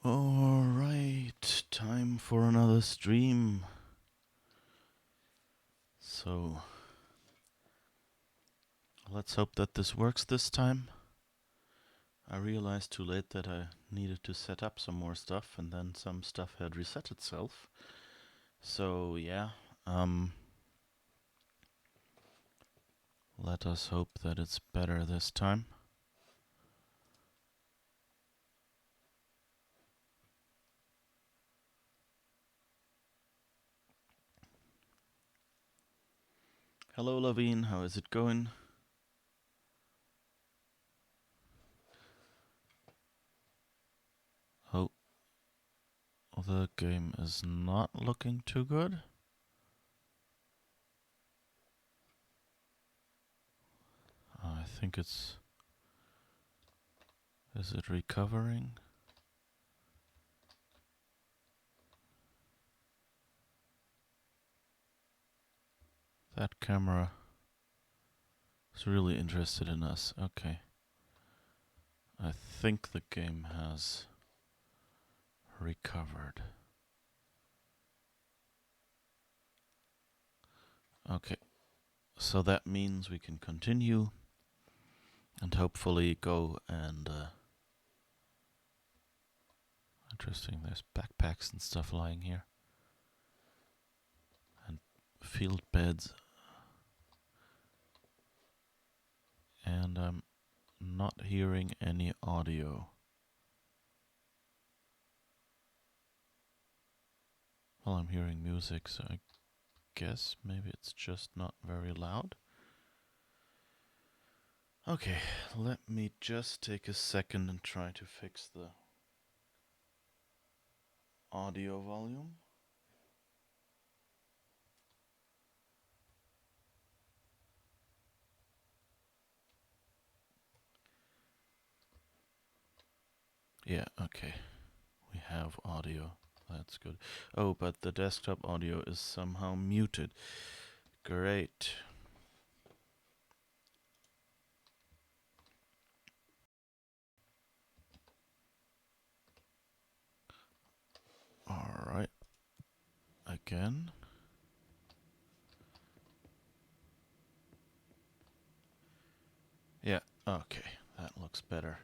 Alright, time for another stream. So, let's hope that this works this time. I realized too late that I needed to set up some more stuff, and then some stuff had reset itself. So, yeah, let us hope that it's better this time. Hello, Lavine, how is it going? Oh, the game is not looking too good. I think it's... Is it recovering? That camera is really interested in us. Okay. I think the game has recovered. Okay, so that means we can continue and hopefully go and... interesting, there's backpacks and stuff lying here. And field beds. And I'm not hearing any audio. Well, I'm hearing music, so I guess maybe it's just not very loud. Okay, let me just take a second and try to fix the audio volume. Yeah, okay. We have audio. That's good. Oh, but the desktop audio is somehow muted. Great. Alright. Again. Yeah, okay. That looks better.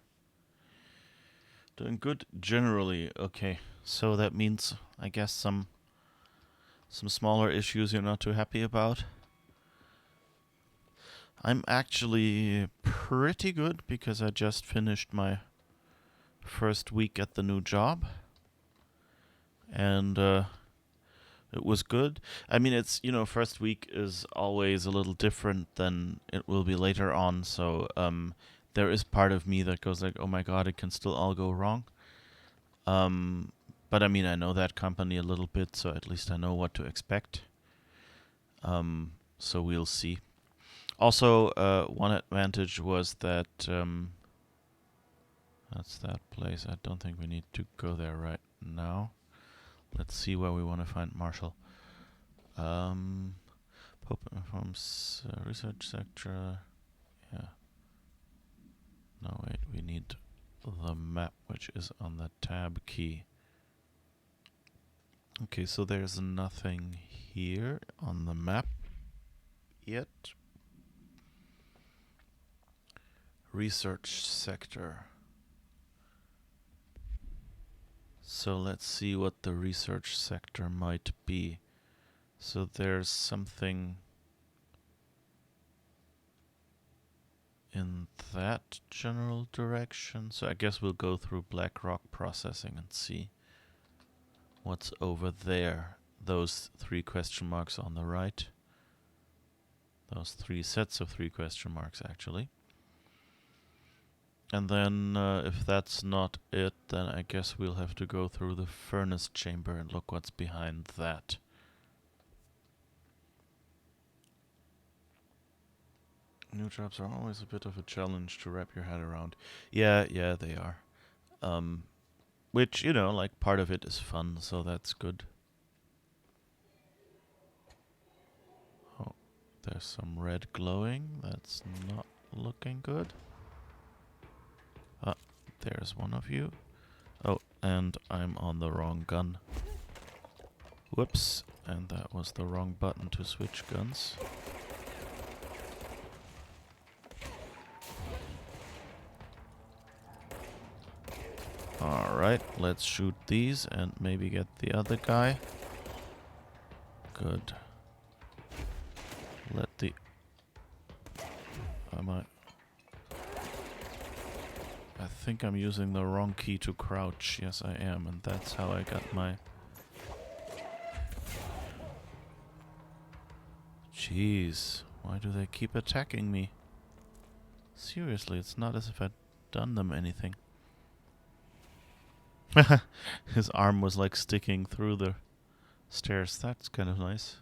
Doing good generally. Okay. So that means, I guess, some smaller issues you're not too happy about. I'm actually pretty good because I just finished my first week at the new job. And it was good. I mean, it's, first week is always a little different than it will be later on. So there is part of me that goes like, oh my god, it can still all go wrong. But I mean, I know that company a little bit, so at least I know what to expect. So we'll see. Also, one advantage was that that's that place. I don't think we need to go there right now. Let's see where we want to find Marshall. Pope informs research sector. Yeah. No, wait. We need the map, which is on the tab key. Okay, so there's nothing here on the map yet. Research sector. So let's see what the research sector might be. So there's something in that general direction. So I guess we'll go through Blackrock processing and see what's over there. Those 3 question marks on the right. Those 3 sets of 3 question marks, actually. And then if that's not it, then I guess we'll have to go through the furnace chamber and look what's behind that. New jobs are always a bit of a challenge to wrap your head around. Yeah, they are. Which, like part of it is fun, so that's good. Oh, there's some red glowing. That's not looking good. Ah, there's one of you. Oh, And I'm on the wrong gun. Whoops. And that was the wrong button to switch guns. Alright, let's shoot these and maybe get the other guy. Good. Let the... I think I'm using the wrong key to crouch. Yes, I am, and that's how I got my... Jeez, why do they keep attacking me? Seriously, it's not as if I'd done them anything. His arm was like sticking through the stairs. That's kind of nice.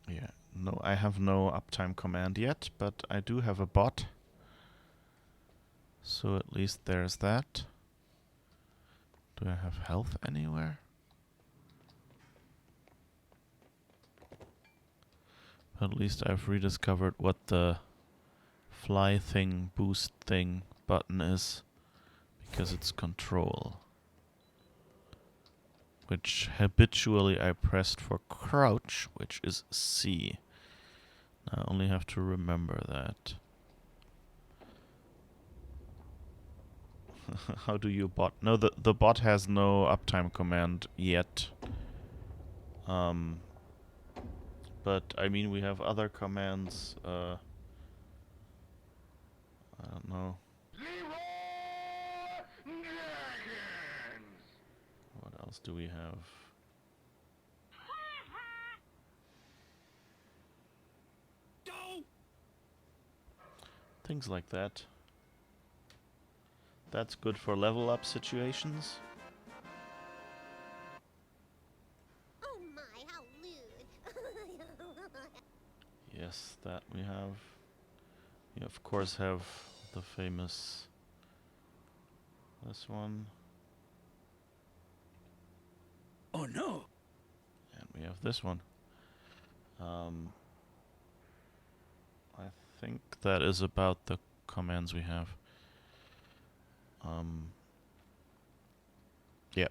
Yeah, no, I have no uptime command yet, but I do have a bot. So at least there's that. Do I have health anywhere? At least I've rediscovered what the fly thing, boost thing button is. Because it's control. Which habitually I pressed for crouch, which is C. I only have to remember that. How do you bot? No, the bot has no uptime command yet. But I mean, we have other commands. I don't know. What else do we have? Things like that. That's good for level up situations. Oh my, how lewd. Yes, that we have. We of course have the famous this one. Oh no! And we have this one. I think that is about the commands we have. Yeah.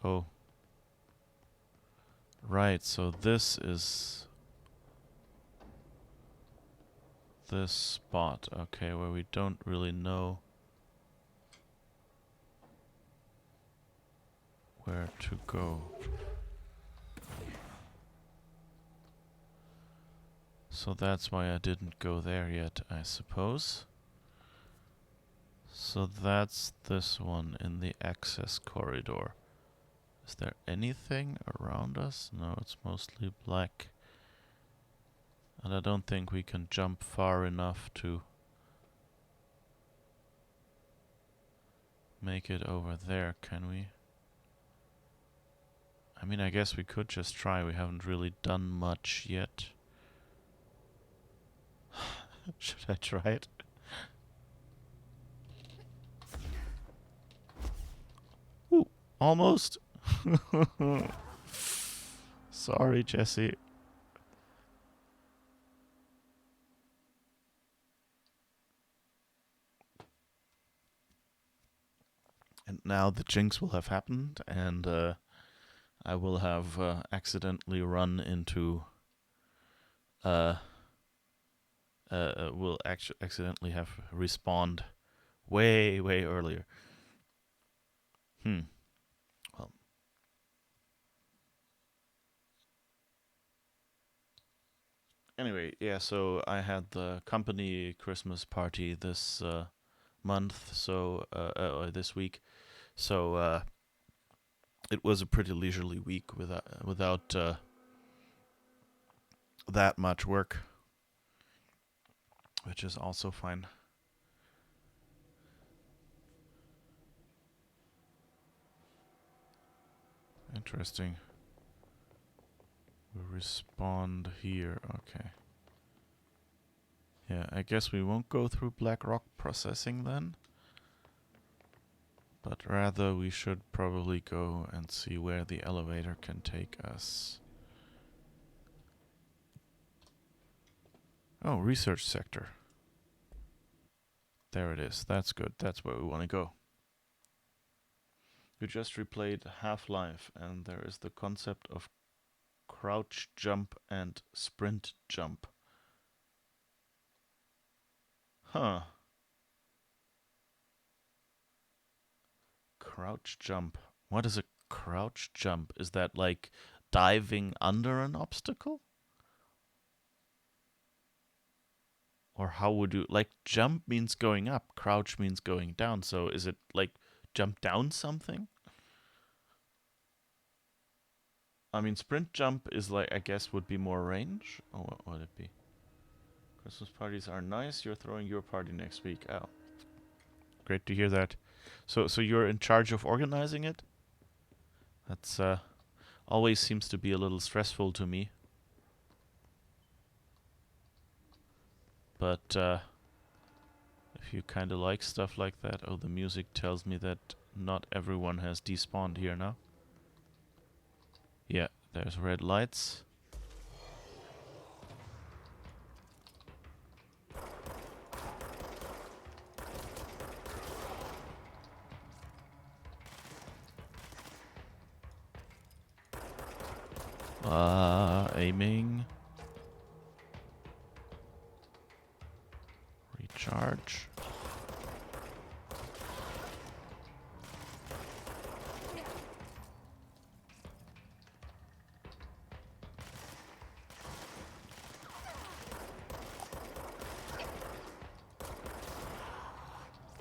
Oh. Right, so this is this spot, okay, where we don't really know where to go. So that's why I didn't go there yet, I suppose. So that's this one in the access corridor. Is there anything around us? No, it's mostly black. And I don't think we can jump far enough to make it over there, can we? I mean, I guess we could just try. We haven't really done much yet. Should I try it? Ooh, almost. Sorry, Jesse. And now the jinx will have happened, and I will have accidentally run into... will accidentally have respawned way, way earlier. Well. Anyway, yeah, so I had the company Christmas party this month, so this week. So it was a pretty leisurely week without that much work, which is also fine. Interesting. We respond here, okay. Yeah, I guess we won't go through black rock processing then. But rather we should probably go and see where the elevator can take us. Oh, research sector. There it is. That's good. That's where we want to go. You just replayed Half-Life, and there is the concept of crouch jump and sprint jump. Huh. Crouch jump. What is a crouch jump? Is that like diving under an obstacle? Or how would you, like, jump means going up, crouch means going down. So is it like jump down something? I mean, sprint jump is like, I guess, would be more range. Or what would it be? Christmas parties are nice. You're throwing your party next week. Oh, great to hear that. So you're in charge of organizing it? That's always seems to be a little stressful to me. But if you kind of like stuff like that, oh, the music tells me that not everyone has despawned here now. Yeah, there's red lights. Aiming. Recharge.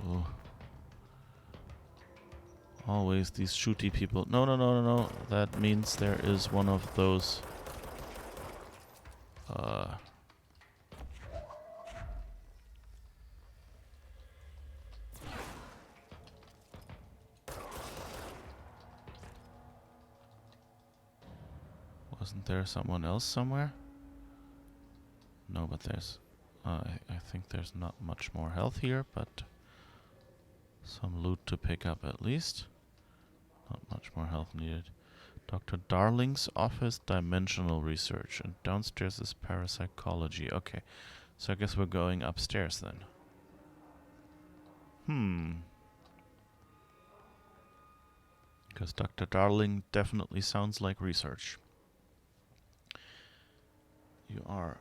Oh. Always these shooty people. No, no, no, no, no. That means there is one of those... Wasn't there someone else somewhere? No, but there's... I think there's not much more health here, but... some loot to pick up at least. Not much more health needed. Dr. Darling's office, dimensional research, and downstairs is parapsychology. Okay, so I guess we're going upstairs then. Because Dr. Darling definitely sounds like research. You are.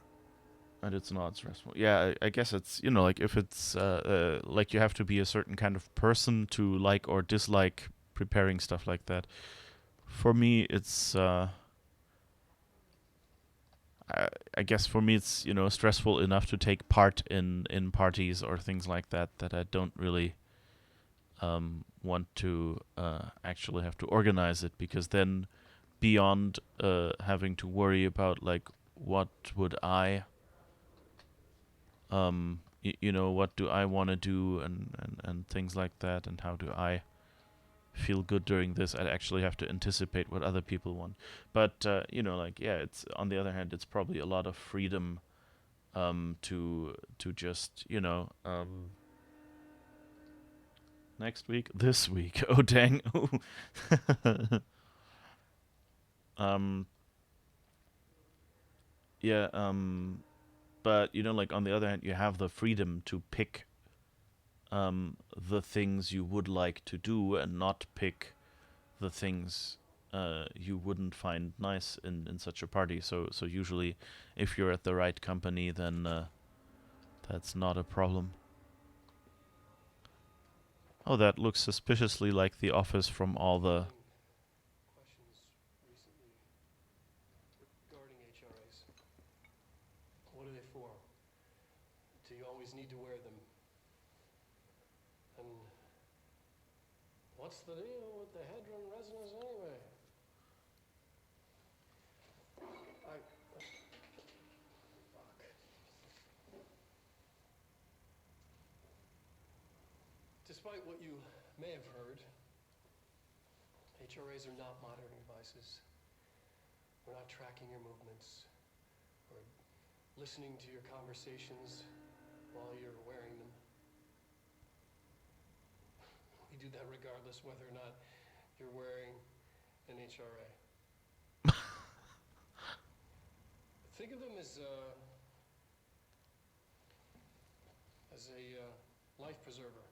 And it's not stressful. Yeah, I guess it's, you know, like if it's, like you have to be a certain kind of person to like or dislike preparing stuff like that. For me, it's, I guess for me it's, you know, stressful enough to take part in parties or things like that that I don't really want to actually have to organize it, because then beyond having to worry about like what would I you know, what do I want to do and things like that, and how do I feel good during this, I actually have to anticipate what other people want. But you know, like, yeah, it's, on the other hand, it's probably a lot of freedom to just, you know, next week, this week. Oh dang. Yeah, but you know, like, on the other hand, you have the freedom to pick the things you would like to do and not pick the things you wouldn't find nice in such a party. So usually, if you're at the right company, then that's not a problem. Oh, that looks suspiciously like the office from all the... Questions recently regarding HRAs. What are they for? Do you always need to wear them? And what's the deal with the Hedron resonance anyway? Fuck. Despite what you may have heard, HRAs are not modern devices. We're not tracking your movements or listening to your conversations while you're wearing them. We do that regardless whether or not you're wearing an HRA. Think of them as as a life preserver.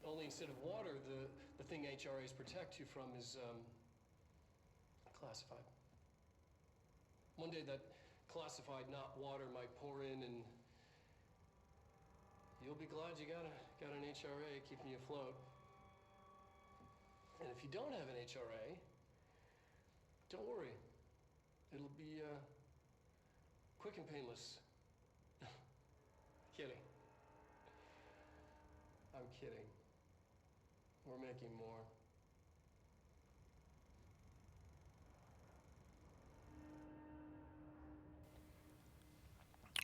Only instead of water, the thing HRAs protect you from is classified. One day that classified not water might pour in, and you'll be glad you got an HRA keeping you afloat. And if you don't have an HRA, don't worry. It'll be quick and painless. Kidding. I'm kidding. We're making more.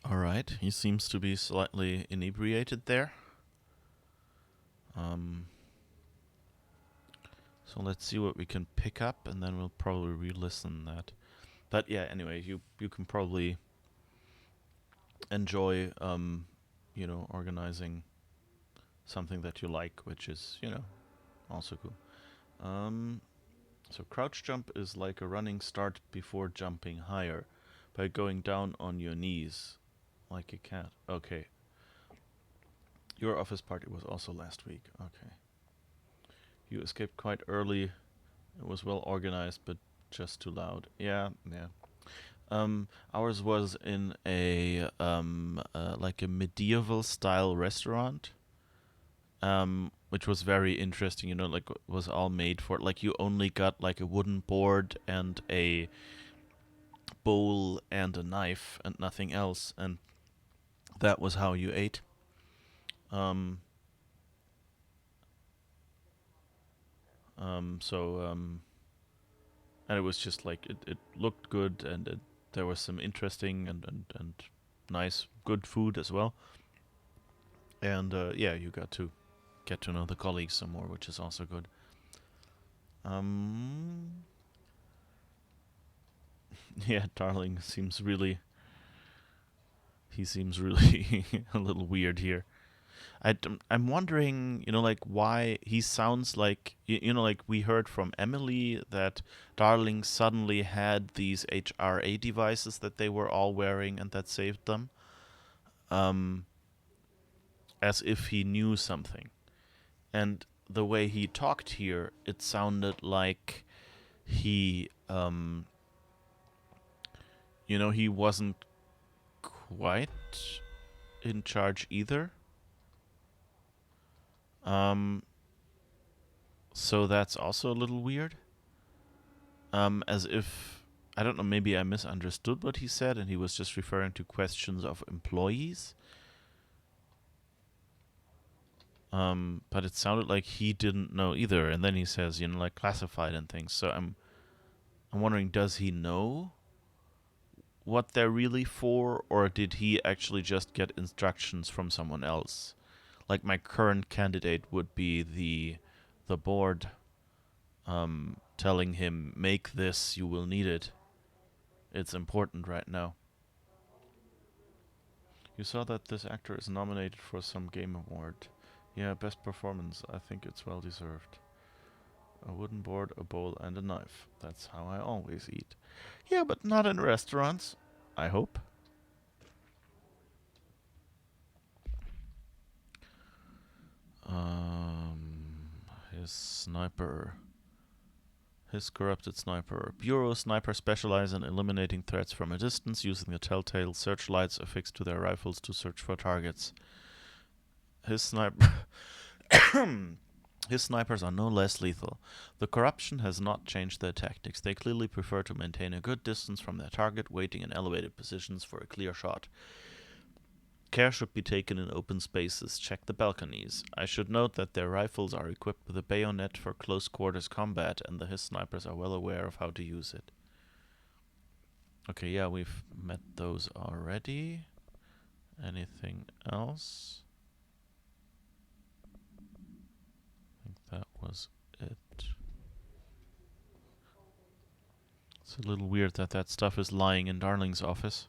All right, he seems to be slightly inebriated there. So let's see what we can pick up, and then we'll probably re-listen that. But yeah, anyway, you can probably enjoy, organizing something that you like, which is, also cool. So crouch jump is like a running start before jumping higher, by going down on your knees, like a cat. Okay. Your office party was also last week. Okay. You escaped quite early. It was well organized, but just too loud. Yeah. Ours was in a like a medieval style restaurant, which was very interesting. Like was all made for like you only got like a wooden board and a bowl and a knife and nothing else, and that was how you ate. Um, and it was just like it looked good, and there was some interesting and nice, good food as well. And yeah, you got to get to know the colleagues some more, which is also good. Yeah, Darling seems really. He seems really a little weird here. I'm wondering, like why he sounds like, like we heard from Emily that Darling suddenly had these HRA devices that they were all wearing and that saved them, as if he knew something. And the way he talked here, it sounded like he, he wasn't quite in charge either. So that's also a little weird. As if, I don't know, maybe I misunderstood what he said and he was just referring to questions of employees. But it sounded like he didn't know either. And then he says, like classified and things. So I'm wondering, does he know what they're really for, or did he actually just get instructions from someone else? Like my current candidate would be the board telling him, make this, you will need it. It's important right now. You saw that this actor is nominated for some game award. Yeah, best performance. I think it's well deserved. A wooden board, a bowl, and a knife. That's how I always eat. Yeah, but not in restaurants. I hope. His corrupted sniper. Bureau snipers specialize in eliminating threats from a distance using the telltale searchlights affixed to their rifles to search for targets. His snipers are no less lethal. The corruption has not changed their tactics. They clearly prefer to maintain a good distance from their target, waiting in elevated positions for a clear shot. Care should be taken in open spaces. Check the balconies. I should note that their rifles are equipped with a bayonet for close quarters combat, and the His snipers are well aware of how to use it. Okay, yeah, we've met those already. Anything else? I think that was it. It's a little weird that stuff is lying in Darling's office.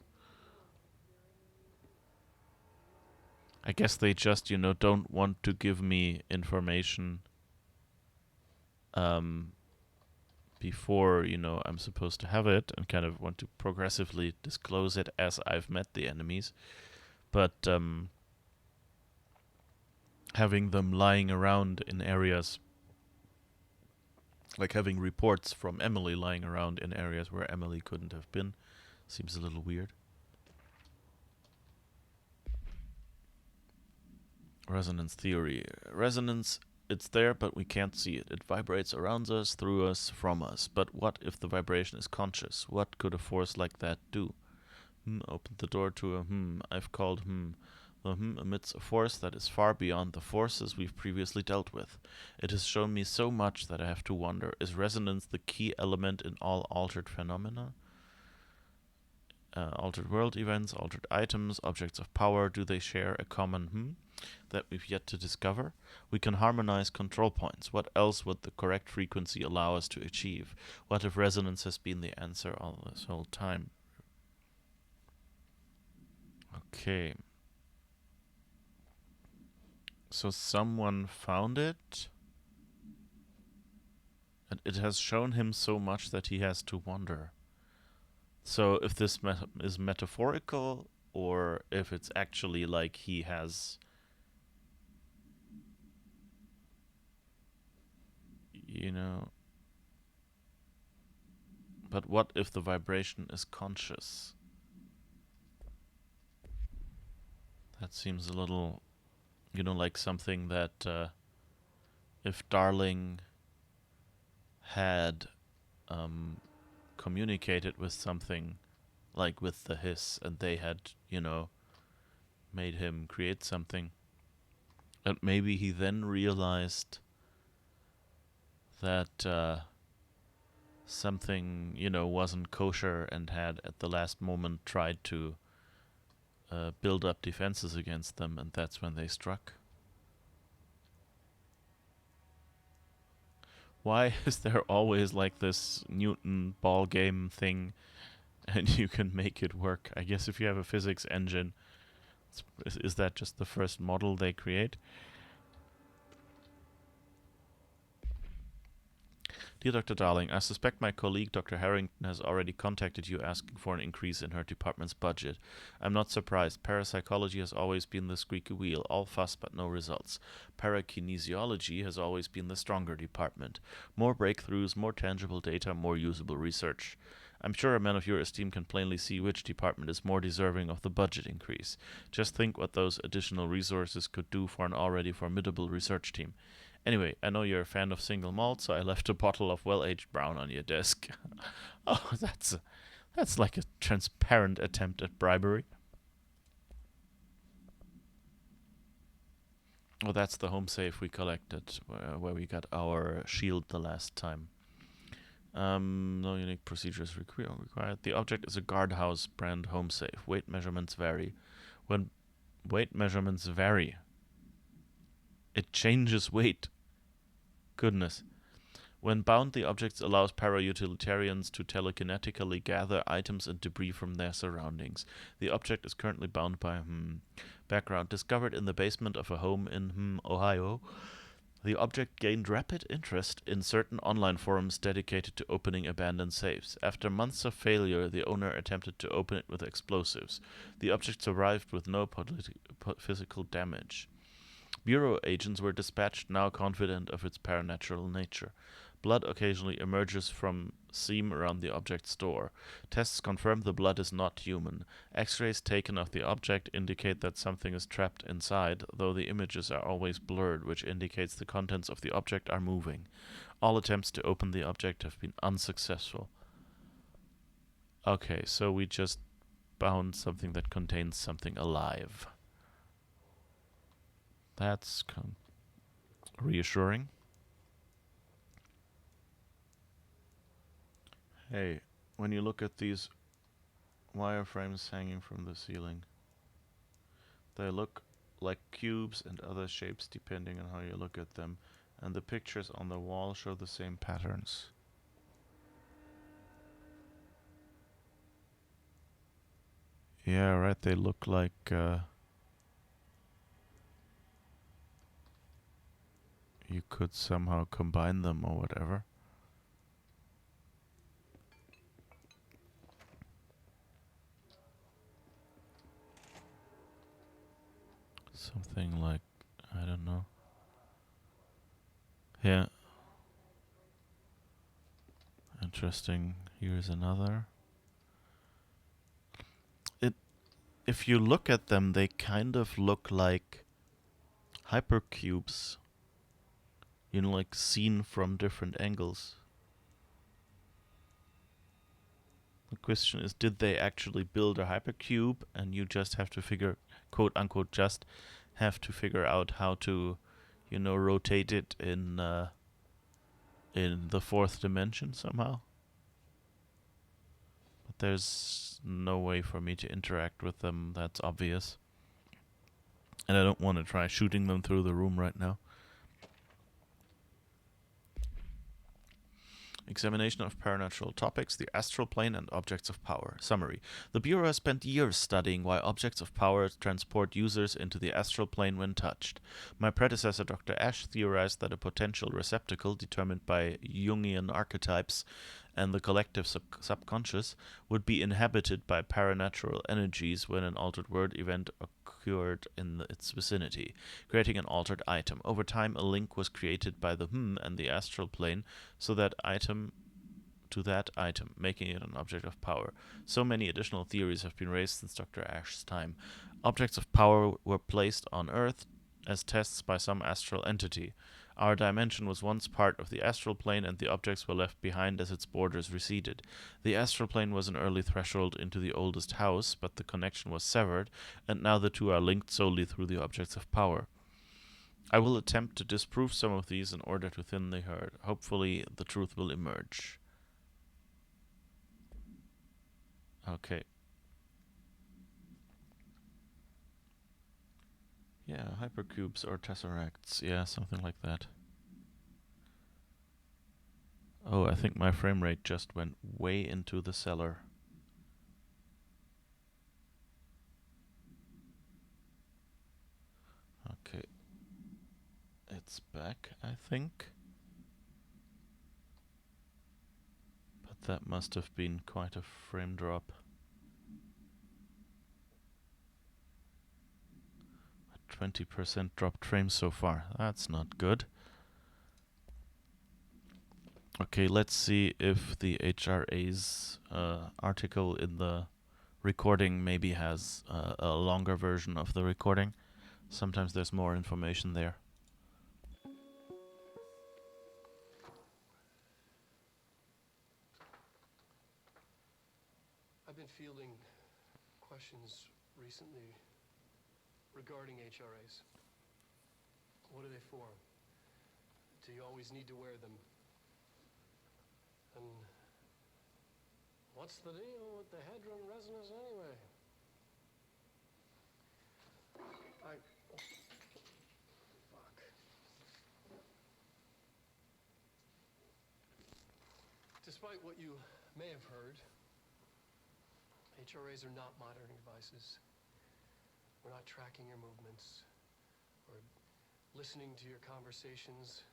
I guess they just, don't want to give me information before, I'm supposed to have it, and kind of want to progressively disclose it as I've met the enemies. But, having them lying around in areas, like having reports from Emily lying around in areas where Emily couldn't have been, seems a little weird. Resonance theory. Resonance, it's there, but we can't see it. It vibrates around us, through us, from us. But what if the vibration is conscious? What could a force like that do? Opened the door to a I've called The emits a force that is far beyond the forces we've previously dealt with. It has shown me so much that I have to wonder, is resonance the key element in all altered phenomena? Altered world events, altered items, objects of power, do they share a common that we've yet to discover? We can harmonize control points. What else would the correct frequency allow us to achieve? What if resonance has been the answer all this whole time? Okay. So someone found it, and it has shown him so much that he has to wonder. So if this is metaphorical, or if it's actually like he has, you know. But what if the vibration is conscious? That seems a little, like something that if Darling had communicated with something, like with the hiss, and they had, made him create something, and maybe he then realized that something, wasn't kosher, and had at the last moment tried to build up defenses against them, and that's when they struck. Why is there always like this Newton ball game thing, and you can make it work? I guess if you have a physics engine, is that just the first model they create? Dear Dr. Darling, I suspect my colleague Dr. Harrington has already contacted you asking for an increase in her department's budget. I'm not surprised. Parapsychology has always been the squeaky wheel, all fuss but no results. Parakinesiology has always been the stronger department. More breakthroughs, more tangible data, more usable research. I'm sure a man of your esteem can plainly see which department is more deserving of the budget increase. Just think what those additional resources could do for an already formidable research team. Anyway, I know you're a fan of single malt, so I left a bottle of well-aged brown on your desk. Oh, that's like a transparent attempt at bribery. Oh, that's the home safe we collected, where we got our shield the last time. No unique procedures required. The object is a guardhouse brand home safe. Weight measurements vary. When weight measurements vary, it changes weight. Goodness. When bound, the object allows para-utilitarians to telekinetically gather items and debris from their surroundings. The object is currently bound by background. Discovered in the basement of a home in Ohio, the object gained rapid interest in certain online forums dedicated to opening abandoned safes. After months of failure, the owner attempted to open it with explosives. The object survived with no physical damage. Bureau agents were dispatched, now confident of its paranatural nature. Blood occasionally emerges from seam around the object's door. Tests confirm the blood is not human. X-rays taken of the object indicate that something is trapped inside, though the images are always blurred, which indicates the contents of the object are moving. All attempts to open the object have been unsuccessful. Okay, so we just bound something that contains something alive. That's reassuring. Hey, when you look at these wireframes hanging from the ceiling, they look like cubes and other shapes depending on how you look at them, and the pictures on the wall show the same patterns. Yeah, right, they look like you could somehow combine them or whatever. Something like, I don't don't know. Yeah. Interesting. Here's another. If you look at them, they kind of look like hypercubes. You know, like seen from different angles. The question is, did they actually build a hypercube and you just have to figure, quote unquote, just have to figure out how to, rotate it in the fourth dimension somehow? But there's no way for me to interact with them, that's obvious. And I don't want to try shooting them through the room right now. Examination of paranatural topics, the astral plane and objects of power. Summary. The Bureau has spent years studying why objects of power transport users into the astral plane when touched. My predecessor, Dr. Ash, theorized that a potential receptacle determined by Jungian archetypes and the collective subconscious would be inhabited by paranatural energies when an altered world event occurred in its vicinity, creating an altered item. Over time, a link was created by the and the astral plane so that item, making it an object of power. So many additional theories have been raised since Dr. Ash's time. Objects of power were placed on Earth as tests by some astral entity. Our dimension was once part of the astral plane, and the objects were left behind as its borders receded. The astral plane was an early threshold into the oldest house, but the connection was severed, and now the two are linked solely through the objects of power. I will attempt to disprove some of these in order to thin the herd. Hopefully, the truth will emerge. Okay. Yeah, hypercubes or tesseracts. Yeah, something like that. Oh, I think my frame rate just went way into the cellar. Okay. It's back, I think. But that must have been quite a frame drop. 20% dropped frames so far. That's not good. Okay, let's see if the HRA's article in the recording maybe has a longer version of the recording. Sometimes there's more information there. I've been fielding questions recently regarding HRAs. What are they for? Do you always need to wear them? And what's the deal with the hadron resonance anyway? Fuck. Despite what you may have heard, HRAs are not monitoring devices. We're not tracking your movements or listening to your conversations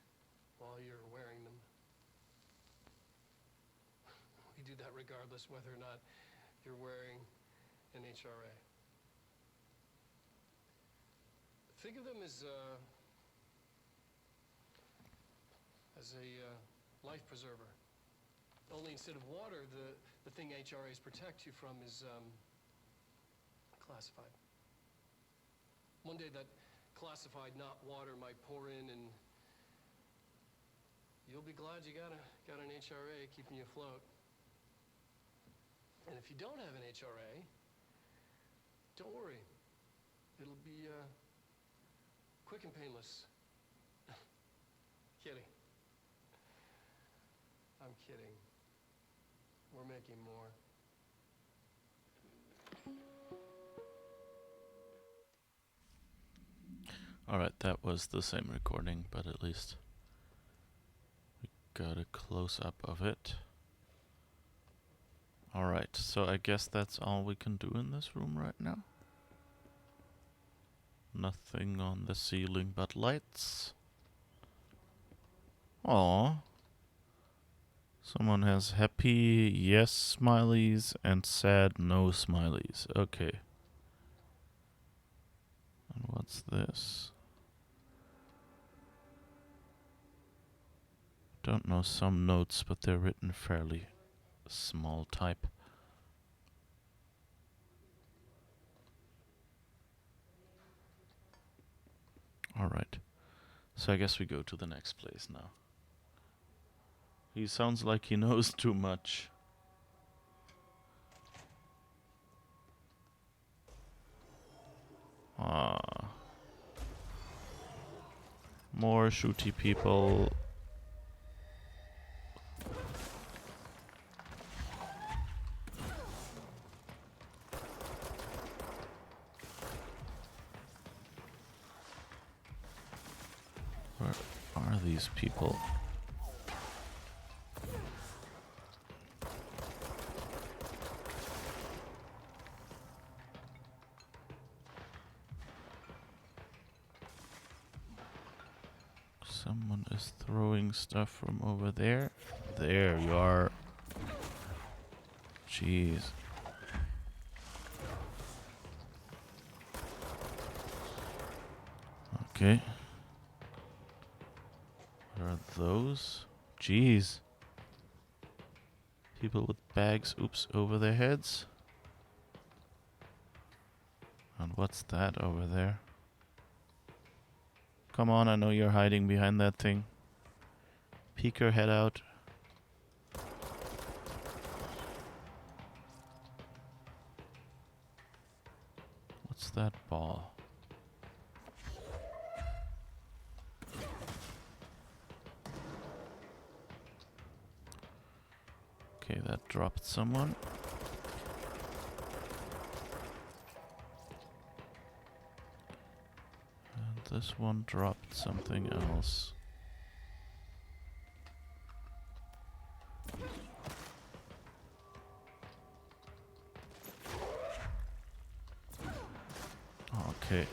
while you're wearing them. We do that regardless whether or not you're wearing an HRA. Think of them as a life preserver. Only instead of water, the thing HRAs protect you from is classified. One day that classified, not water, might pour in, and you'll be glad you got an HRA keeping you afloat. And if you don't have an HRA, don't worry. It'll be quick and painless. Kidding. I'm kidding. We're making more. Alright, that was the same recording, but at least we got a close-up of it. Alright, so I guess that's all we can do in this room right now. Nothing on the ceiling but lights. Aww. Someone has happy yes smileys and sad no smileys. Okay. And what's this? don't know some notes, but they're written fairly small type. Alright. So I guess we go to the next place now. He sounds like he knows too much. Ah. More shooty people. Where are these people? Someone is throwing stuff from over there. There you are. Jeez. Okay. What are those? Jeez. People with bags, oops, over their heads. And what's that over there? Come on, I know you're hiding behind that thing. Peek your head out. What's that ball? Okay, that dropped someone. And this one dropped something else. Okay.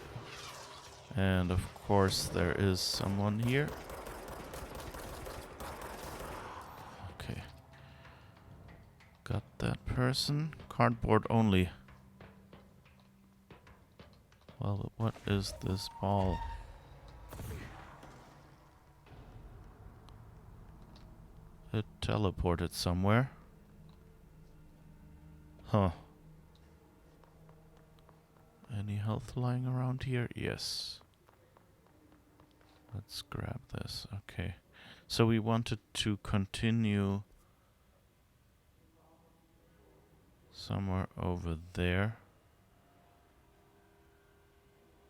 And of course there is someone here. Okay. Got that person. Cardboard only. Well, what is this ball? It teleported somewhere. Huh. Any health lying around here? Yes. Let's grab this. Okay. So we wanted to continue somewhere over there.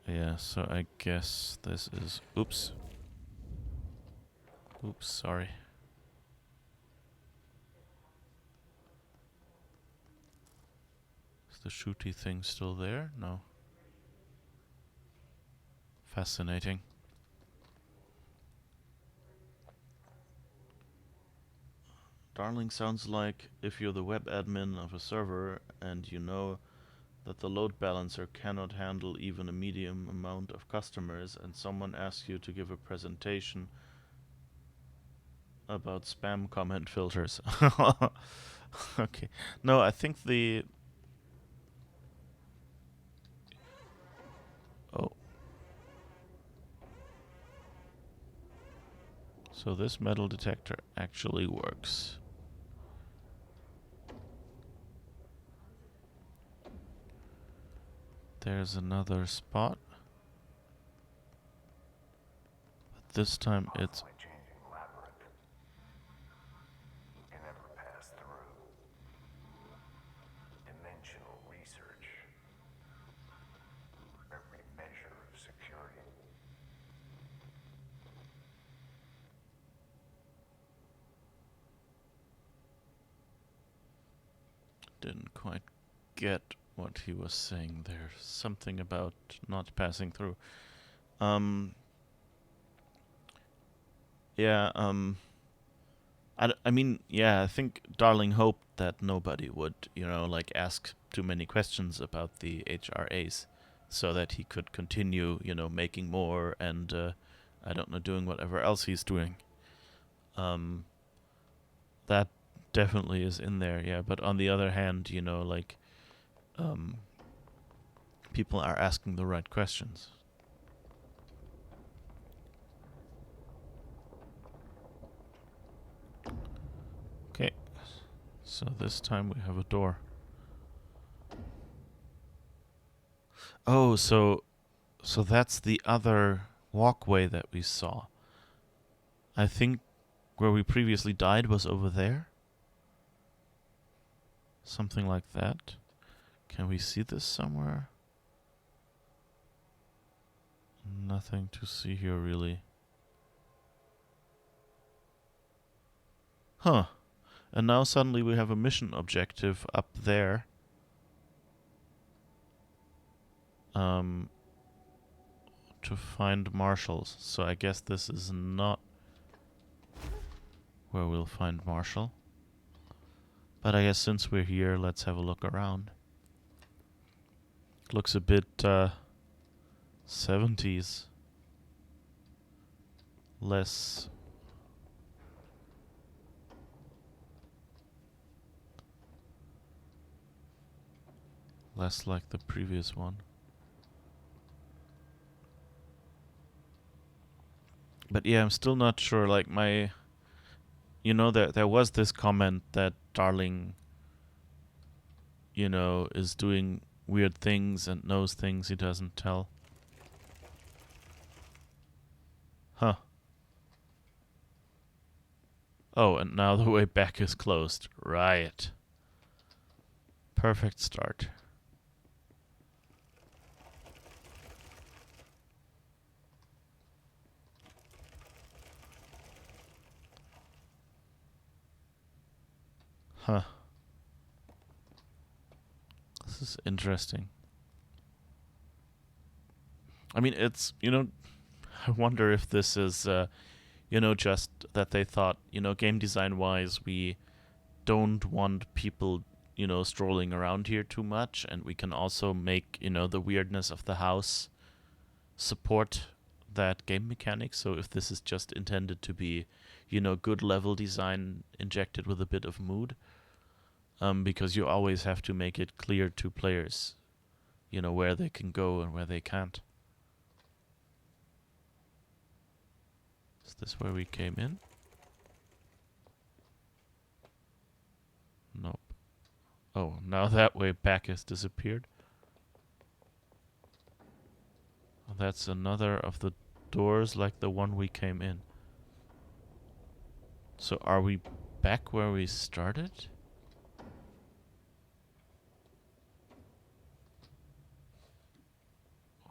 Yeah, so I guess this is... Oops. Oops, sorry. Is the shooty thing still there? No. Fascinating. Darling sounds like if you're the web admin of a server and you know that the load balancer cannot handle even a medium amount of customers and someone asks you to give a presentation about spam comment filters. Okay. No, I think the... Oh. So this metal detector actually works. There's another spot. But this time it's... changing labyrinth. Can never pass through. Dimensional research. Every measure of security. Didn't quite get what he was saying there. Something about not passing through. Yeah, I mean, yeah, I think Darling hoped that nobody would, like ask too many questions about the HRAs so that he could continue, making more and, I don't know, doing whatever else he's doing. That definitely is in there, yeah. But on the other hand, like, people are asking the right questions. So this time we have a door. Oh, so that's the other walkway that we saw. I think where we previously died was over there. Something like that. Can we see this somewhere? Nothing to see here, really. Huh. And now suddenly we have a mission objective up there. To find marshals. So I guess this is not where we'll find Marshall. But I guess since we're here, let's have a look around. Looks a bit 70s. Less like the previous one. But yeah, I'm still not sure. Like my, there was this comment that Darling, is doing weird things and knows things he doesn't tell. Huh. Oh, and now the way back is closed. Right. Perfect start. Huh. This is interesting. I mean, it's, I wonder if this is, just that they thought, game design wise, we don't want people, strolling around here too much, and we can also make, the weirdness of the house support that game mechanic. So if this is just intended to be, good level design injected with a bit of mood, because you always have to make it clear to players, where they can go and where they can't. Is this where we came in? Nope. Oh, now that way back has disappeared. Oh, that's another of the doors like the one we came in. So are we back where we started?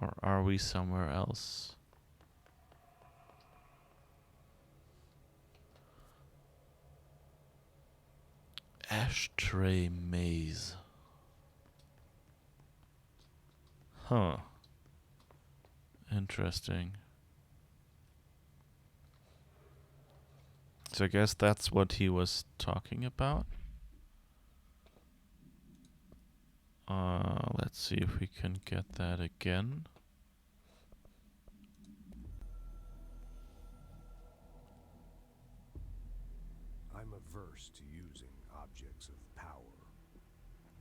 Or are we somewhere else? Ashtray maze. Huh. Interesting. So I guess that's what he was talking about. Let's see if we can get that again. I'm averse to using objects of power.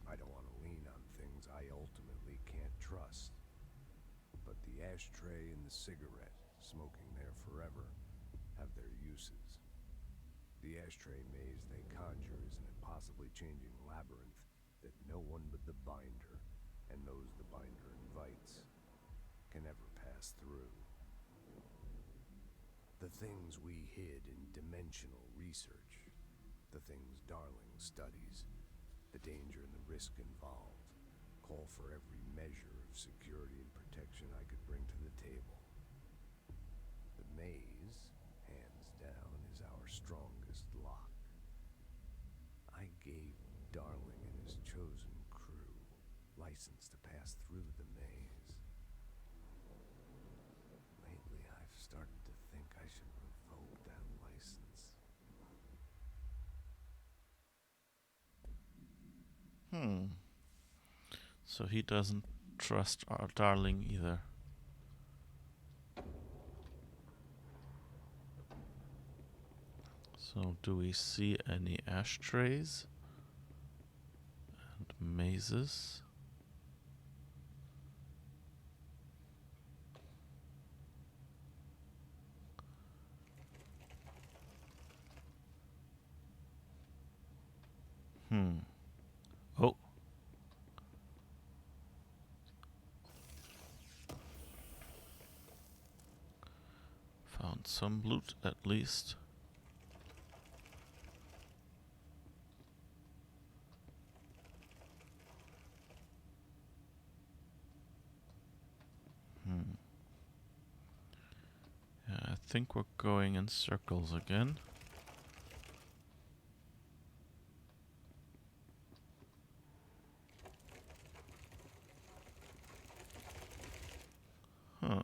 I don't want to lean on things I ultimately can't trust. But the ashtray and the cigarette, smoking there forever, have their uses. The ashtray maze they conjure is an impossibly changing labyrinth that no one but the binder, and those the binder invites, can ever pass through. The things we hid in dimensional research, the things Darling studies, the danger and the risk involved, call for every measure of security and protection I could bring to the table. The maze, hands down, is our strongest lock. I gave Darling and his chosen crew license to pass through the maze. Lately, I've started to think I should revoke that license. So he doesn't trust our Darling either. So do we see any ashtrays and mazes? some loot at least. Yeah, I think we're going in circles again. Huh.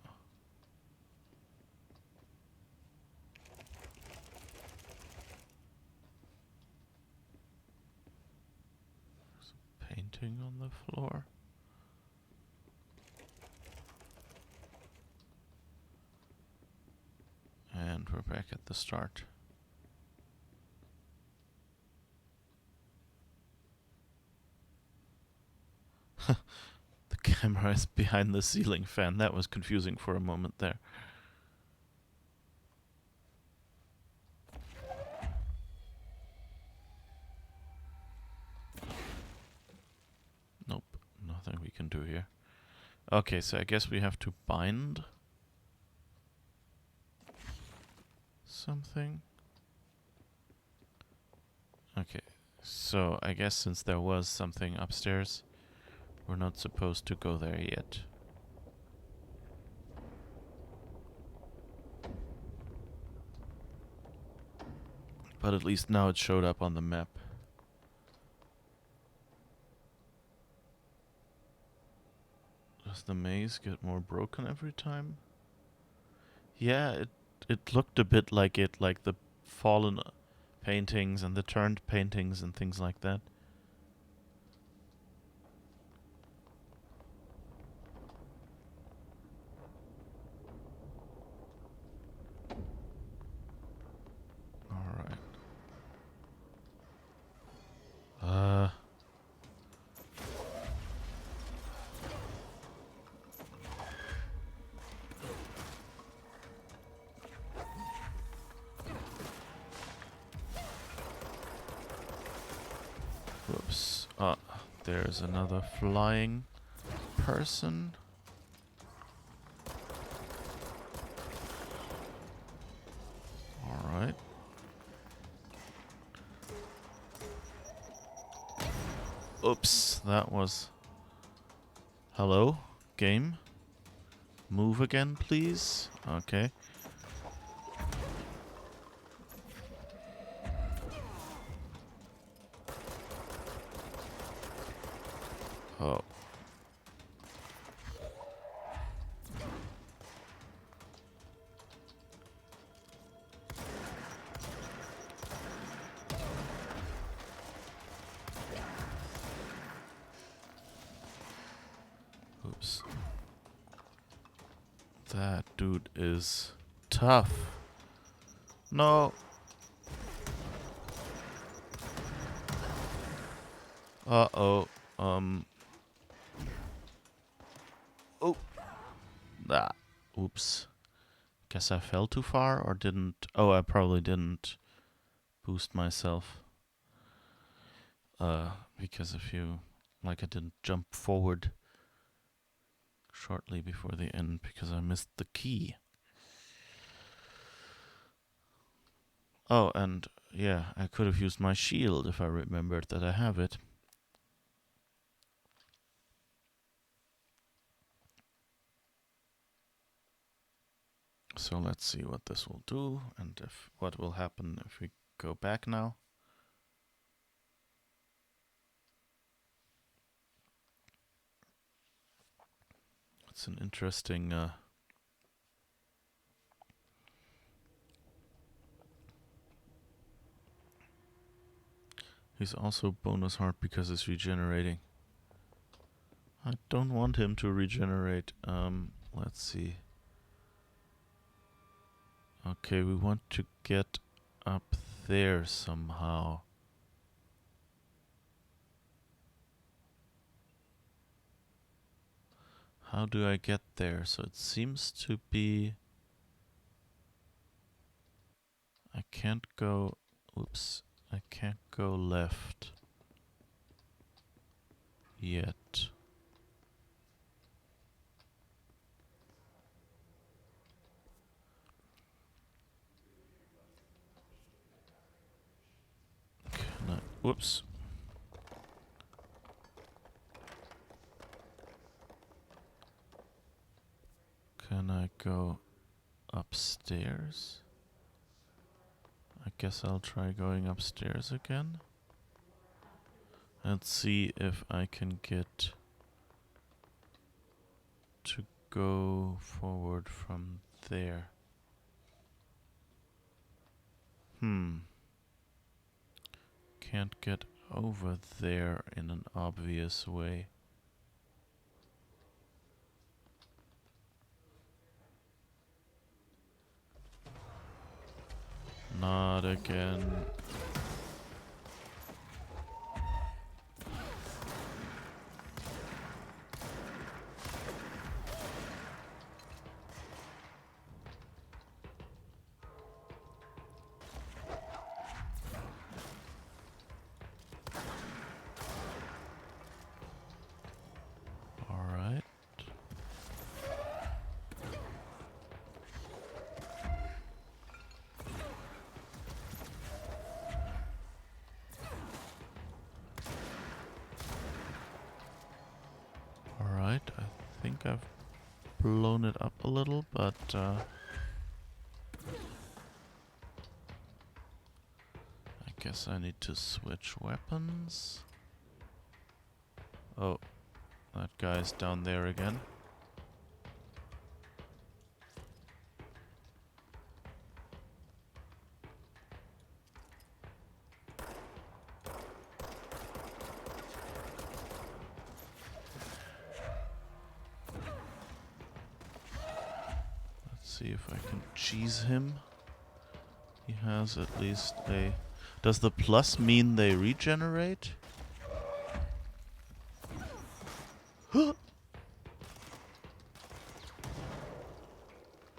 There's a painting on the floor. And we're back at the start. The camera is behind the ceiling fan. That was confusing for a moment there. Nope, nothing we can do here. Okay, so I guess we have to bind something. Okay, so I guess since there was something upstairs, we're not supposed to go there yet. But at least now it showed up on the map. Does the maze get more broken every time? Yeah, it looked a bit like it, like the fallen paintings and the turned paintings and things like that. Alright. Whoops. There's another flying person. Alright. Oops, that was... Hello? Game? Move again, please? Okay. Oh. Oops. That dude is tough. No. Uh-oh. Oh. Ah. Oops. Guess I fell too far or didn't. Oh, I probably didn't boost myself. Because if you... Like I didn't jump forward shortly before the end because I missed the key. Oh, and yeah, I could have used my shield if I remembered that I have it. So let's see what this will do and if what will happen if we go back now. It's an interesting he's also bonus heart because it's regenerating. I don't want him to regenerate. Let's see. Okay, we want to get up there somehow. How do I get there? So it seems to be... I can't go... Oops. I can't go left. Yet. Whoops. Can I go upstairs? I guess I'll try going upstairs again. And see if I can get to go forward from there. Can't get over there in an obvious way. Not again. Alright. Alright, I think I've blown it up a little, but I guess I need to switch weapons. Oh, that guy's down there again. Let's see if I can cheese him. He has at least a... Does the plus mean they regenerate?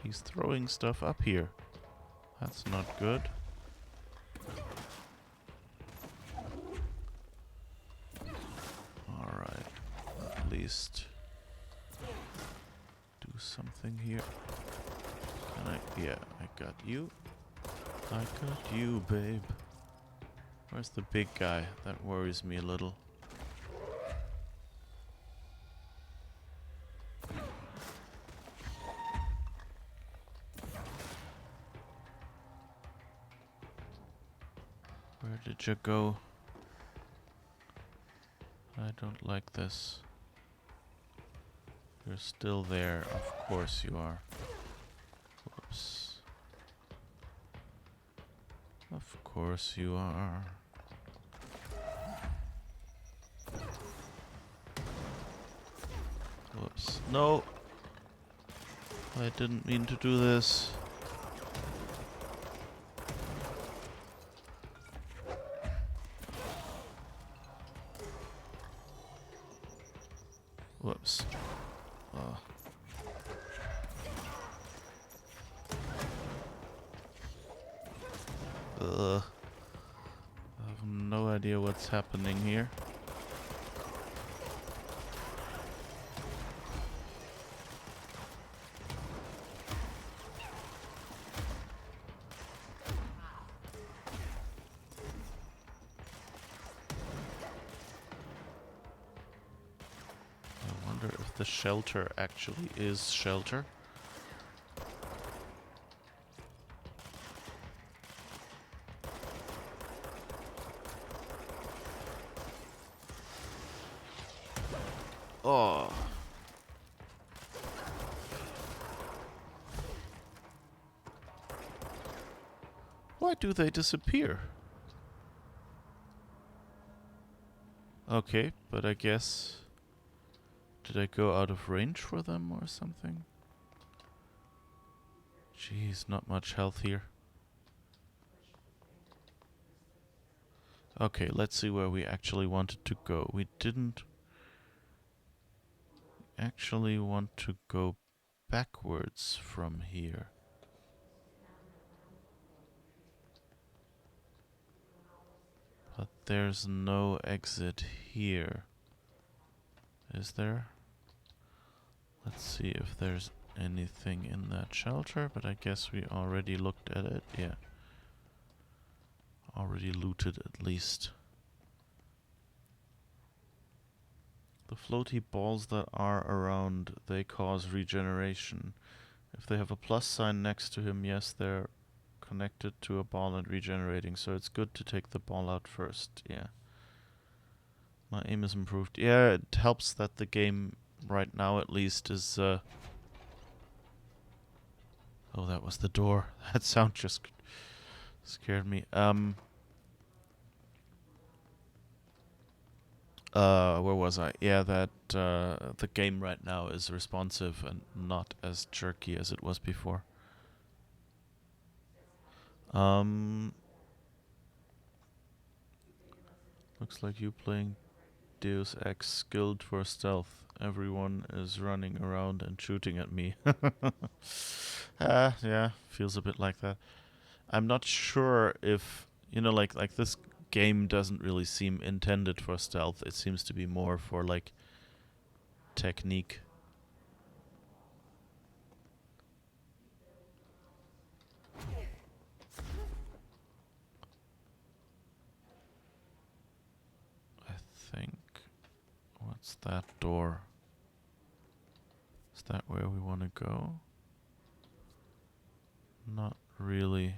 He's throwing stuff up here. That's not good. Alright. At least do something here. Can I? Yeah, I got you. I got you, babe. Where's the big guy? That worries me a little. Where did you go? I don't like this. You're still there. Of course you are. Whoops. Of course you are. Whoops. No! I didn't mean to do this. Whoops. Oh. Ugh. I have no idea what's happening here. I wonder if the shelter actually is shelter. Oh. Why do they disappear? Okay, but I guess... Did I go out of range for them or something? Jeez, not much health here. Okay, let's see where we actually wanted to go. We didn't actually want to go backwards from here. But there's no exit here. Is there? Let's see if there's anything in that shelter, but I guess we already looked at it. Yeah. Already looted at least. The floaty balls that are around, they cause regeneration. If they have a plus sign next to him, yes, they're connected to a ball and regenerating, so it's good to take the ball out first, yeah. My aim is improved. Yeah, it helps that the game, right now at least, is... Oh, that was the door. That sound just scared me. Where was I? Yeah, that the game right now is responsive and not as jerky as it was before. Looks like you playing Deus Ex skilled for stealth. Everyone is running around and shooting at me. Yeah, feels a bit like that. I'm not sure if, you know, like this game doesn't really seem intended for stealth. It seems to be more for like technique. I think. What's that door? Is that where we want to go? Not really.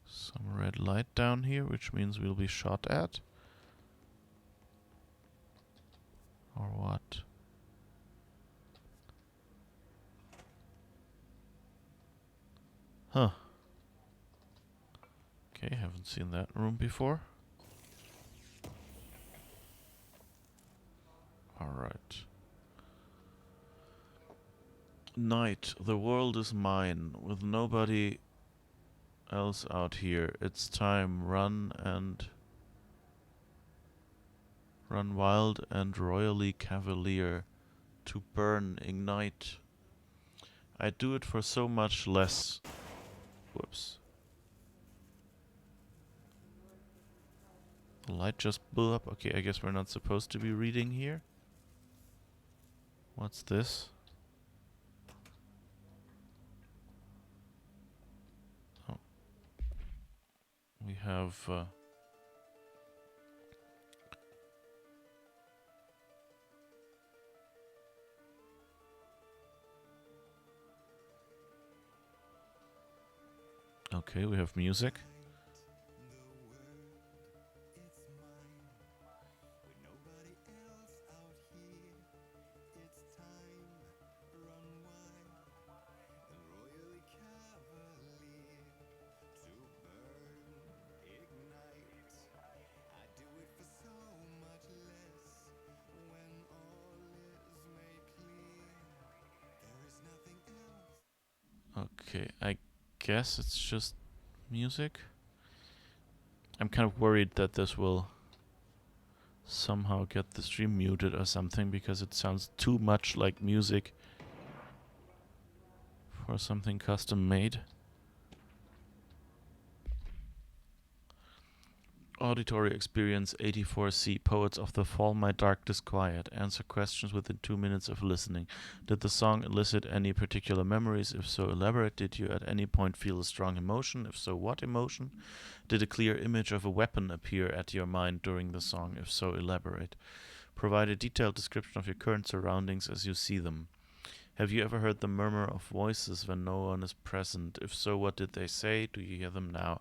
Some red light down here, which means we'll be shot at. Or what? Huh. Okay, haven't seen that room before. Alright. Night. The world is mine. With nobody else out here. It's time. Run wild and royally cavalier. To burn, ignite. I do it for so much less. Whoops. The light just blew up. Okay, I guess we're not supposed to be reading here. What's this? Oh. We have... okay, we have music. Okay, I guess it's just music. I'm kind of worried that this will somehow get the stream muted or something because it sounds too much like music for something custom made. Auditory experience 84C. Poets of the Fall, My Dark Disquiet. Answer questions within 2 minutes of listening. Did the song elicit any particular memories? If so, elaborate. Did you at any point feel a strong emotion? If so, what emotion? Did a clear image of a weapon appear at your mind during the song? If so, elaborate. Provide a detailed description of your current surroundings as you see them. Have you ever heard the murmur of voices when no one is present? If so, what did they say? Do you hear them now?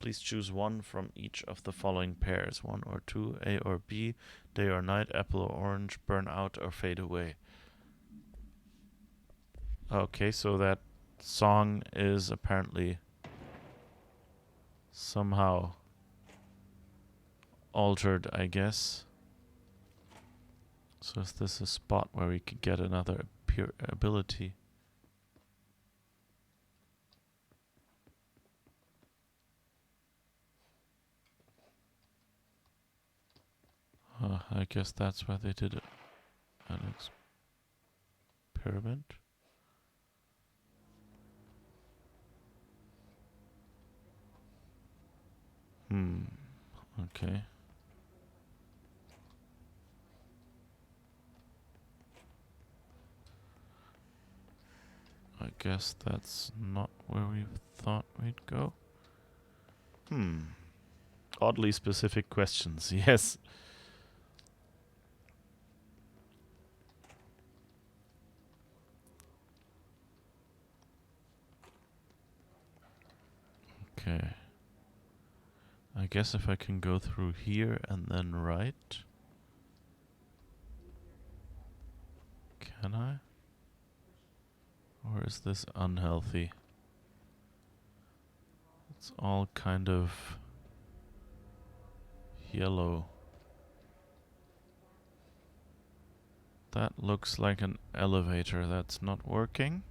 Please choose one from each of the following pairs. 1 or 2, A or B, day or night, apple or orange, burn out or fade away. Okay, so that song is apparently somehow altered, I guess. So is this a spot where we could get another ability? I guess that's why they did an experiment. Okay. I guess that's not where we thought we'd go. oddly specific questions. Yes. Okay. I guess if I can go through here and then right. Can I? Or is this unhealthy? It's all kind of yellow. That looks like an elevator that's not working.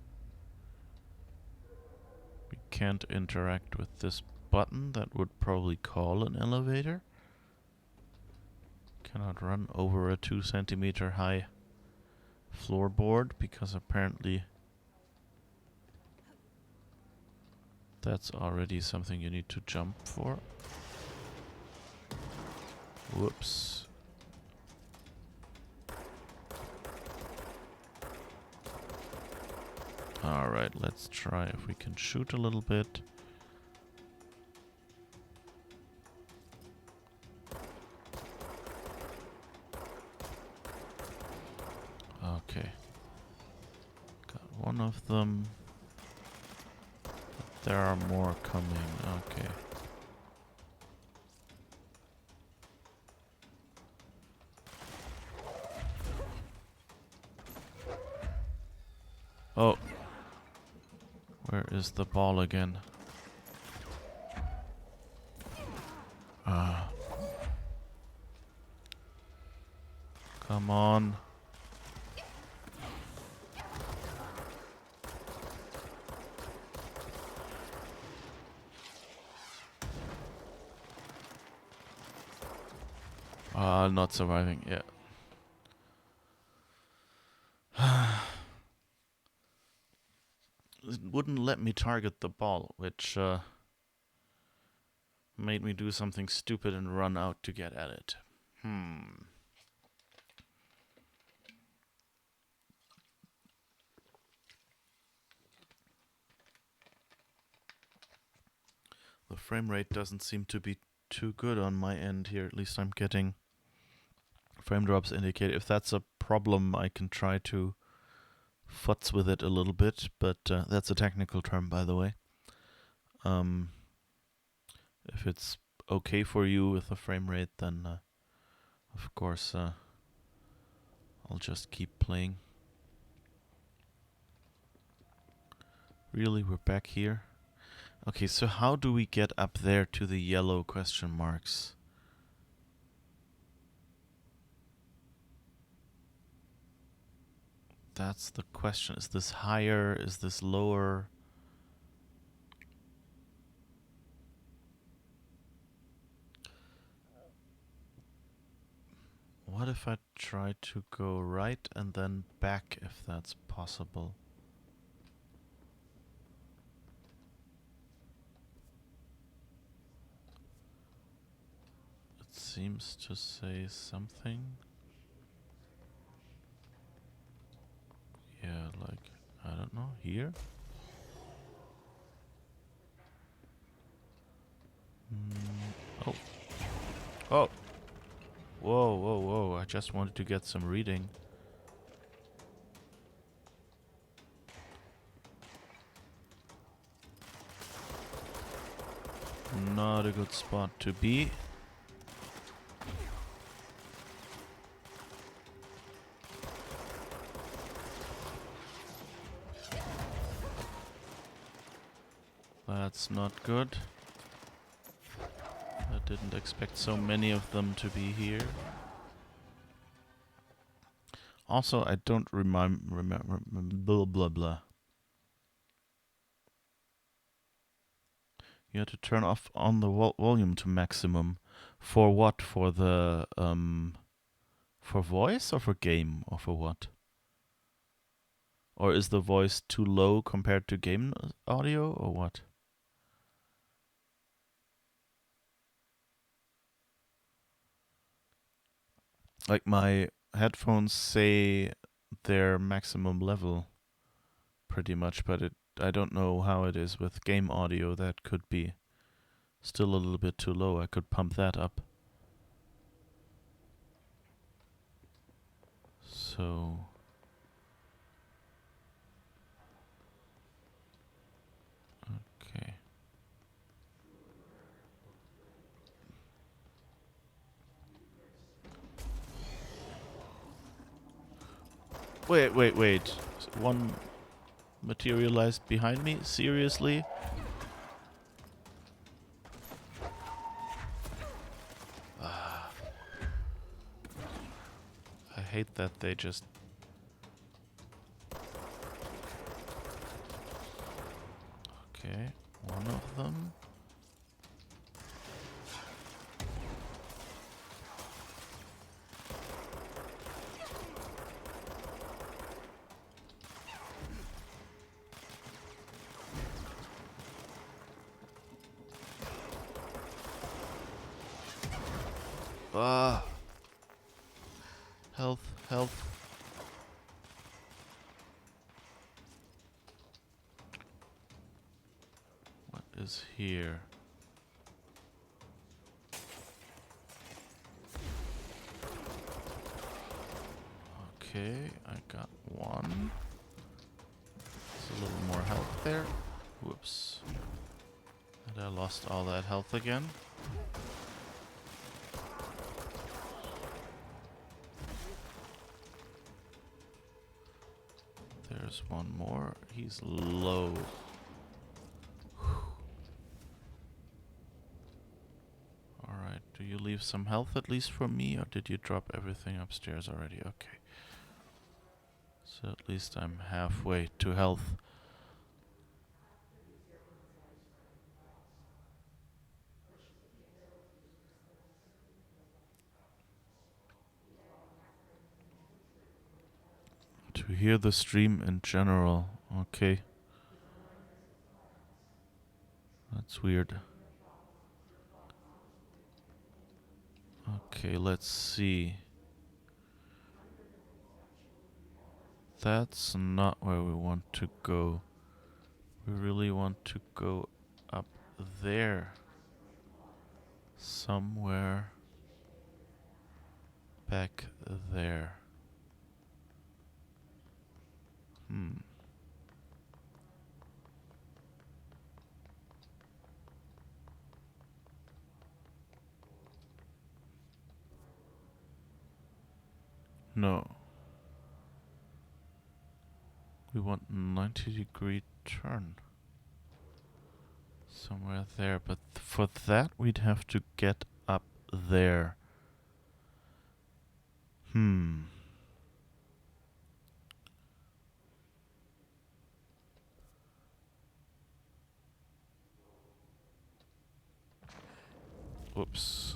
We can't interact with this button that would probably call an elevator. Cannot run over a 2 centimeter high floorboard because apparently that's already something you need to jump for. Whoops. Alright, let's try if we can shoot a little bit. Okay. Got one of them. There are more coming. Okay. Oh. Where is the ball again? Ah. Come on. Not surviving yet. It wouldn't let me target the ball, which made me do something stupid and run out to get at it. The frame rate doesn't seem to be too good on my end here. At least I'm getting frame drops indicated. If that's a problem, I can try to futz with it a little bit, but that's a technical term, by the way. If it's okay for you with the frame rate, then of course I'll just keep playing. Really, we're back here? Okay, so how do we get up there to the yellow question marks? That's the question. Is this higher? Is this lower? What if I try to go right and then back, if that's possible? It seems to say something. Yeah, like, I don't know, here? Oh. Oh! Whoa, whoa, whoa, I just wanted to get some reading. Not a good spot to be. That's not good. I didn't expect so many of them to be here. Also, I don't remember blah blah blah. You had to turn off on the volume to maximum. For what? For the for voice or for game or for what? Or is the voice too low compared to game audio or what? Like my headphones say their maximum level pretty much, but I don't know how it is with game audio. That could be Still a little bit too low. I could pump that up. So... Okay. Wait. One materialized behind me? Seriously? I hate that they just... Okay, one of them. Ah! Health. What is here? Okay, I got one. There's a little more health there. Whoops. And I lost all that health again. There's one more. He's low. Alright, do you leave some health at least for me, or did you drop everything upstairs already? Okay. So at least I'm halfway to health. To hear the stream in general. Okay. That's weird. Okay, let's see. That's not where we want to go. We really want to go up there. Somewhere back there. No. We want 90-degree turn. Somewhere there, but for that we'd have to get up there. Whoops.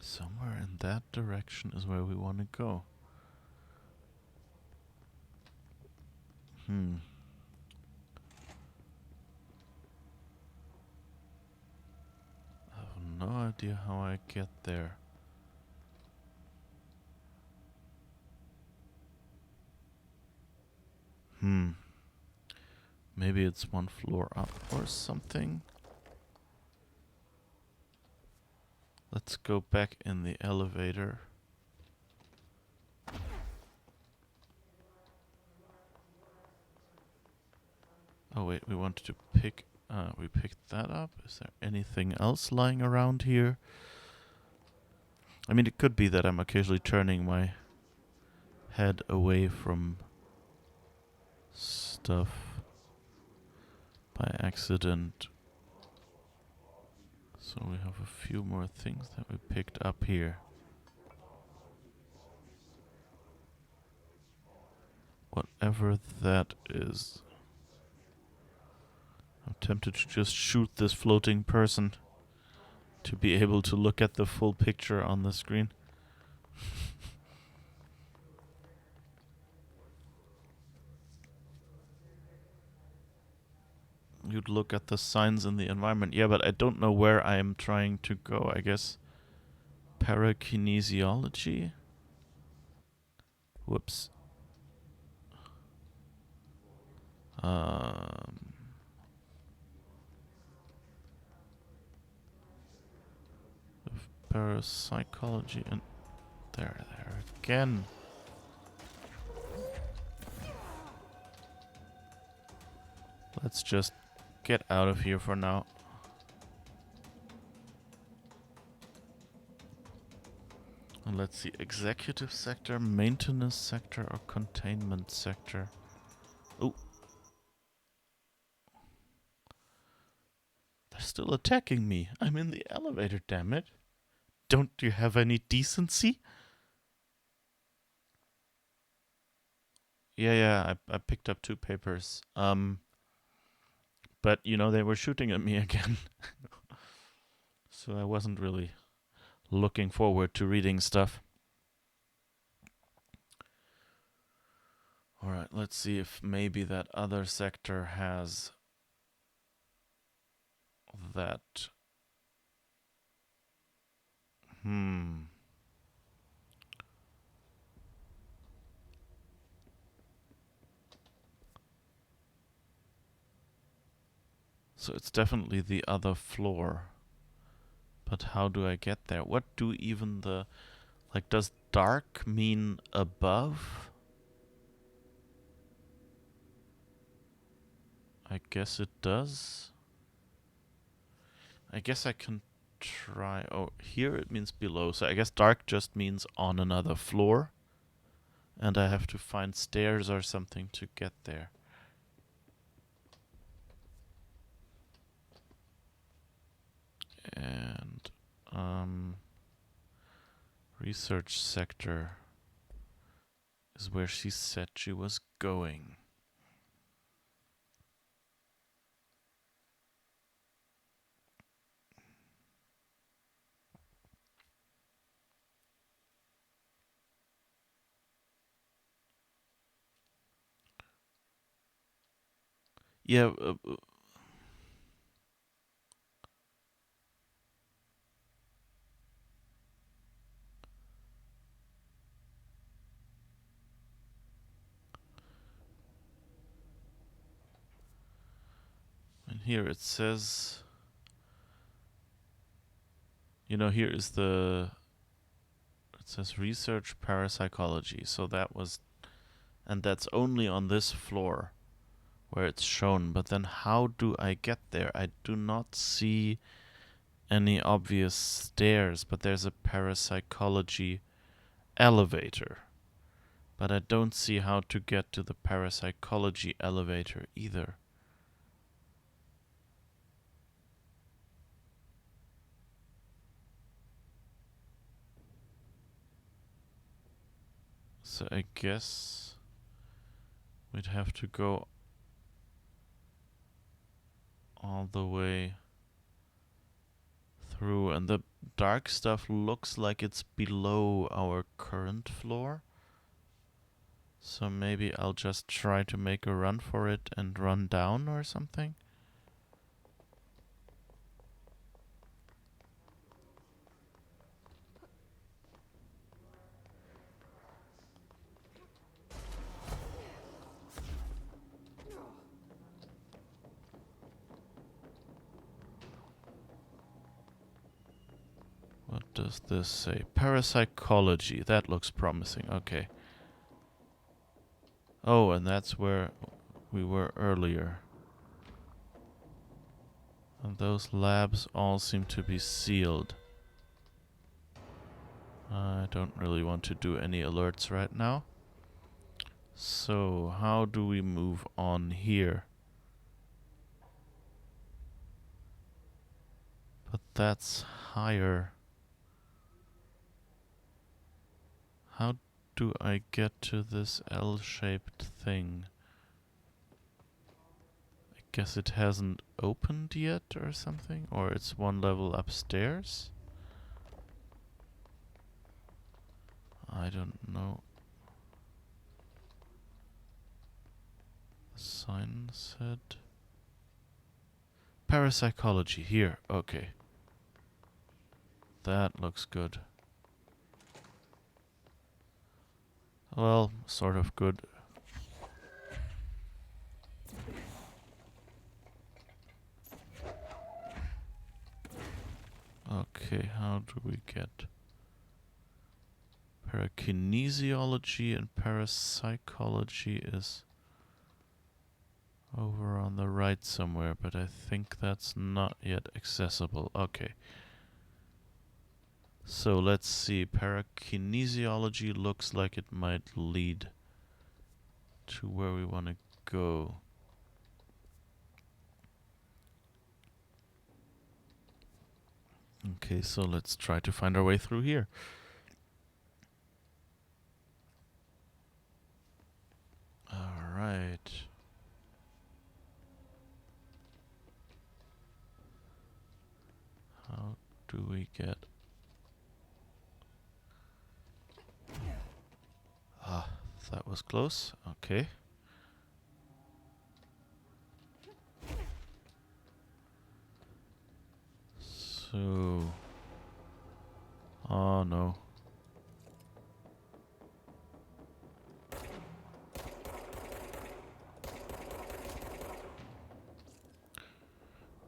Somewhere in that direction is where we want to go. I have no idea how I get there. Maybe it's one floor up or something. Let's go back in the elevator. Oh wait, we wanted to pick... we picked that up. Is there anything else lying around here? I mean, it could be that I'm occasionally turning my head away from stuff by accident. So we have a few more things that we picked up here. Whatever that is. I'm tempted to just shoot this floating person to be able to look at the full picture on the screen. You'd look at the signs in the environment. Yeah, but I don't know where I am trying to go. I guess parakinesiology? Whoops. Um, parapsychology and there again. Let's just get out of here for now. And let's see, executive sector, maintenance sector, or containment sector. Oh. They're still attacking me. I'm in the elevator, damn it. Don't you have any decency? Yeah, I picked up 2 papers. But, you know, they were shooting at me again. So I wasn't really looking forward to reading stuff. Alright, let's see if maybe that other sector has that. So it's definitely the other floor. But how do I get there? What do even the... Like, does dark mean above? I guess it does. I guess I can try... Oh, here it means below. So I guess dark just means on another floor. And I have to find stairs or something to get there. And... research sector is where she said she was going. Yeah, and here it says... You know, here is the... It says research parapsychology. So that was... And that's only on this floor where it's shown. But then how do I get there? I do not see any obvious stairs, but there's a parapsychology elevator. But I don't see how to get to the parapsychology elevator either. So I guess we'd have to go all the way through, and the dark stuff looks like it's below our current floor. So maybe I'll just try to make a run for it and run down or something. What does this say? Parapsychology. That looks promising. Okay. Oh, and that's where we were earlier. And those labs all seem to be sealed. I don't really want to do any alerts right now. So, how do we move on here? But that's higher. How do I get to this L-shaped thing? I guess it hasn't opened yet or something? Or it's one level upstairs? I don't know. The sign said... Parapsychology, here, okay. That looks good. Well, sort of good. Okay, how do we get parakinesiology and parapsychology is over on the right somewhere, but I think that's not yet accessible. Okay. So let's see. Parakinesiology looks like it might lead to where we want to go. Okay, so let's try to find our way through here. Alright. How do we get... Ah, that was close. Okay. So... Oh no.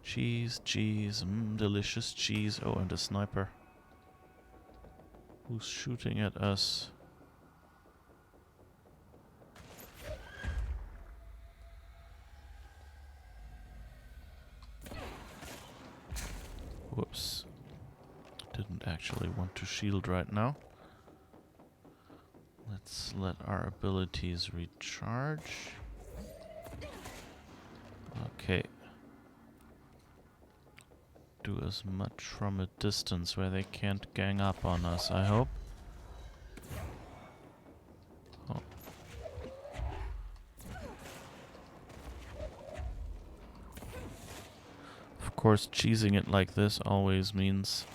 Cheese, cheese, delicious cheese. Oh, and a sniper. Who's shooting at us? Whoops. Didn't actually want to shield right now. Let's let our abilities recharge. Okay. Do as much from a distance where they can't gang up on us, I hope. Oh. Of course, cheesing it like this always means...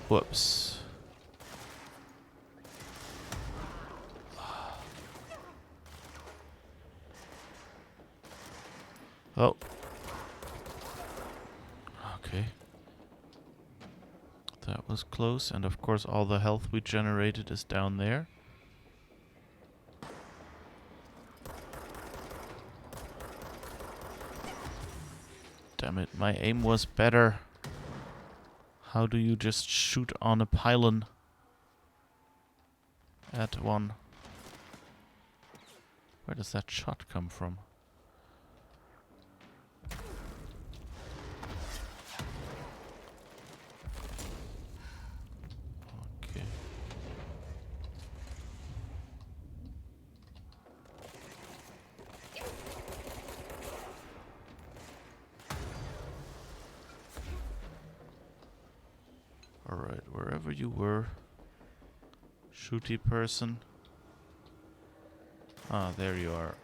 Whoops. Oh. Okay. That was close, and of course all the health we generated is down there. Damn it, my aim was better. How do you just shoot on a pylon at one? Where does that shot come from? Okay. Alright, wherever you were, shooty person. Ah, there you are.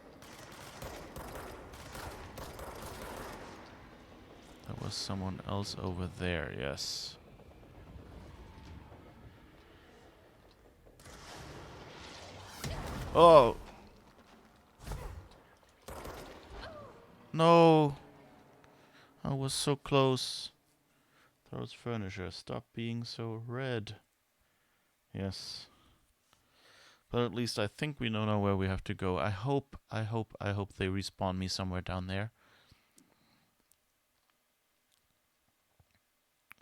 There was someone else over there, yes. Oh! No! I was so close. Throws furniture. Stop being so red. Yes. But at least I think we know now where we have to go. I hope they respawn me somewhere down there.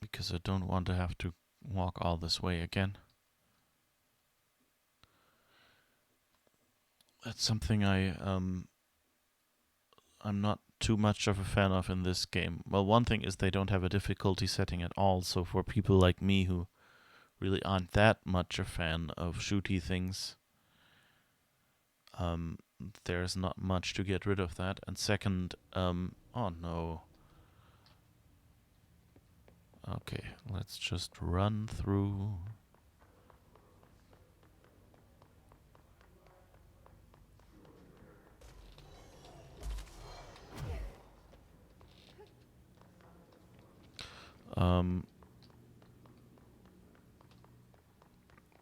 Because I don't want to have to walk all this way again. That's something I'm not too much of a fan of in this game. Well, one thing is they don't have a difficulty setting at all, so for people like me who really aren't that much a fan of shooty things, there's not much to get rid of that. And second, oh no. Okay, let's just run through.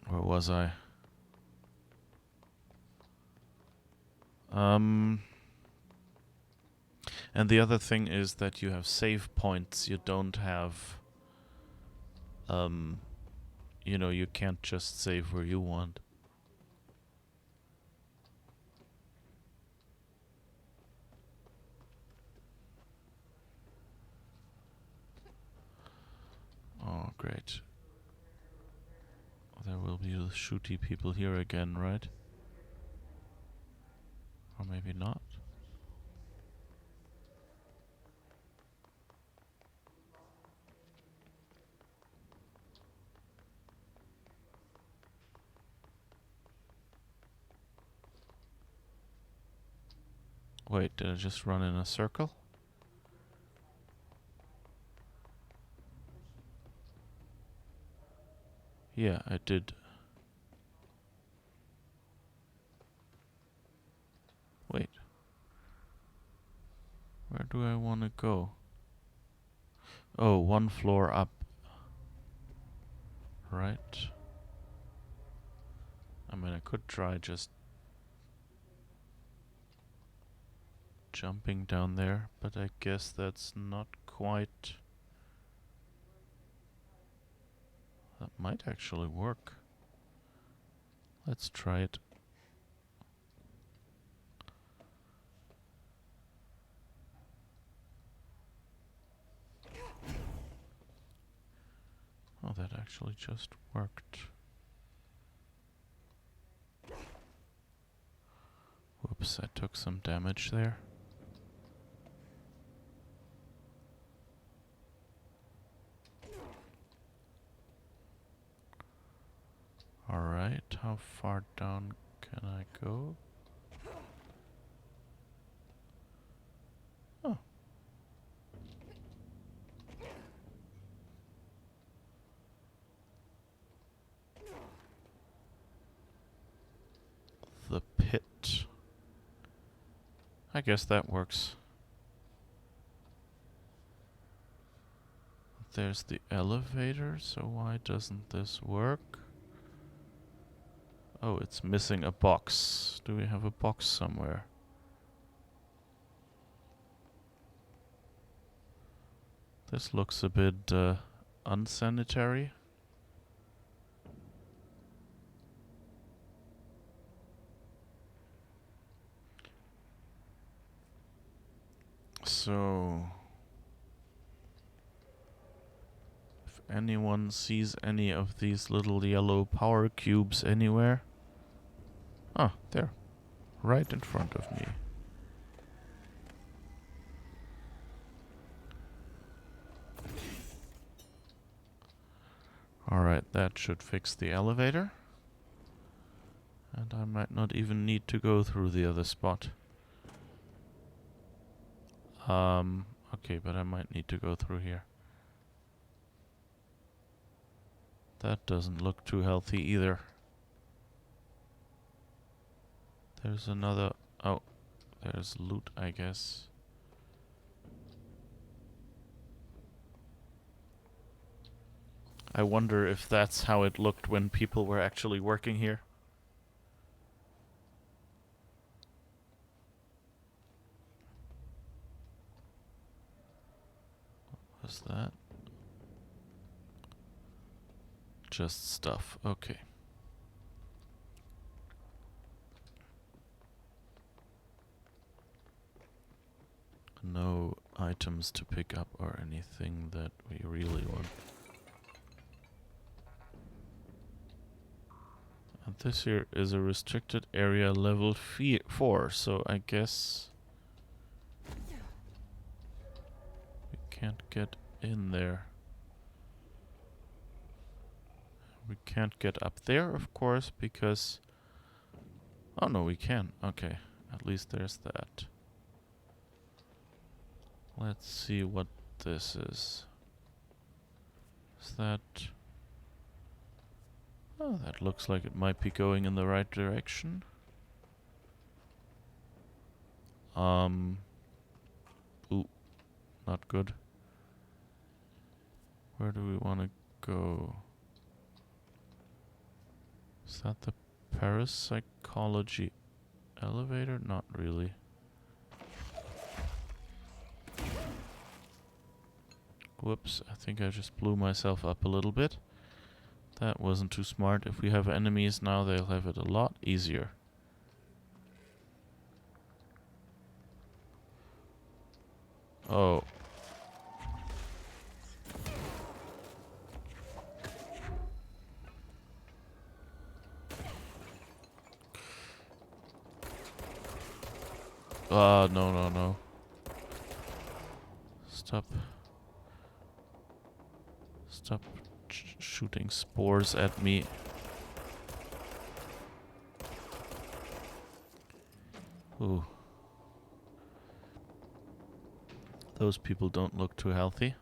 Where was I? And the other thing is that you have save points. You don't have, you know, you can't just save where you want. there will be the shooty people here again, right? Or maybe not. Wait, did I just run in a circle? Yeah, I did. Wait. Where do I want to go? Oh, one floor up. Right. I mean, I could try just jumping down there, but I guess that's not quite... That might actually work. Let's try it. Oh, that actually just worked. Whoops, I took some damage there. Alright, how far down can I go? Oh. The pit. I guess that works. There's the elevator, so why doesn't this work? Oh, it's missing a box. Do we have a box somewhere? This looks a bit unsanitary. So, if anyone sees any of these little yellow power cubes anywhere... Ah, there. Right in front of me. Alright, that should fix the elevator. And I might not even need to go through the other spot. Okay, but I might need to go through here. That doesn't look too healthy either. There's another... Oh, there's loot, I guess. I wonder if that's how it looked when people were actually working here. What was that? Just stuff. Okay. No items to pick up or anything that we really want. And this here is a restricted area level 4, so I guess we can't get in there. We can't get up there, of course, because... Oh no, we can. Okay, at least there's that. Let's see what this is. Is that... Oh, that looks like it might be going in the right direction. Ooh, not good. Where do we want to go? Is that the parapsychology elevator? Not really. Whoops, I think I just blew myself up a little bit. That wasn't too smart. If we have enemies now, they'll have it a lot easier. Oh. No, no, no. Stop. Stop shooting spores at me. Ooh. Those people don't look too healthy.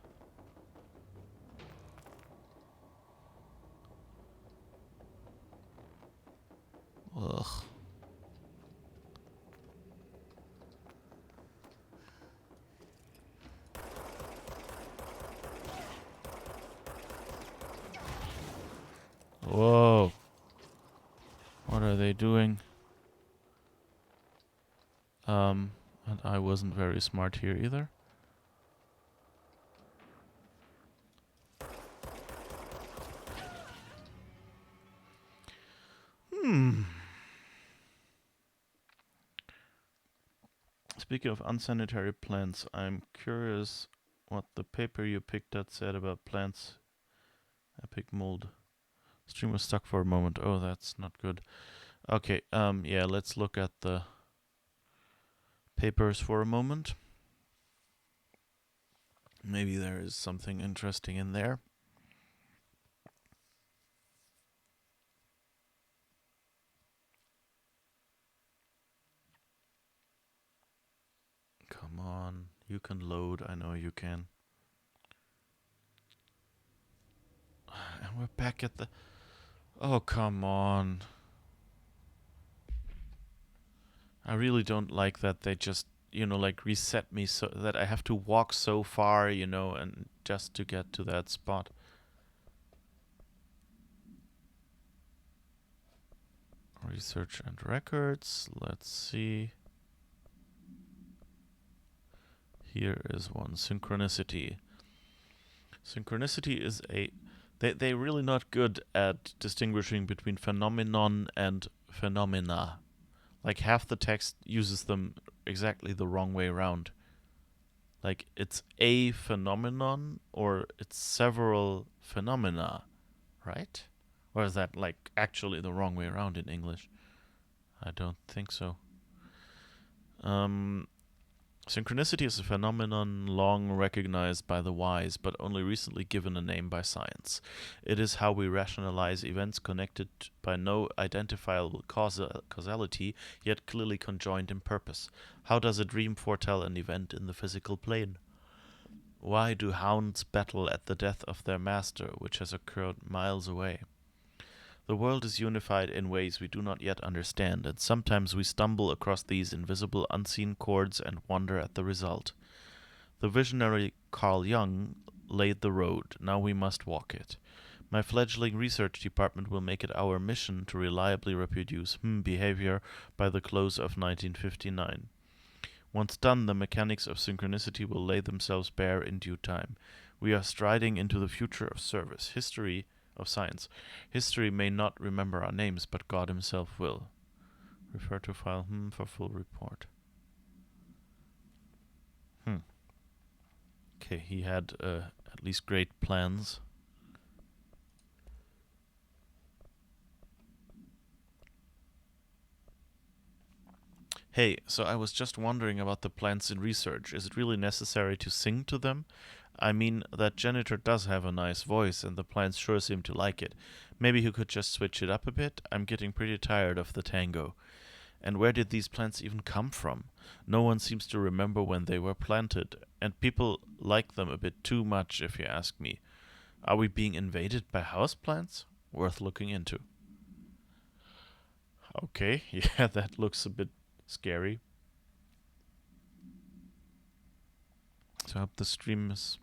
Ugh. Whoa. What are they doing? And I wasn't very smart here either. Speaking of unsanitary plants, I'm curious what the paper you picked up said about plants. Epic mold. Stream was stuck for a moment. Oh, that's not good. Okay, yeah, let's look at the papers for a moment. Maybe there is something interesting in there. Come on, you can load. I know you can. And we're back at the... Oh, come on. I really don't like that they just, like reset me so that I have to walk so far, and just to get to that spot. Research and records. Let's see. Here is one. Synchronicity. Synchronicity is a... They're really not good at distinguishing between phenomenon and phenomena. Like, half the text uses them exactly the wrong way around. Like, it's a phenomenon or it's several phenomena, right? Or is that, like, actually the wrong way around in English? I don't think so. Synchronicity is a phenomenon long recognized by the wise, but only recently given a name by science. It is how we rationalize events connected by no identifiable causality, yet clearly conjoined in purpose. How does a dream foretell an event in the physical plane? Why do hounds battle at the death of their master, which has occurred miles away? The world is unified in ways we do not yet understand, and sometimes we stumble across these invisible, unseen chords and wonder at the result. The visionary Carl Jung laid the road, now we must walk it. My fledgling research department will make it our mission to reliably reproduce behavior by the close of 1959. Once done, the mechanics of synchronicity will lay themselves bare in due time. We are striding into the future of service, history of science. History may not remember our names, but God himself will. Refer to file for full report. Okay, he had at least great plans. Hey, so I was just wondering about the plants in research. Is it really necessary to sing to them? I mean, that janitor does have a nice voice, and the plants sure seem to like it. Maybe he could just switch it up a bit? I'm getting pretty tired of the tango. And where did these plants even come from? No one seems to remember when they were planted, and people like them a bit too much, if you ask me. Are we being invaded by houseplants? Worth looking into. Okay, yeah, that looks a bit scary. So I hope the stream is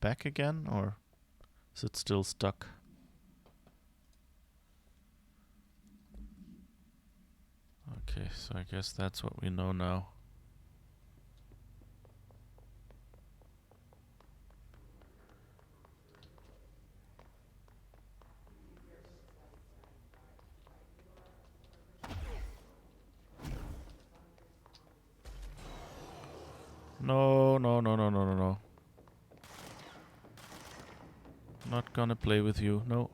back again, or is it still stuck? Okay, so I guess that's what we know now. No, no, no, no, no, no, no. Not gonna play with you, no.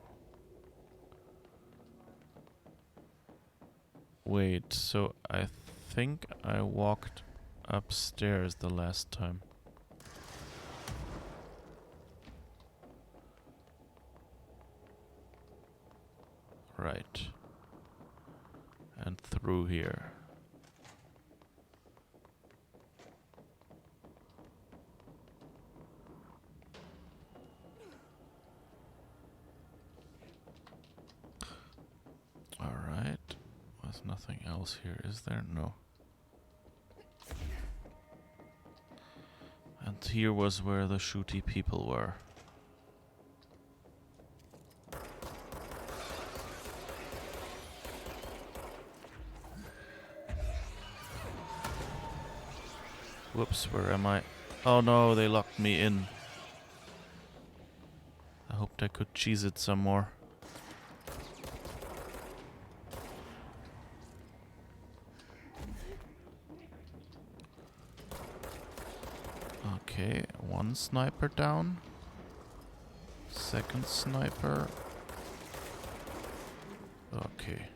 Wait, so I think I walked upstairs the last time. Right. And through here. Alright. There's nothing else here, is there? No. And here was where the shooty people were. Whoops, where am I? Oh no, they locked me in. I hoped I could cheese it some more. Okay, one sniper down. Second sniper. Okay.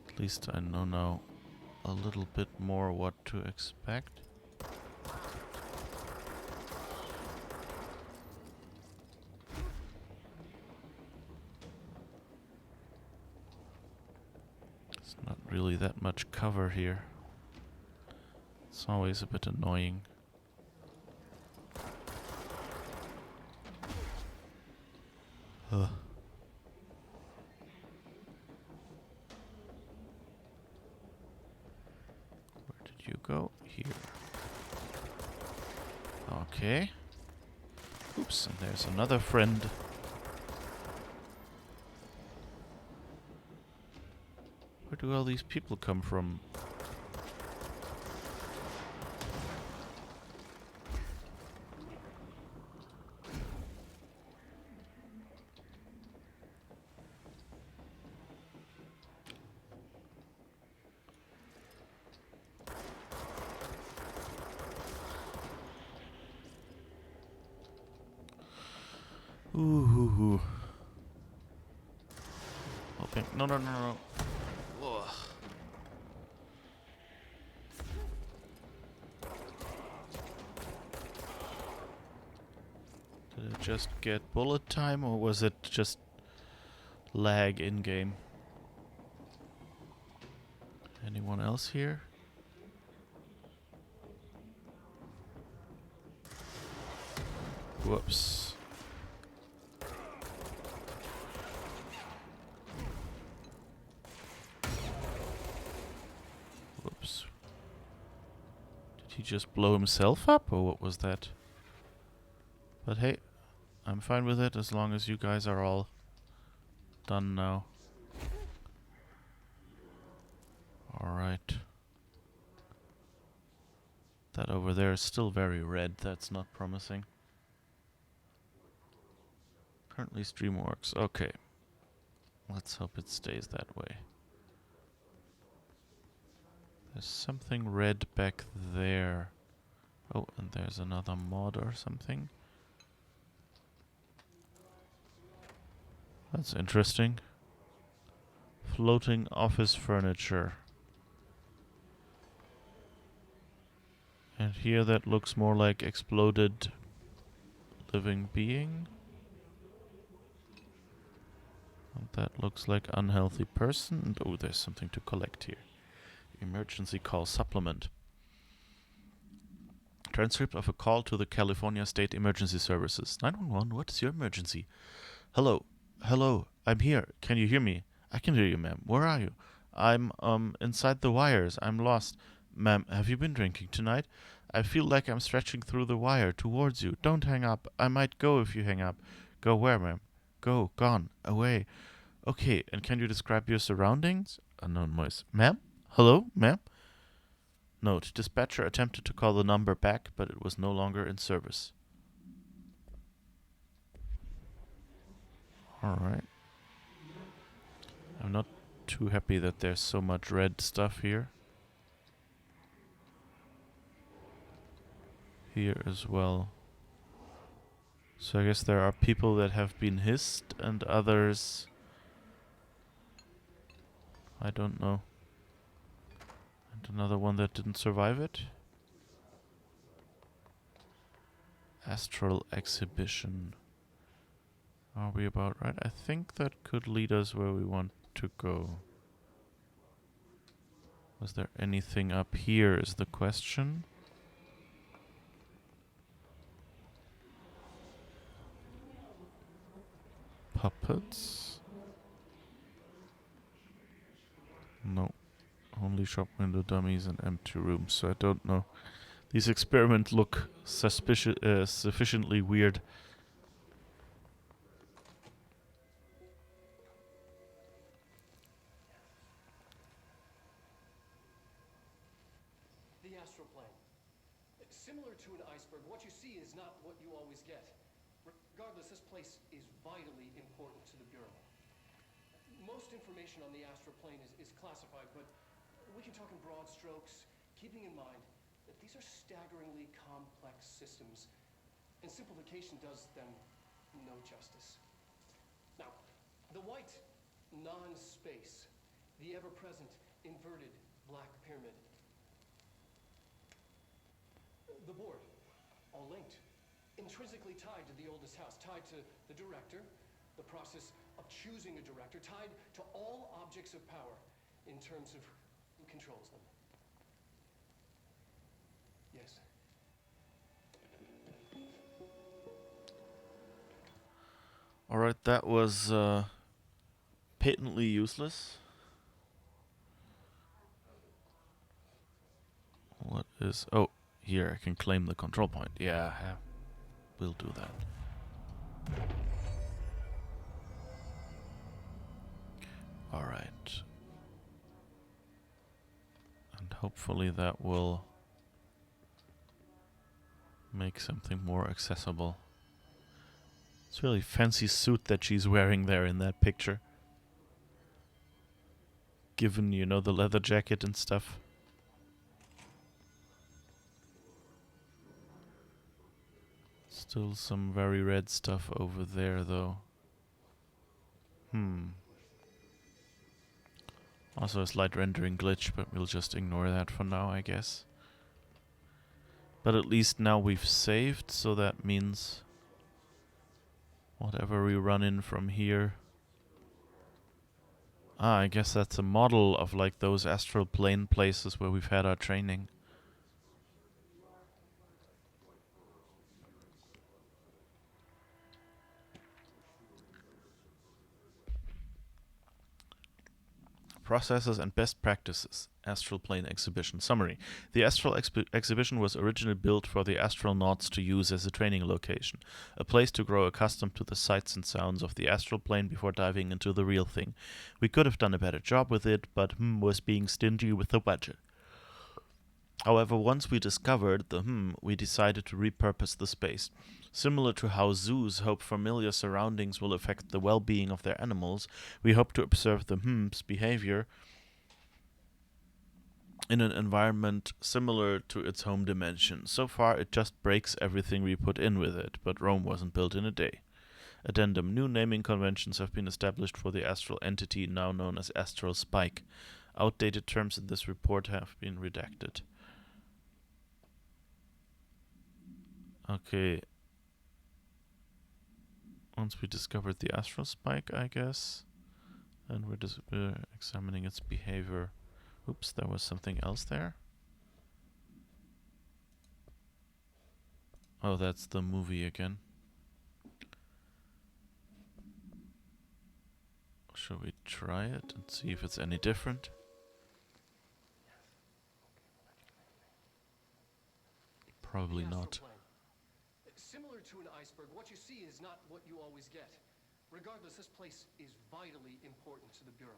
At least I know now a little bit more what to expect. It's not really that much cover here. It's always a bit annoying. Ugh. Where did you go? Here. Okay. Oops, and there's another friend. Where do all these people come from? Ooh. Okay. No. Ugh. Did I just get bullet time, or was it just lag in game? Anyone else here? Whoops. Whoops. Did he just blow himself up, or what was that? But hey, I'm fine with it as long as you guys are all done now. Alright. That over there is still very red. That's not promising. Currently stream works. Okay. Let's hope it stays that way. There's something red back there. Oh, and there's another mod or something. That's interesting. Floating office furniture. And here that looks more like exploded living being. And that looks like unhealthy person. And oh, there's something to collect here. Emergency call supplement. Transcript of a call to the California State Emergency Services. 911, what is your emergency? Hello, I'm here. Can you hear me? I can hear you, ma'am. Where are you? I'm, inside the wires. I'm lost. Ma'am, have you been drinking tonight? I feel like I'm stretching through the wire towards you. Don't hang up. I might go if you hang up. Go where, ma'am? Go, gone, away. Okay, and can you describe your surroundings? Unknown voice. Ma'am? Hello, ma'am? Note, dispatcher attempted to call the number back, but it was no longer in service. Alright. I'm not too happy that there's so much red stuff here. Here as well. So I guess there are people that have been hissed and others... I don't know. And And another one that didn't survive it. Astral exhibition. Are we about right? I think that could lead us where we want to go. Was there anything up here is the question. Puppets? No. Only shop window dummies and empty rooms, so I don't know. These experiments look sufficiently weird. The astral plane. Similar to an iceberg, what you see is not what you always get. Regardless, this place is vitally important to the Bureau. Most information on the astral plane is classified, but we can talk in broad strokes, keeping in mind that these are staggeringly complex systems, and simplification does them no justice. Now, the white non-space, the ever-present inverted black pyramid. The board, all linked, intrinsically tied to the oldest house, tied to the director, the process of choosing a director, tied to all objects of power in terms of who controls them. Yes. Alright, that was patently useless. What is... Oh, here, I can claim the control point. Yeah, we'll do that. Alright. And hopefully that will make something more accessible. It's a really fancy suit that she's wearing there in that picture. Given, you know, the leather jacket and stuff. Still some very red stuff over there, though. Also a slight rendering glitch, but we'll just ignore that for now, I guess. But at least now we've saved, so that means whatever we run in from here... Ah, I guess that's a model of like those astral plane places where we've had our training. Processes and best practices. Astral plane exhibition. Summary. The astral exhibition was originally built for the astronauts to use as a training location, a place to grow accustomed to the sights and sounds of the astral plane before diving into the real thing. We could have done a better job with it, but was being stingy with the budget. However, once we discovered the we decided to repurpose the space. Similar to how zoos hope familiar surroundings will affect the well-being of their animals, we hope to observe the behavior in an environment similar to its home dimension. So far, it just breaks everything we put in with it, but Rome wasn't built in a day. Addendum. New naming conventions have been established for the astral entity now known as Astral Spike. Outdated terms in this report have been redacted. Okay. Once we discovered the astral spike, I guess, and we're examining its behavior. Oops, there was something else there. Oh, that's the movie again. Shall we try it and see if it's any different? Probably not. Similar to an iceberg, what you see is not what you always get. Regardless, this place is vitally important to the Bureau.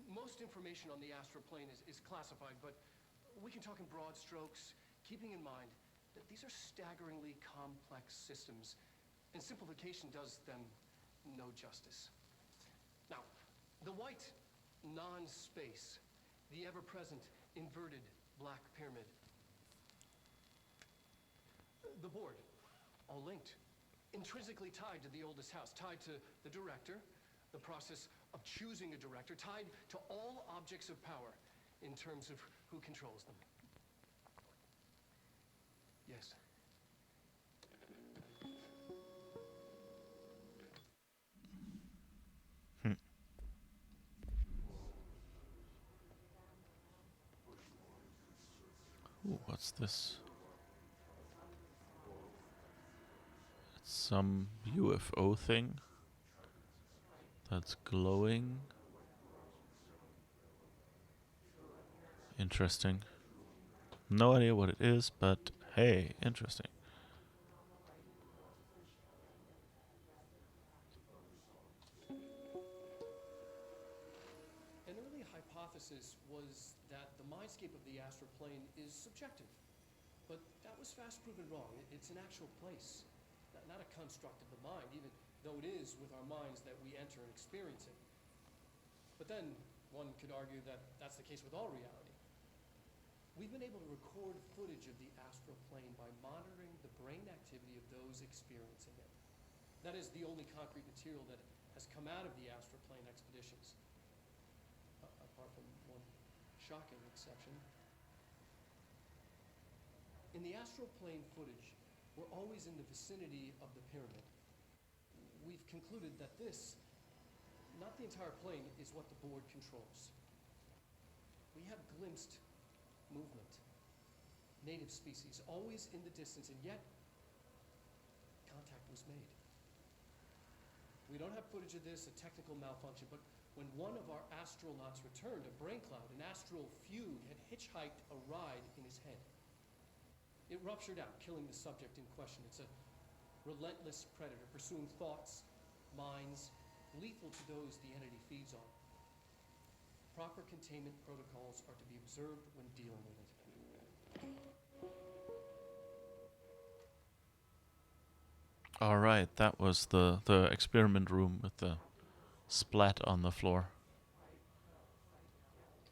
Most information on the astral plane is classified, but we can talk in broad strokes, keeping in mind that these are staggeringly complex systems, and simplification does them no justice. Now, the white non-space, the ever-present inverted black pyramid. The board, all linked, intrinsically tied to the oldest house, tied to the director, the process of choosing a director, tied to all objects of power in terms of who controls them. Yes. Hmm. Ooh, what's this? It's some UFO thing that's glowing. Interesting. No idea what it is, but hey, interesting. An early hypothesis was that the mindscape of the astral plane is subjective. But that was fast proven wrong. It's an actual place, not a construct of the mind, even though it is with our minds that we enter and experience it. But then one could argue that that's the case with all reality. We've been able to record footage of the astral plane by monitoring the brain activity of those experiencing it. That is the only concrete material that has come out of the astral plane expeditions, apart from one shocking exception. In the astral plane footage, we're always in the vicinity of the pyramid. We've concluded that this, not the entire plane, is what the board controls. We have glimpsed movement, native species, always in the distance, and yet contact was made. We don't have footage of this, a technical malfunction, but when one of our astronauts returned, a brain cloud, an astral fugue, had hitchhiked a ride in his head. It ruptured out, killing the subject in question. It's a relentless predator, pursuing thoughts, minds, lethal to those the entity feeds on. Proper containment protocols are to be observed when dealing with it. Alright, that was the experiment room with the splat on the floor.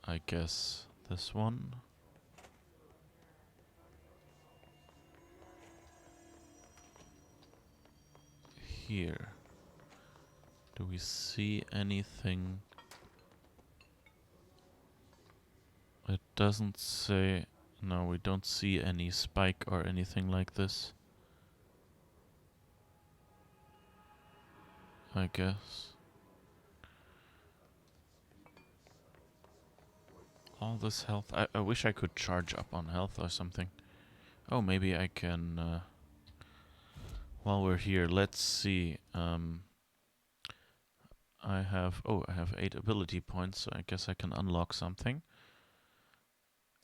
I guess this one. Here. Do we see anything? It doesn't say. No, we don't see any spike or anything like this. I guess. All this health. I wish I could charge up on health or something. Oh, maybe I can. While we're here, let's see. I have 8 ability points, so I guess I can unlock something.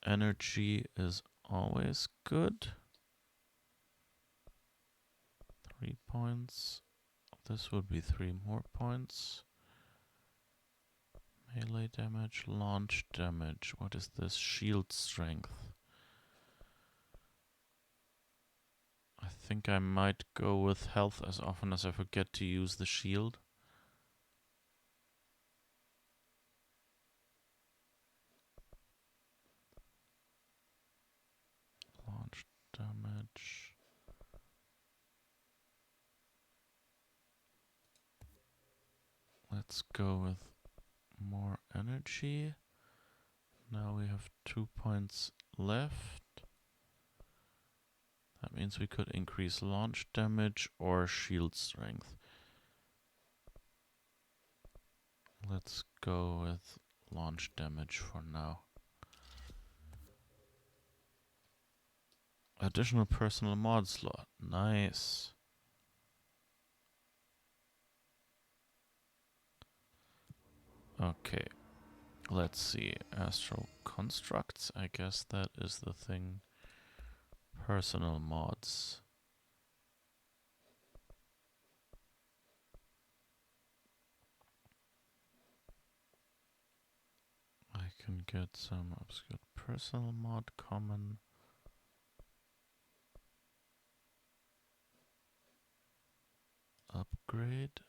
Energy is always good. 3 points. This would be 3 more points. Melee damage, launch damage. What is this? Shield strength. I think I might go with health as often as I forget to use the shield. Launch damage. Let's go with more energy. Now we have 2 points left. That means we could increase launch damage or shield strength. Let's go with launch damage for now. Additional personal mod slot. Nice. Okay. Let's see. Astral constructs. I guess that is the thing. Personal mods. I can get some obscure personal mod common. Upgrade.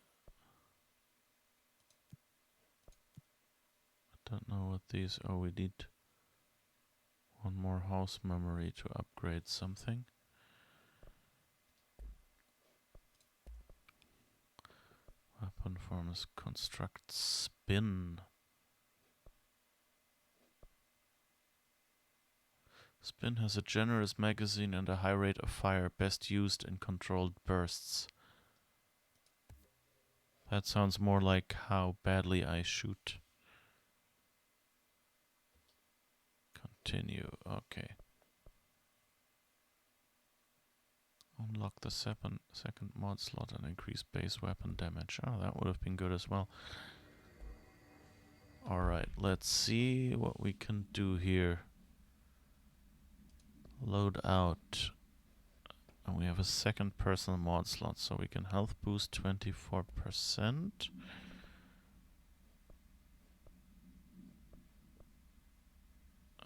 I don't know what these are. We need one more house memory to upgrade something. Weapon forms construct spin. Spin has a generous magazine and a high rate of fire, best used in controlled bursts. That sounds more like how badly I shoot. Continue, okay. Unlock the second mod slot and increase base weapon damage. Oh, that would have been good as well. Alright, let's see what we can do here. Load out. And we have a second personal mod slot, so we can health boost 24%.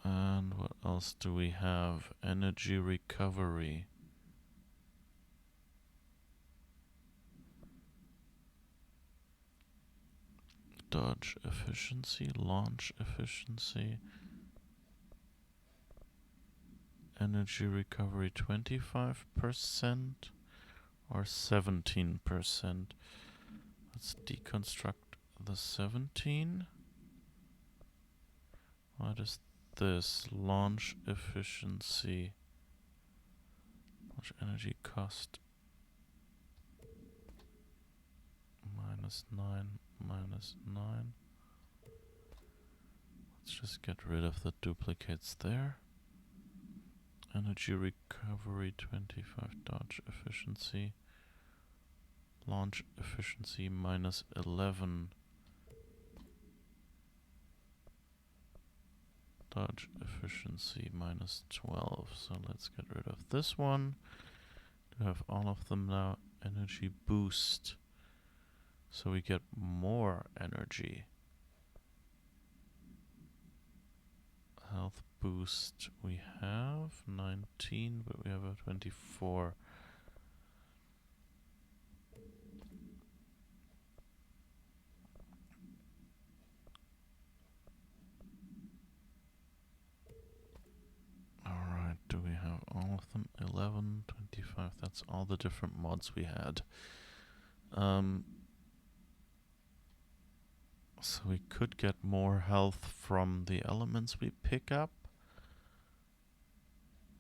And what else do we have? Energy recovery. Dodge efficiency, launch efficiency. Energy recovery 25% or 17%. Let's deconstruct the 17. What is this? Launch efficiency. Launch energy cost. -9, -9. Let's just get rid of the duplicates there. Energy recovery 25, dodge efficiency. Launch efficiency -11. Dodge efficiency -12. So let's get rid of this one. We have all of them now. Energy boost. So we get more energy. Health boost we have 19, but we have a 24. Alright, do we have all of them? 11, 25, that's all the different mods we had. So we could get more health from the elements we pick up.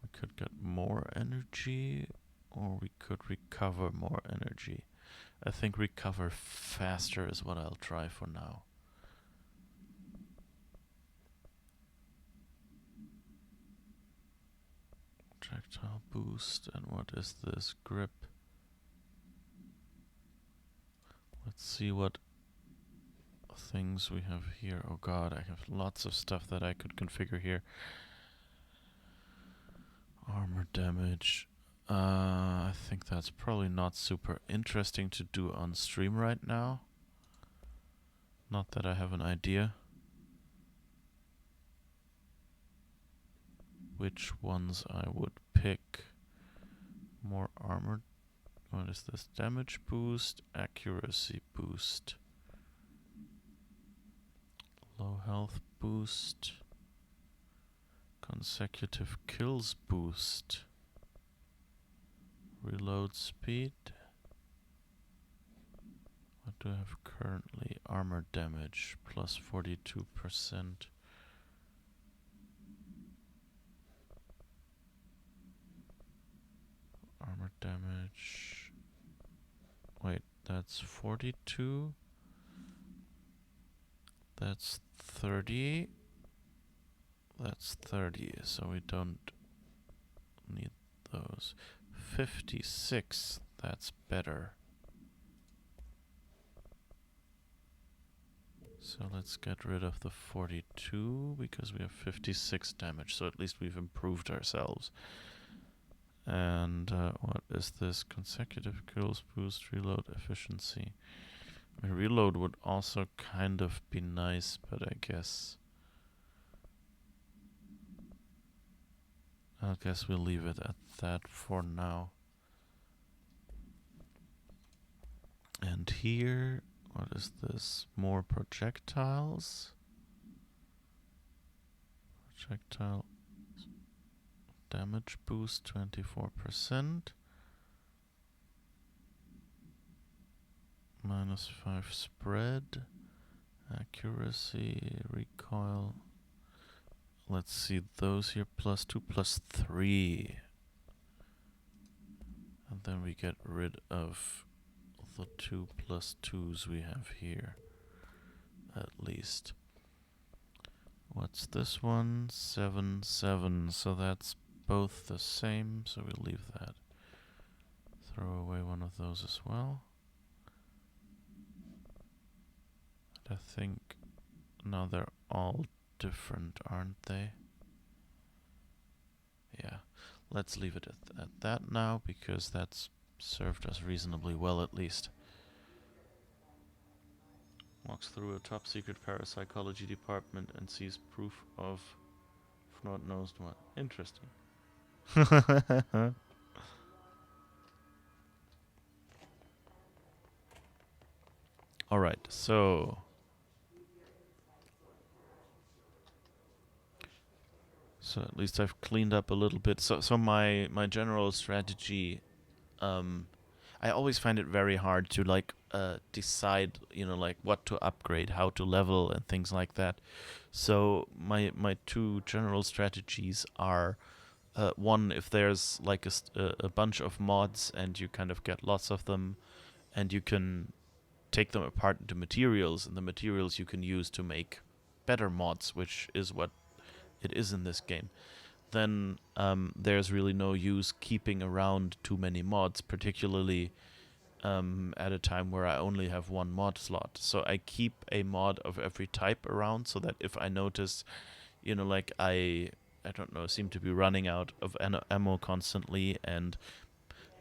We could get more energy, or we could recover more energy. I think recover faster is what I'll try for now. Projectile boost, and what is this? Grip. Let's see what things we have here. Oh god, I have lots of stuff that I could configure here. Armor damage. I think that's probably not super interesting to do on stream right now. Not that I have an idea which ones I would pick. More armor. What is this? Damage boost, accuracy boost. Low health boost. Consecutive kills boost. Reload speed. What do I have currently? Armor damage plus 42%. Armor damage. Wait, that's 42. That's 30. That's 30, so we don't need those. 56, that's better. So let's get rid of the 42 because we have 56 damage, so at least we've improved ourselves. And what is this? Consecutive kills boost, reload efficiency. I mean, reload would also kind of be nice, but I guess we'll leave it at that for now. And here, what is this? More projectiles. Projectile damage boost 24%. -5 spread. Accuracy, recoil. let's see, those here +2, +3. And then we get rid of the 2 +2s we have here, at least. What's this one? 7, 7. So that's both the same, so we'll leave that. Throw away one of those as well. And I think now they're all different, aren't they? Yeah. Let's leave it at that now, because that's served us reasonably well at least. Walks through a top secret parapsychology department and sees proof of not knows what. Interesting. Alright, so at least I've cleaned up a little bit. So my general strategy, I always find it very hard to like decide, like what to upgrade, how to level, and things like that. So my two general strategies are, one, if there's like a bunch of mods and you kind of get lots of them, and you can take them apart into materials, and the materials you can use to make better mods, which is what it is in this game, then there's really no use keeping around too many mods, particularly at a time where I only have one mod slot. So I keep a mod of every type around, so that if I notice, like I don't know, seem to be running out of ammo constantly, and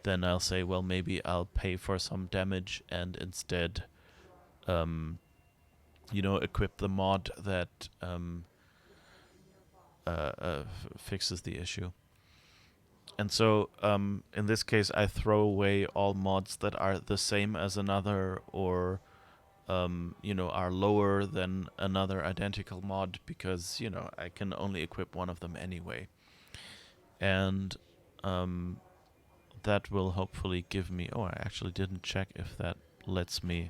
then I'll say, well, maybe I'll pay for some damage and instead, equip the mod that fixes the issue. And so, in this case, I throw away all mods that are the same as another, or, are lower than another identical mod, because, I can only equip one of them anyway. And that will hopefully give me... Oh, I actually didn't check if that lets me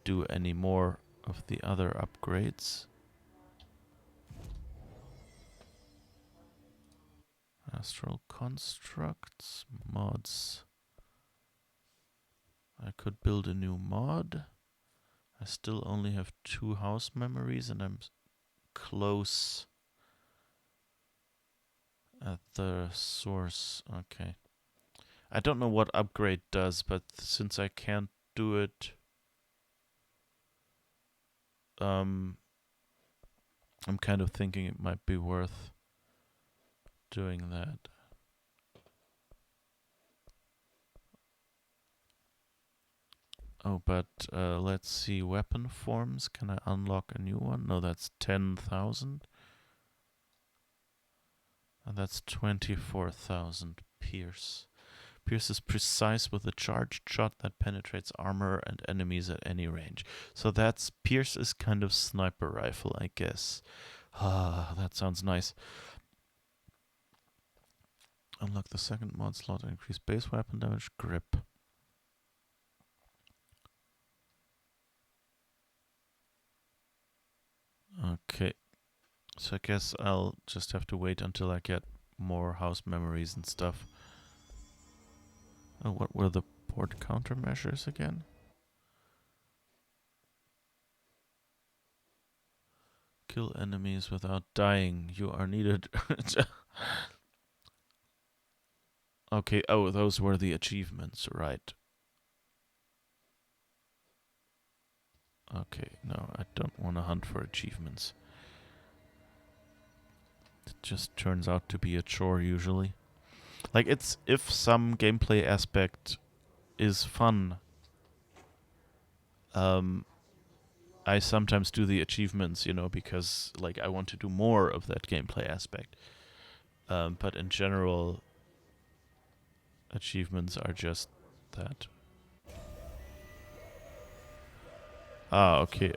do any more of the other upgrades. Astral constructs, mods. I could build a new mod. I still only have 2 house memories, and I'm close at the source. Okay. I don't know what upgrade does, but since I can't do it, I'm kind of thinking it might be worth doing that. Oh, but let's see. Weapon forms. Can I unlock a new one? No, that's 10,000. And that's 24,000 Pierce. Pierce is precise with a charged shot that penetrates armor and enemies at any range. So that's... Pierce is kind of sniper rifle, I guess. Ah, that sounds nice. Unlock the second mod slot. Increase base weapon damage. Grip. Okay. So I guess I'll just have to wait until I get more house memories and stuff. Oh, what were the port countermeasures again? Kill enemies without dying. You are needed. Okay, oh, those were the achievements, right. Okay, no, I don't want to hunt for achievements. It just turns out to be a chore usually. Like, it's... if some gameplay aspect is fun, I sometimes do the achievements, because, like, I want to do more of that gameplay aspect. But in general, achievements are just that. Ah, okay.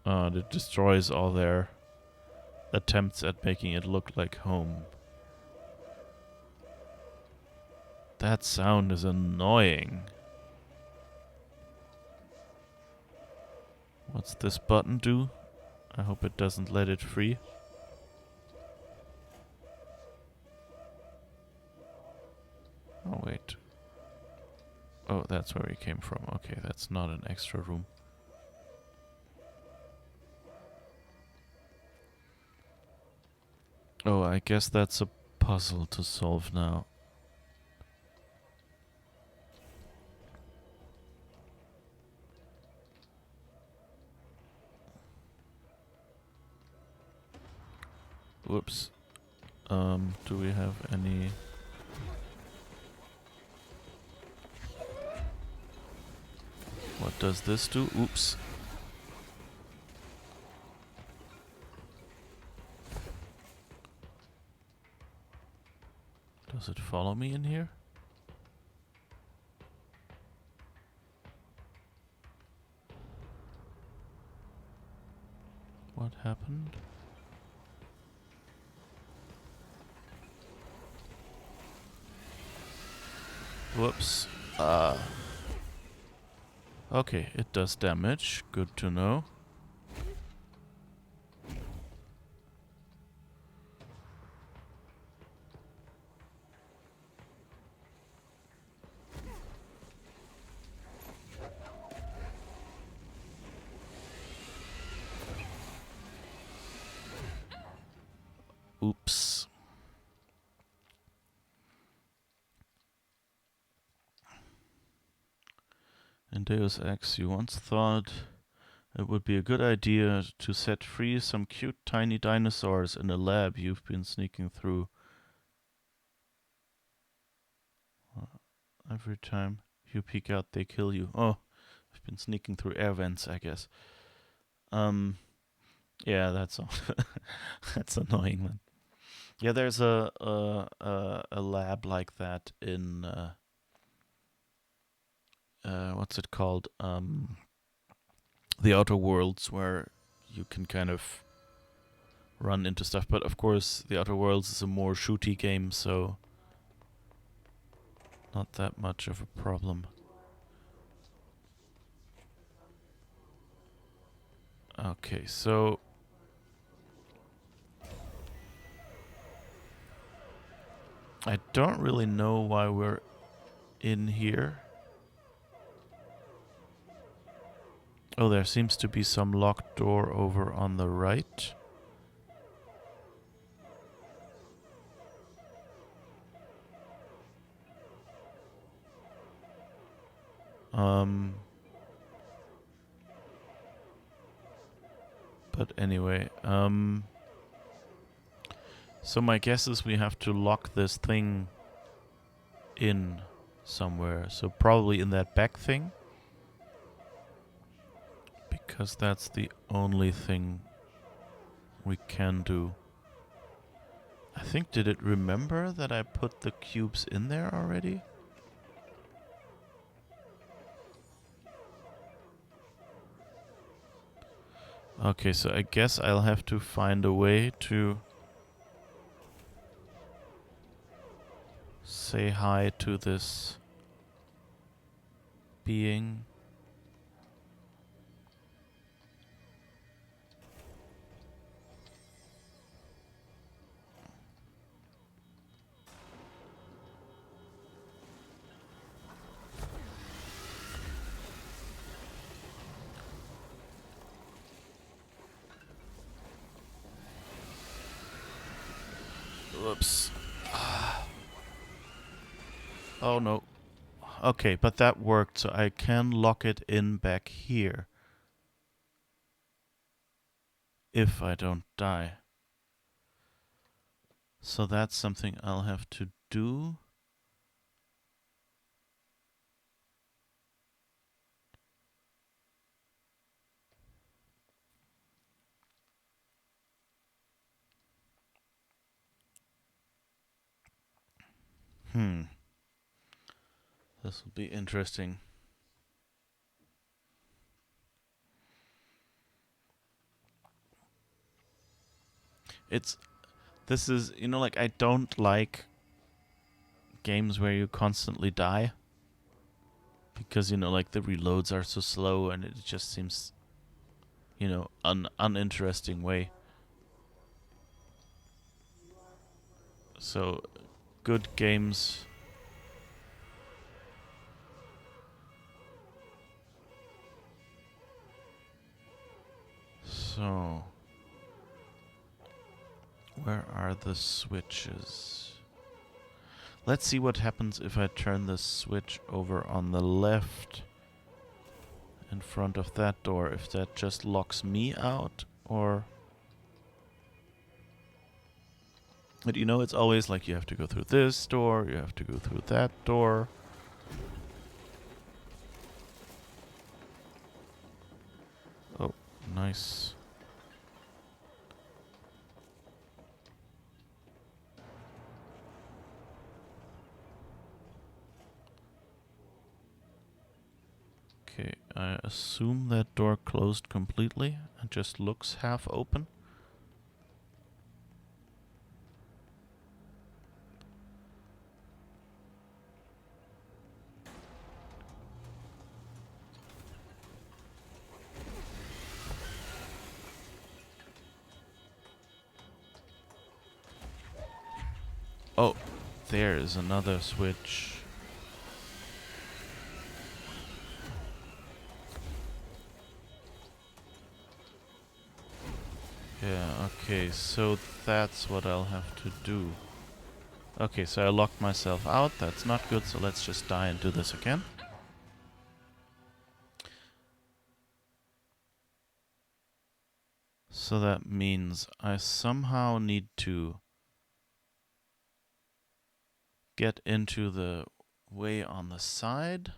It destroys all their attempts at making it look like home. That sound is annoying. What's this button do? I hope it doesn't let it free. Oh, wait. Oh, that's where we came from. Okay, that's not an extra room. Oh, I guess that's a puzzle to solve now. Whoops. Do we have any... What does this do? Oops. Does it follow me in here? What happened? Whoops. Okay, it does damage. Good to know. Oops. In Deus Ex, you once thought it would be a good idea to set free some cute tiny dinosaurs in a lab you've been sneaking through. Every time you peek out, they kill you. Oh, I've been sneaking through air vents, I guess. Yeah, that's all. That's annoying, man. Yeah, there's a lab like that in what's it called? The Outer Worlds, where you can kind of run into stuff. But of course, the Outer Worlds is a more shooty game, so not that much of a problem. Okay, so I don't really know why we're in here. Oh, there seems to be some locked door over on the right. But anyway, so my guess is we have to lock this thing in somewhere. So probably in that back thing. Because that's the only thing we can do. I think, did it remember that I put the cubes in there already? Okay, so I guess I'll have to find a way to say hi to this being. Whoops. Oh no. Okay, but that worked, so I can lock it in back here. If I don't die. So that's something I'll have to do. This will be interesting. This is, like, I don't like games where you constantly die. Because, like, the reloads are so slow and it just seems you know, uninteresting way. So, good games. So, where are the switches? Let's see what happens if I turn the switch over on the left in front of that door. If that just locks me out, or... But you know, it's always like you have to go through this door, you have to go through that door. Oh, nice. Okay, I assume that door closed completely and just looks half open. Oh, there is another switch. Yeah, okay, so that's what I'll have to do. Okay, so I locked myself out. That's not good, so let's just die and do this again. So that means I somehow need to get into the way on the side.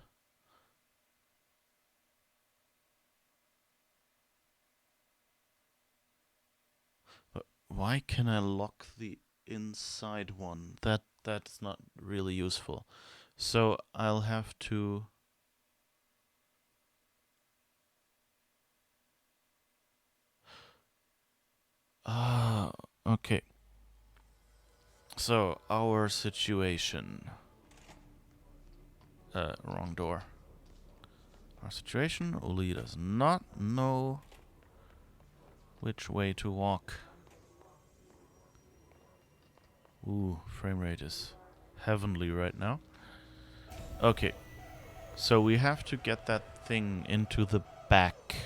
But why can I lock the inside one? That's not really useful. So I'll have to... Ah, okay. So, our situation... wrong door. Our situation, Uli does not know which way to walk. Ooh, frame rate is heavenly right now. Okay, so we have to get that thing into the back.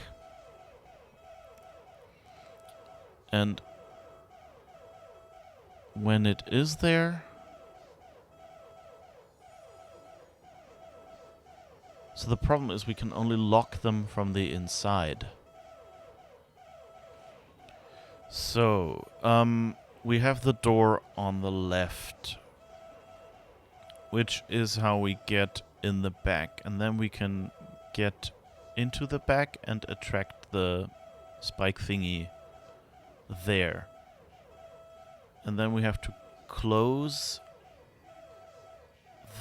And when it is there... So the problem is we can only lock them from the inside. So, we have the door on the left, which is how we get in the back. And then we can get into the back and attract the spike thingy there. And then we have to close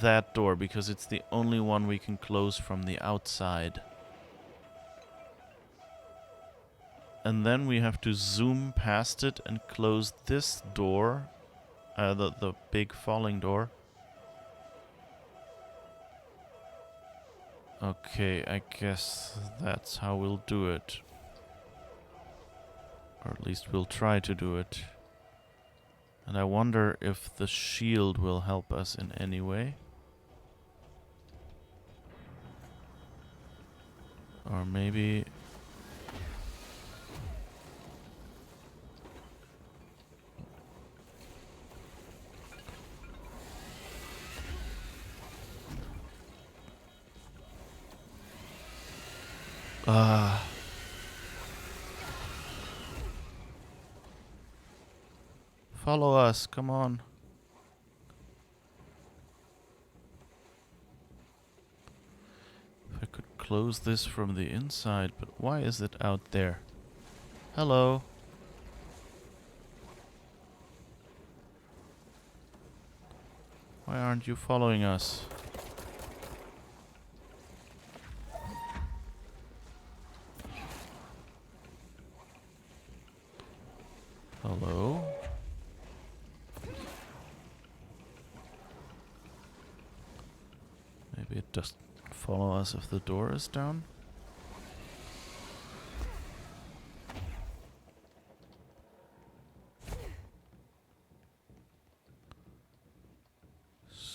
that door because it's the only one we can close from the outside. And then we have to zoom past it and close this door, the big falling door. Okay, I guess that's how we'll do it. Or at least we'll try to do it. And I wonder if the shield will help us in any way. Or maybe... Follow us, come on. If I could close this from the inside, but why is it out there? Hello. Why aren't you following us? Hello? Maybe it doesn't follow us if the door is down?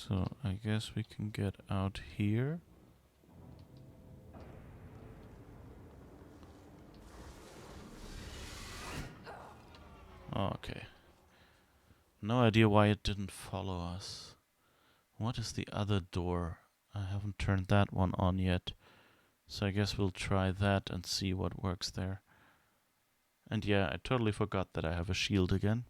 So I guess we can get out here. Okay. No idea why it didn't follow us. What is the other door? I haven't turned that one on yet. So I guess we'll try that and see what works there. And yeah, I totally forgot that I have a shield again.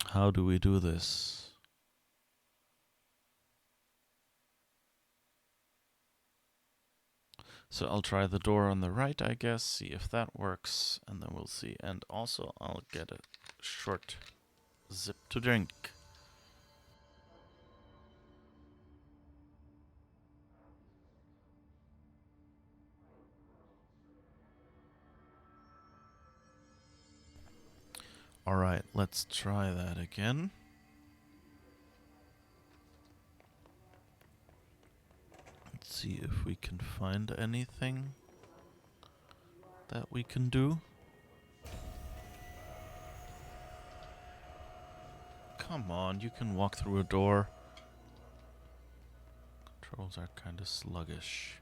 How do we do this? So I'll try the door on the right, I guess, see if that works, and then we'll see. And also I'll get a short zip to drink. Alright, let's try that again. Let's see if we can find anything that we can do. Come on, you can walk through a door. Controls are kinda sluggish.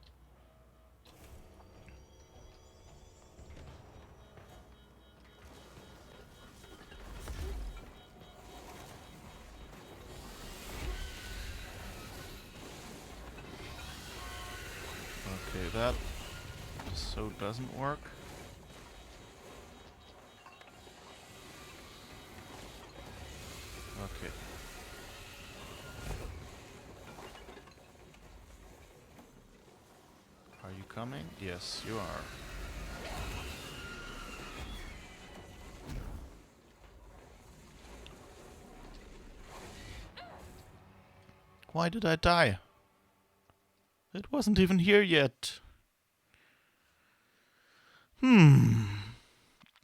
Okay, that so doesn't work. Okay. Are you coming? Yes, you are. Why did I die? It wasn't even here yet.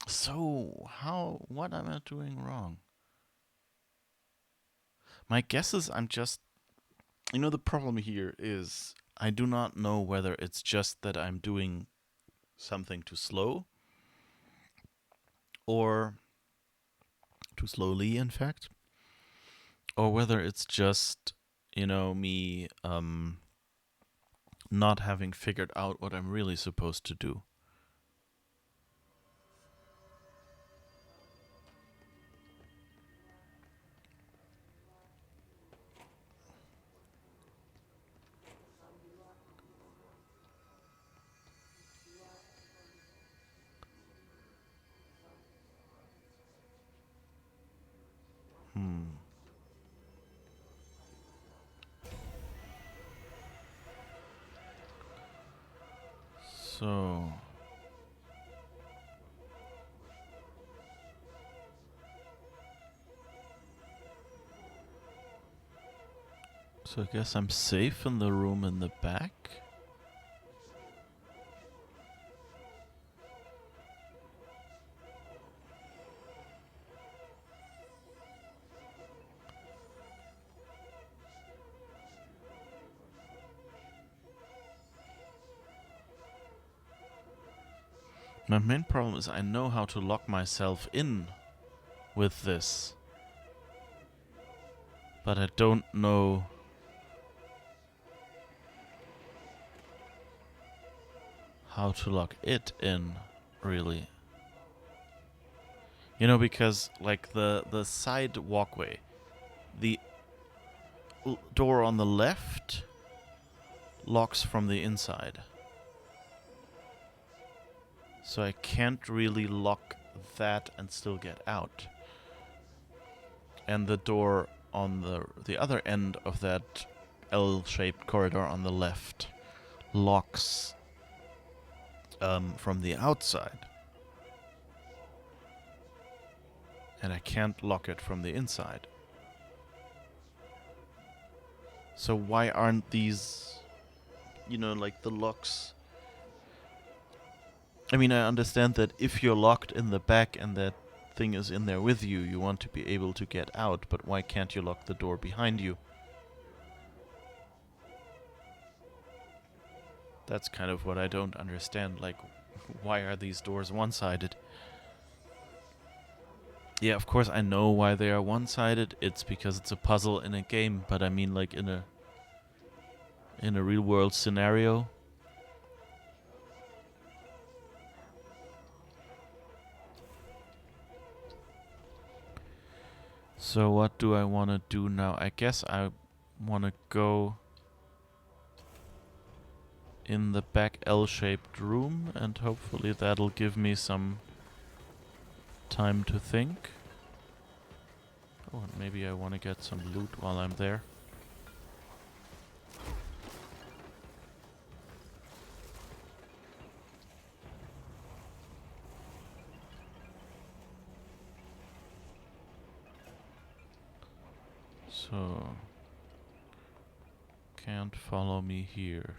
So, what am I doing wrong? My guess is I'm just... the problem here is I do not know whether it's just that I'm doing something too slow, or too slowly, in fact, or whether it's just, me not having figured out what I'm really supposed to do. So... So I guess I'm safe in the room in the back. My main problem is I know how to lock myself in with this, but I don't know how to lock it in, really. Because, like, the side walkway, the door on the left locks from the inside. So I can't really lock that and still get out. And the door on the other end of that L-shaped corridor on the left locks from the outside. And I can't lock it from the inside. So why aren't these, like the locks... I mean, I understand that if you're locked in the back and that thing is in there with you, you want to be able to get out, but why can't you lock the door behind you? That's kind of what I don't understand. Like, Why are these doors one-sided? Yeah, of course I know why they are one-sided. It's because it's a puzzle in a game, but I mean like in a real-world scenario. So what do I want to do now? I guess I want to go in the back L-shaped room, and hopefully that'll give me some time to think. Oh, and maybe I want to get some loot while I'm there. So, can't follow me here.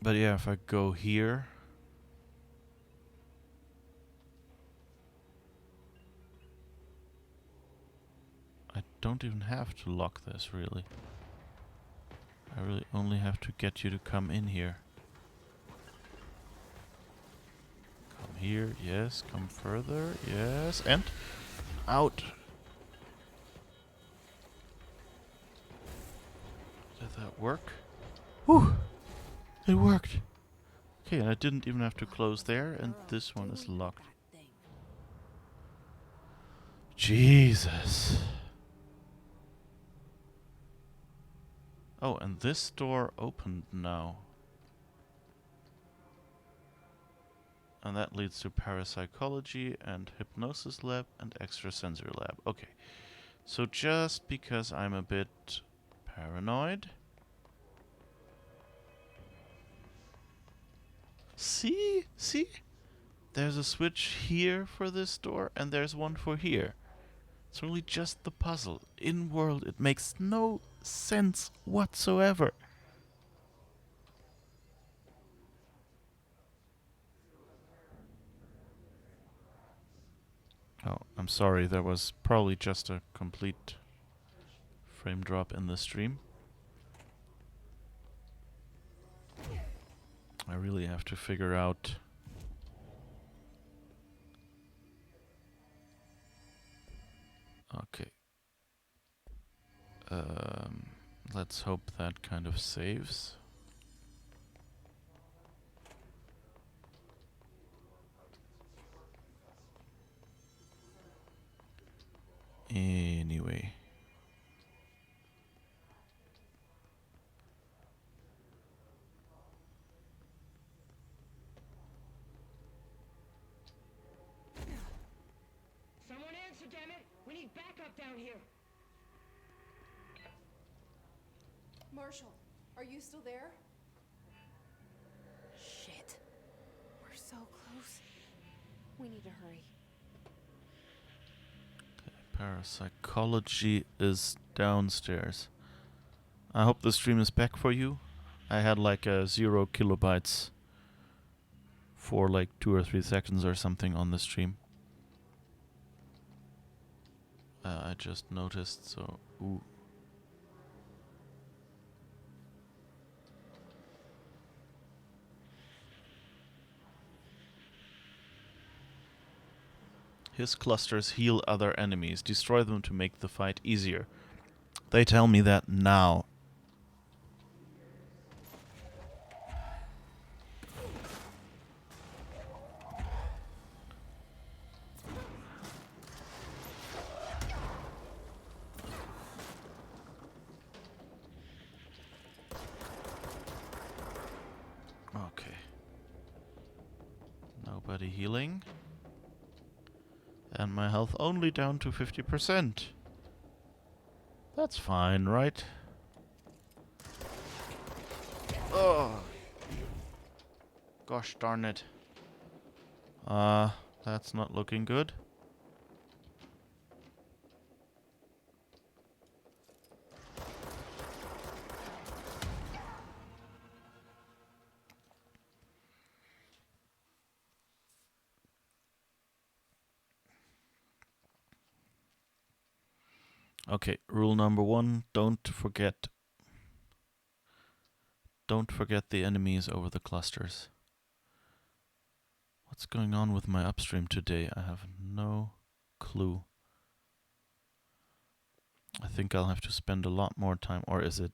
But yeah, if I go here, I don't even have to lock this, really. I really only have to get you to come in here. Come here, yes. Come further, yes. And out. Did that work? Whew! It worked. Okay, and I didn't even have to close there, and this one is locked. Jesus. Oh, and this door opened now. And that leads to parapsychology and hypnosis lab and extrasensory lab. Okay. So just because I'm a bit paranoid. See? See? There's a switch here for this door, and there's one for here. It's really just the puzzle. In world, it makes no sense whatsoever. Oh, I'm sorry, there was probably just a complete frame drop in the stream. I really have to figure out... Okay. Let's hope that kind of saves. Anyway. Someone answer, damn it! We need backup down here. Marshall, are you still there? Shit. We're so close. We need to hurry. Parapsychology is downstairs. I hope the stream is back for you. I had like 0 kilobytes for like 2 or 3 seconds or something on the stream. I just noticed, so... Ooh. His clusters heal other enemies. Destroy them to make the fight easier. They tell me that now. Okay. Nobody healing. And my health only down to 50%. That's fine, right? Oh. Gosh darn it. That's not looking good. Okay, rule number 1, don't forget don't forget the enemies over the clusters. What's going on with my upstream today? I have no clue. I think I'll have to spend a lot more time, or is it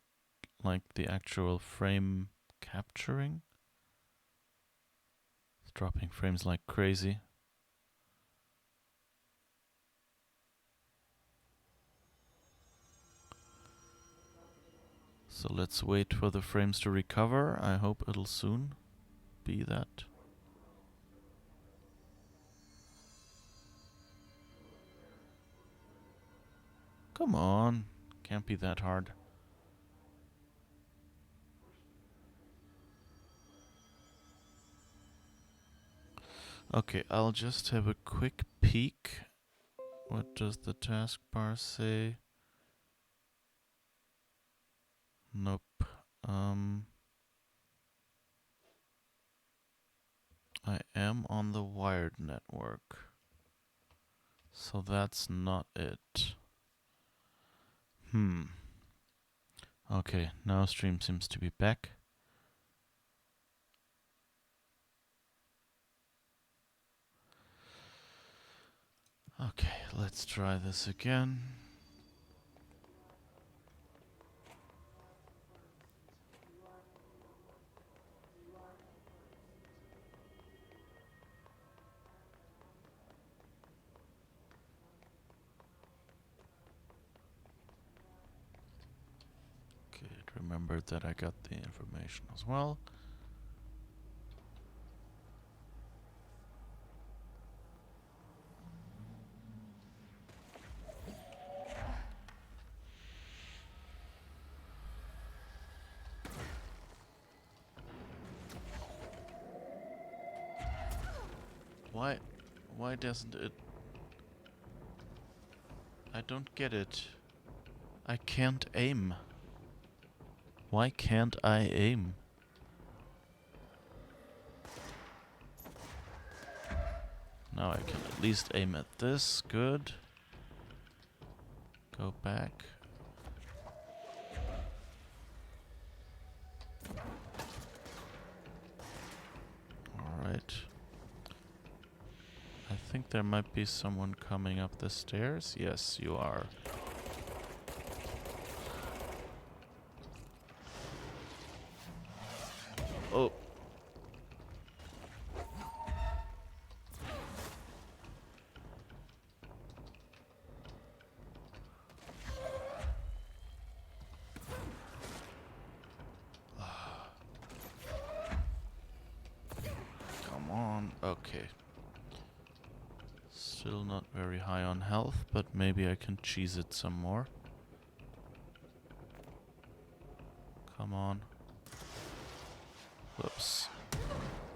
like the actual frame capturing? It's dropping frames like crazy. So let's wait for the frames to recover. I hope it'll soon be that. Come on, can't be that hard. Okay, I'll just have a quick peek. What does the taskbar say? Nope. I am on the wired network. So that's not it. Okay, now stream seems to be back. Okay, let's try this again. Okay, it remembered that I got the information as well. Why doesn't it? I don't get it. I can't aim. Why can't I aim? Now I can at least aim at this. Good. Go back. Alright. I think there might be someone coming up the stairs. Yes, you are. Oh. Come on. Okay. Still not very high on health, but maybe I can cheese it some more. Come on. Whoops.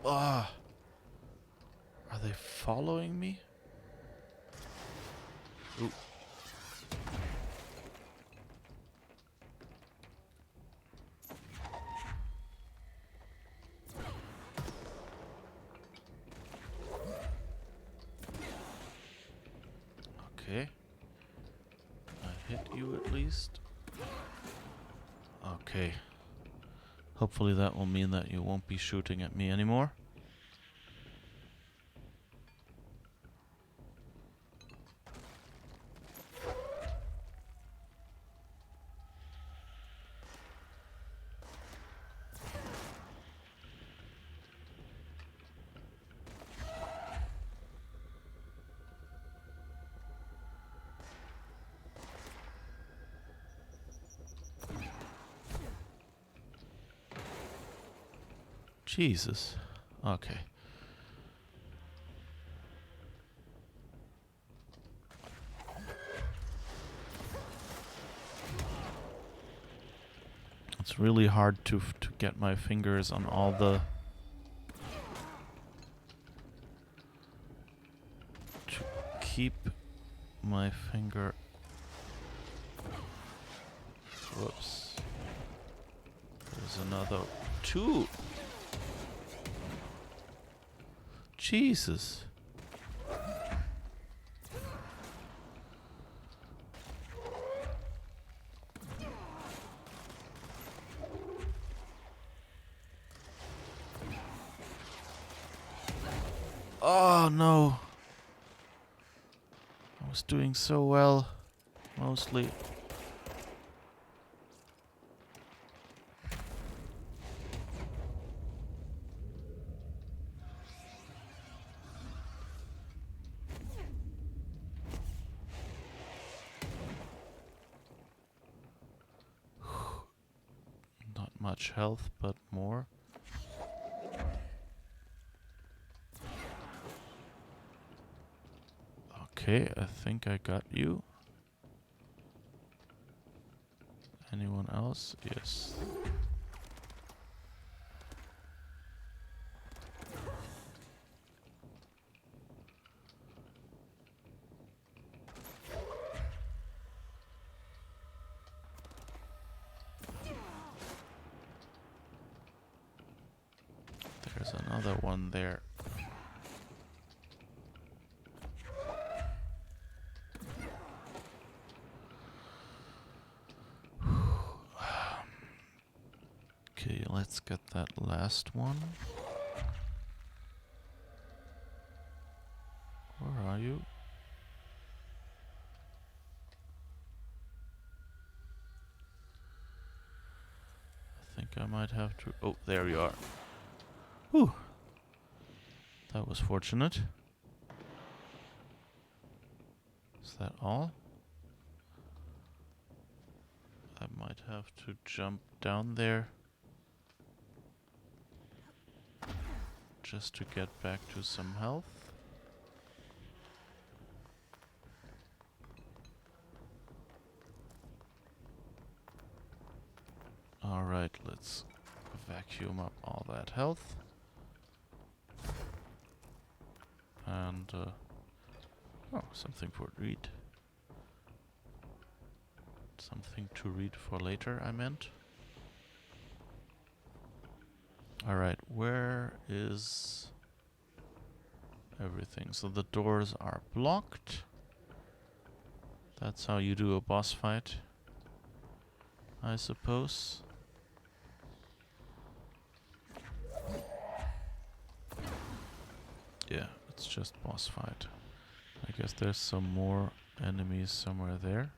Ah! Are they following me? Ooh. Okay. I hit you at least. Okay. Hopefully that will mean that you won't be shooting at me anymore. Jesus. Okay. It's really hard to get my fingers on all the... to keep my finger... Whoops. There's another... two! Jesus. Oh no. I was doing so well. Mostly. Not much health, but more. Okay, I think I got you. Anyone else? Yes. There's another one there. Okay, let's get that last one. Where are you? I think I might have to... Oh, there you are. Whew. That was fortunate. Is that all? I might have to jump down there just to get back to some health. Alright, let's vacuum up all that health. And, oh, something for read. Something to read for later, I meant. Alright, where is everything? So the doors are blocked. That's how you do a boss fight, I suppose. Yeah, it's just boss fight. I guess there's some more enemies somewhere there.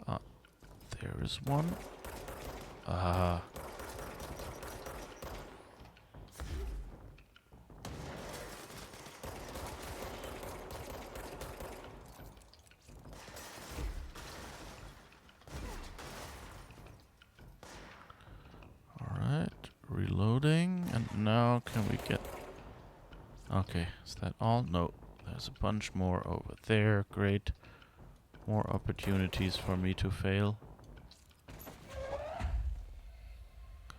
Ah, there is one. Ah. Alright, reloading, and now can we get... Okay, is that all? No, there's a bunch more over there, great. More opportunities for me to fail.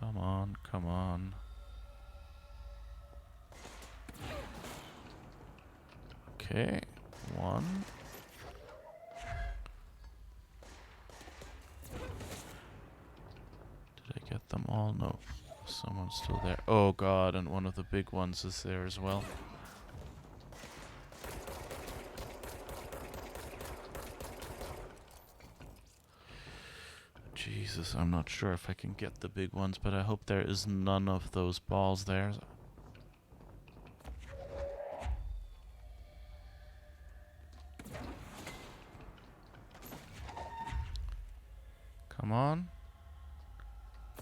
Come on, come on. Okay, one. Did I get them all? No. Someone's still there. Oh god, and one of the big ones is there as well. Jesus, I'm not sure if I can get the big ones, but I hope there is none of those balls there. Come on.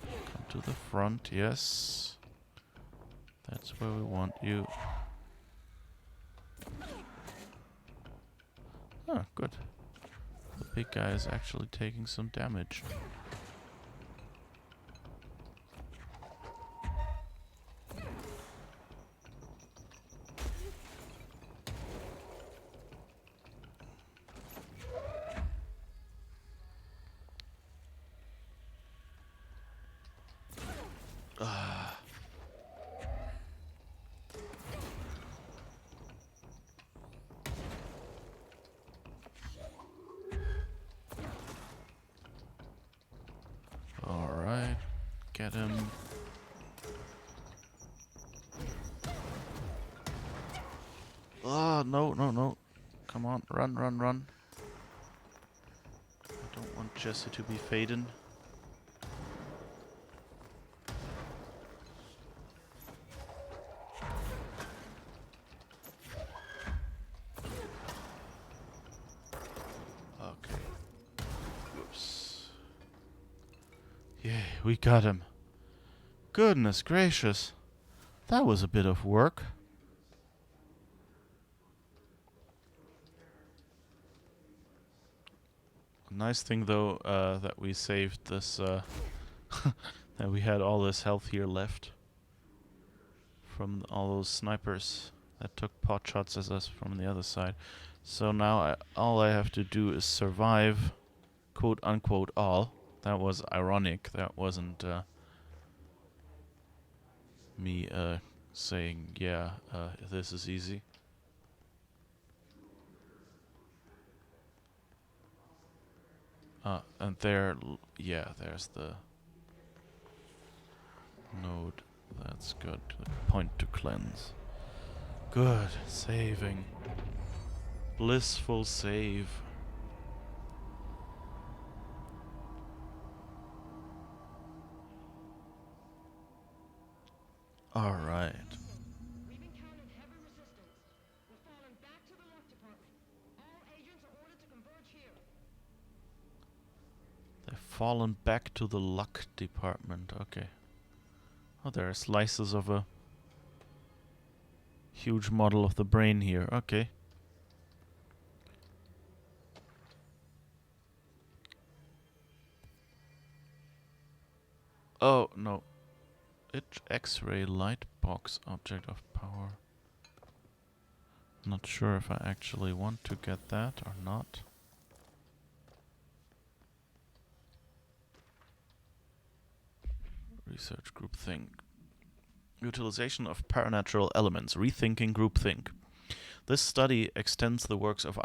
Come to the front, yes. That's where we want you. Oh, good. The big guy is actually taking some damage. Get him. Oh, no, no, no. Come on, run, run, run. I don't want Jesse to be Faden. Okay. Whoops. Yay, we got him. Goodness gracious. That was a bit of work. Nice thing though, that we saved this, that we had all this health here left from all those snipers that took pot shots at us from the other side. So now all I have to do is survive, quote unquote, all. That was ironic. That wasn't me saying, yeah, this is easy. And there, yeah, there's the node. That's good. Point to cleanse. Good. Saving. Blissful save. Alright. We've encountered heavy resistance. We're falling back to the luck department. All agents are ordered to converge here. They've fallen back to the luck department. Okay. Oh, there are slices of a huge model of the brain here. Okay. Oh, no. X-ray light box object of power. Not sure if I actually want to get that or not. Research groupthink. Utilization of paranatural elements. Rethinking groupthink. This study extends the works of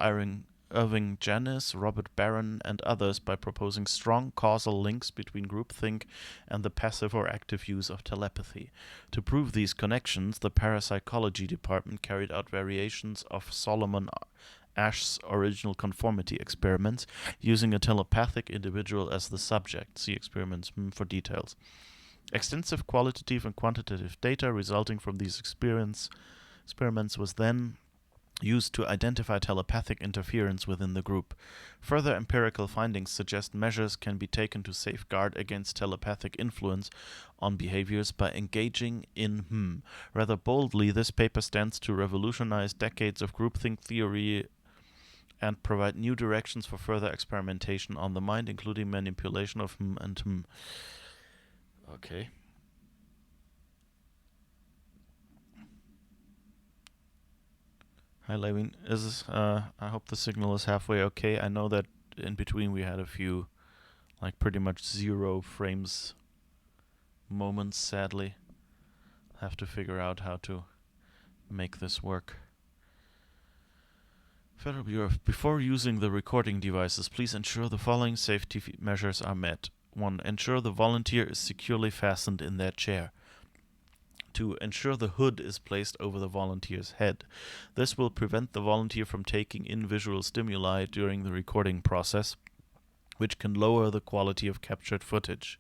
Irving Janis, Robert Barron, and others by proposing strong causal links between groupthink and the passive or active use of telepathy. To prove these connections, the parapsychology department carried out variations of Solomon Ash's original conformity experiments, using a telepathic individual as the subject. See experiments for details. Extensive qualitative and quantitative data resulting from these experiments was then used to identify telepathic interference within the group. Further empirical findings suggest measures can be taken to safeguard against telepathic influence on behaviors by engaging in Rather boldly, this paper stands to revolutionize decades of groupthink theory and provide new directions for further experimentation on the mind, including manipulation of and Okay. Hi, Levin. I hope the signal is halfway okay. I know that in between we had a few, like pretty much 0 frames moments, sadly. Have to figure out how to make this work. Federal Bureau, before using the recording devices, please ensure the following safety measures are met. 1. Ensure the volunteer is securely fastened in their chair. 2. Ensure the hood is placed over the volunteer's head. This will prevent the volunteer from taking in visual stimuli during the recording process, which can lower the quality of captured footage.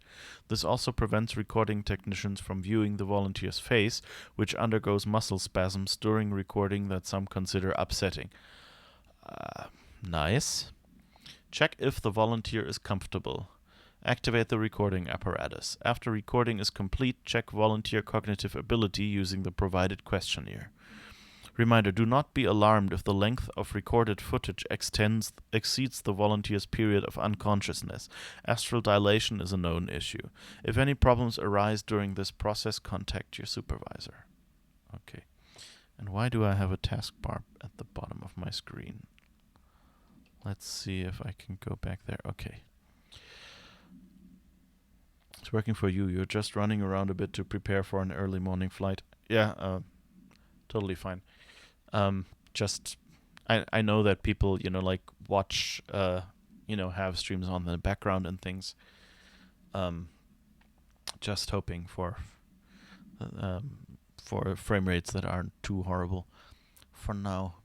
This also prevents recording technicians from viewing the volunteer's face, which undergoes muscle spasms during recording that some consider upsetting. Nice. Check if the volunteer is comfortable. Activate the recording apparatus. After recording is complete, check volunteer cognitive ability using the provided questionnaire. Reminder, do not be alarmed if the length of recorded footage exceeds the volunteer's period of unconsciousness. Astral dilation is a known issue. If any problems arise during this process, contact your supervisor. Okay. And why do I have a taskbar at the bottom of my screen? Let's see if I can go back there. Okay. It's working for you. You're just running around a bit to prepare for an early morning flight. Yeah, totally fine. I know that people, like watch, have streams on in the background and things. Just hoping for frame rates that aren't too horrible for now.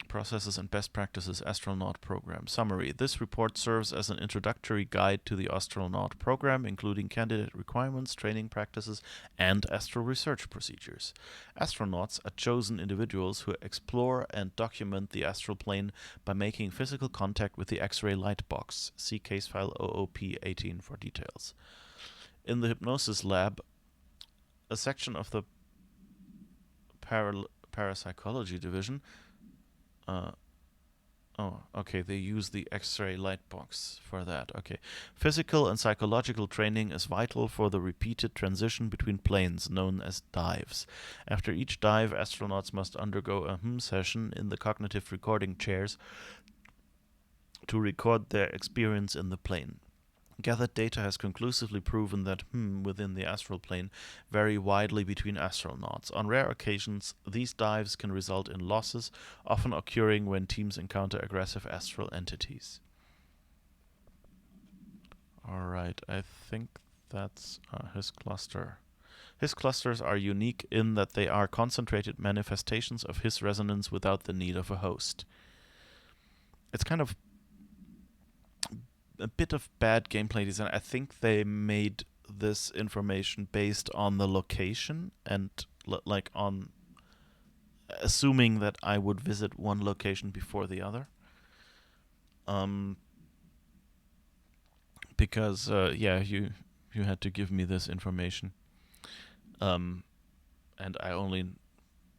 Processes and Best Practices Astronaut Program. Summary. This report serves as an introductory guide to the astronaut program, including candidate requirements, training practices, and astral research procedures. Astronauts are chosen individuals who explore and document the astral plane by making physical contact with the X-ray light box. See case file OOP18 for details. In the hypnosis lab, a section of the parapsychology division. They use the X-ray light box for that. Okay. Physical and psychological training is vital for the repeated transition between planes, known as dives. After each dive, astronauts must undergo a session in the cognitive recording chairs to record their experience in the plane. Gathered data has conclusively proven that within the astral plane vary widely between astronauts. On rare occasions, these dives can result in losses, often occurring when teams encounter aggressive astral entities. Alright, I think that's his cluster. His clusters are unique in that they are concentrated manifestations of his resonance without the need of a host. It's kind of a bit of bad gameplay design. I think they made this information based on the location and like on assuming that I would visit one location before the other. Because you had to give me this information. And I only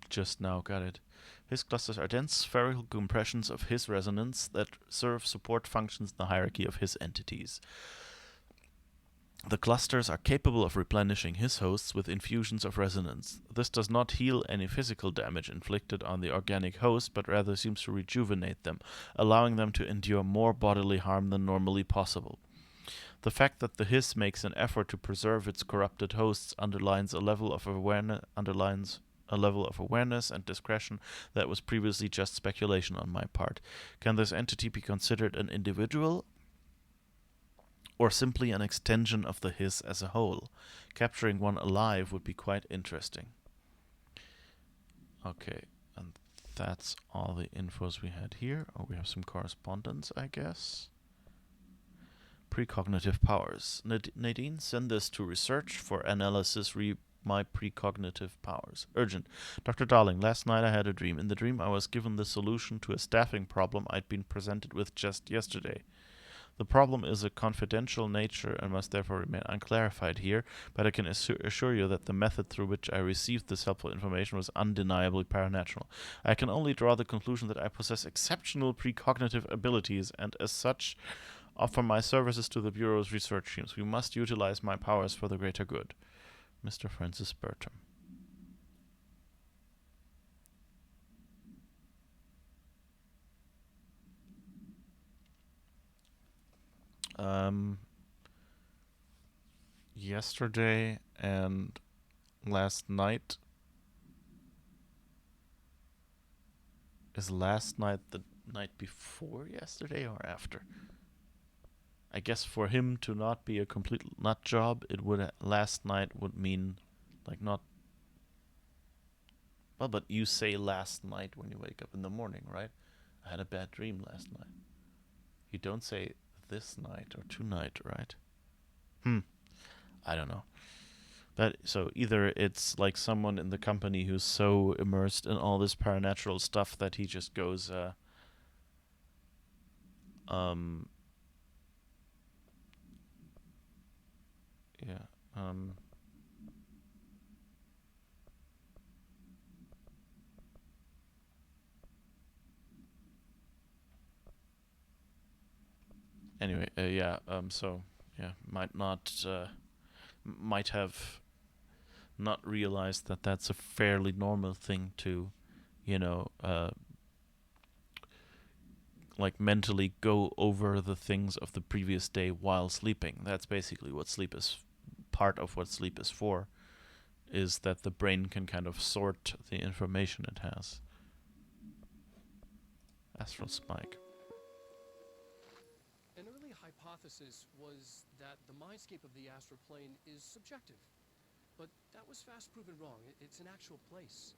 just now got it. His clusters are dense spherical compressions of his resonance that serve support functions in the hierarchy of his entities. The clusters are capable of replenishing his hosts with infusions of resonance. This does not heal any physical damage inflicted on the organic host, but rather seems to rejuvenate them, allowing them to endure more bodily harm than normally possible. The fact that the his makes an effort to preserve its corrupted hosts underlines a level of awareness and discretion that was previously just speculation on my part. Can this entity be considered an individual or simply an extension of the his as a whole? Capturing one alive would be quite interesting. Okay, and that's all the infos we had here. Oh, we have some correspondence, I guess. Precognitive powers. Nadine, send this to research for analysis. My precognitive powers. Urgent. Dr. Darling, last night I had a dream. In the dream I was given the solution to a staffing problem I'd been presented with just yesterday. The problem is a confidential nature and must therefore remain unclarified here, but I can assure you that the method through which I received this helpful information was undeniably paranatural. I can only draw the conclusion that I possess exceptional precognitive abilities, and as such offer my services to the Bureau's research teams. We must utilize my powers for the greater good. Mr. Francis Bertram. Yesterday and last night. Is last night the night before yesterday or after? I guess for him to not be a complete nut job, it would last night would mean like not. Well, but you say last night when you wake up in the morning, right? I had a bad dream last night. You don't say this night or tonight, right? I don't know. So either it's like someone in the company who's so immersed in all this paranatural stuff that he just goes anyway, might have not realized that that's a fairly normal thing to, like mentally go over the things of the previous day while sleeping. That's basically what sleep is, part of what sleep is for, is that the brain can kind of sort the information it has. Astral Spike. An early hypothesis was that the mindscape of the astral plane is subjective. But that was fast proven wrong. It's an actual place,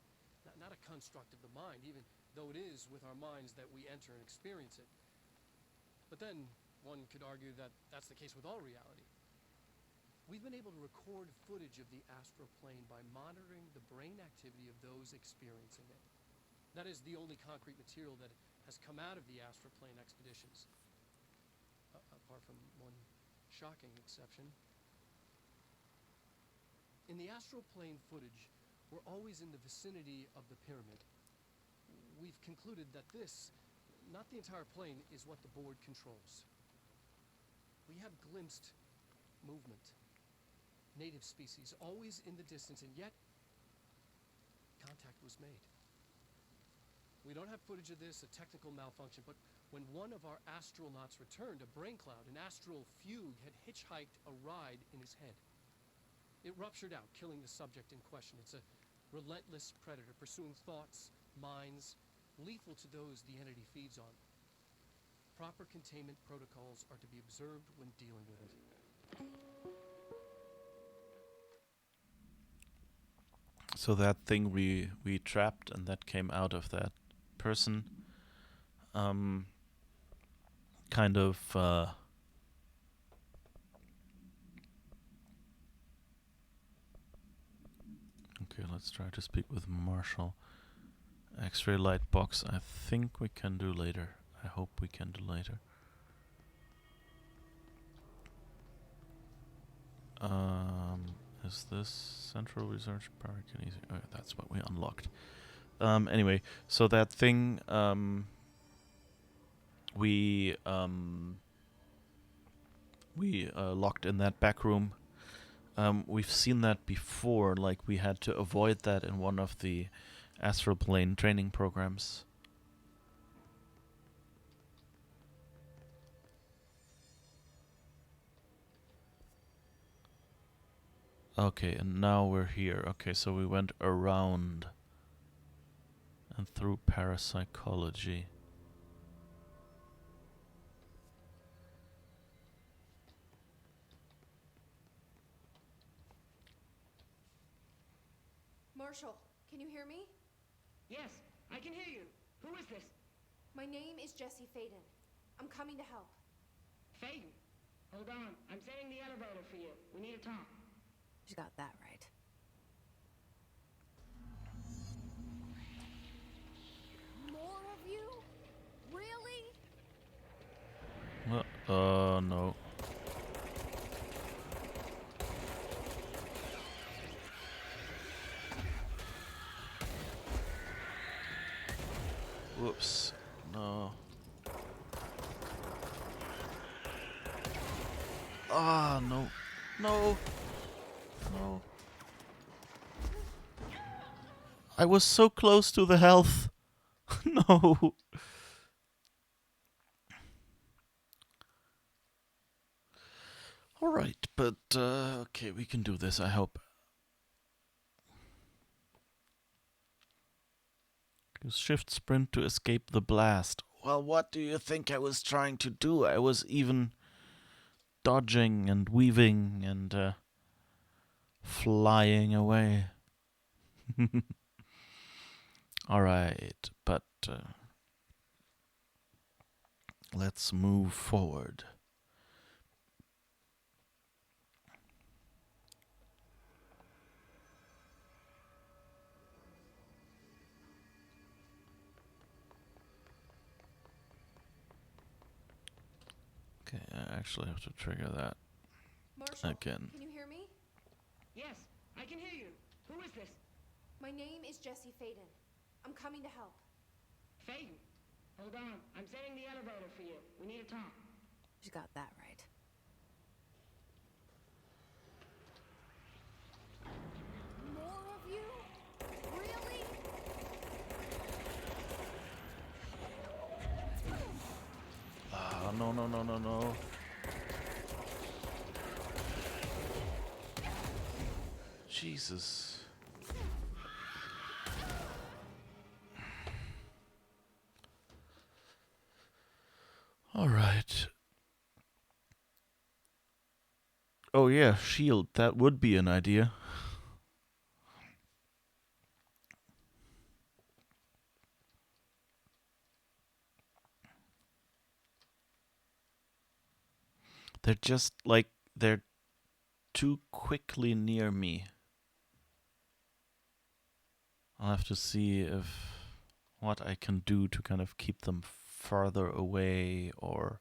not a construct of the mind, even though it is with our minds that we enter and experience it. But then one could argue that that's the case with all reality. We've been able to record footage of the astral plane by monitoring the brain activity of those experiencing it. That is the only concrete material that has come out of the astral plane expeditions. Apart from one shocking exception. In the astral plane footage, we're always in the vicinity of the pyramid. We've concluded that this, not the entire plane, is what the board controls. We have glimpsed movement, native species, always in the distance, and yet contact was made. We don't have footage of this, a technical malfunction, but when one of our astronauts returned, a brain cloud, an astral fugue, had hitchhiked a ride in his head. It ruptured out, killing the subject in question. It's a relentless predator, pursuing thoughts, minds, lethal to those the entity feeds on. Proper containment protocols are to be observed when dealing with it. So that thing we trapped and that came out of that person, kind of okay, let's try to speak with Marshall. X-ray light box, I think we can do later. I hope we can do later. Is this Central Research Parakinesis? Oh, that's what we unlocked. Anyway, so that thing we locked in that back room. We've seen that before, like we had to avoid that in one of the astral plane training programs. Okay, and now we're here. Okay, so we went around and through parapsychology. Marshall, can you hear me? Yes, I can hear you. Who is this? My name is Jesse Faden. I'm coming to help. Faden. Hold on. I'm setting the elevator for you. We need to talk. You got that right. More of you? Really? No. Whoops. No. Ah, no. No. No. I was so close to the health. No. Alright, but okay, we can do this, I hope. Use shift sprint to escape the blast. Well, what do you think I was trying to do? I was even dodging and weaving and flying away. Alright, but let's move forward. Okay, I actually have to trigger that Marshall, again. can you hear me? Yes, I can hear you. Who is this? My name is Jesse Faden. I'm coming to help. Faden. Hold on. I'm setting the elevator for you. We need to talk. You got that right. More of you? Really? Ah, no, no, no, no, no. Jesus. All right. Oh yeah, shield. That would be an idea. They're just like they're too quickly near me. I'll have to see if what I can do to kind of keep them farther away or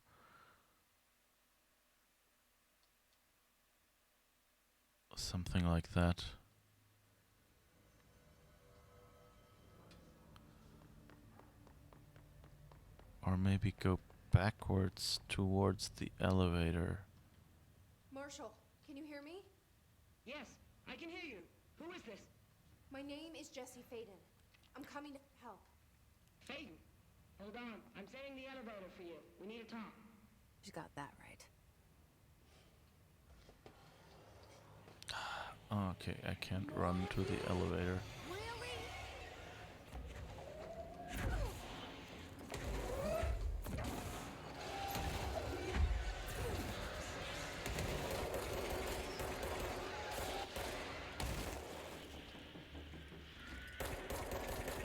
something like that. Or maybe go backwards towards the elevator. Marshall, can you hear me? Yes, I can hear you. Who is this? My name is Jesse Faden. I'm coming to help. Faden. Hold on. I'm setting the elevator for you. We need to talk. You got that right. Okay, I can't run to the elevator.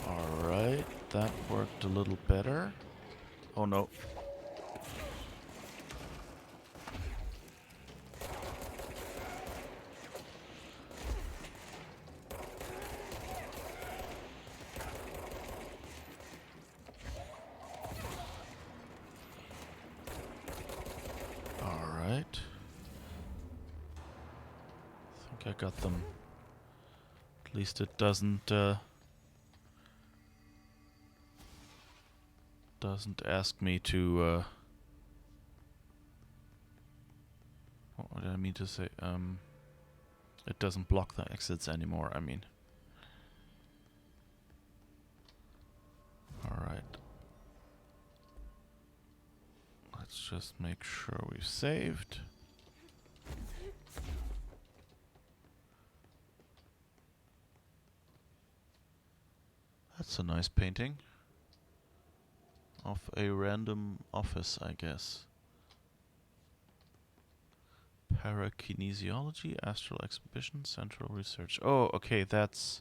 Alright, that worked a little better. Oh no. Alright. I think I got them. At least it doesn't ask me to what did I mean to say? It doesn't block the exits anymore, I mean. Alright. Let's just make sure we've saved. That's a nice painting. Of a random office, I guess. Parakinesiology, astral exhibition, central research. Oh, okay, that's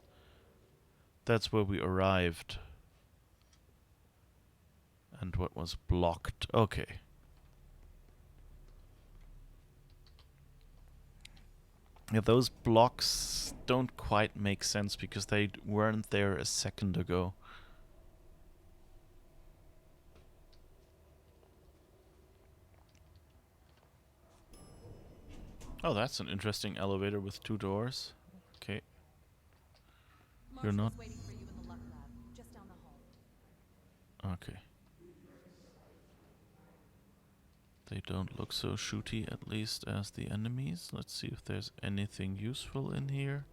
where we arrived. And what was blocked. Okay. Yeah, those blocks don't quite make sense because they weren't there a second ago. Oh, that's an interesting elevator with 2 doors. Okay. You're not... waiting for you in the luck lab, just down the hall. Okay. They don't look so shooty, at least, as the enemies. Let's see if there's anything useful in here.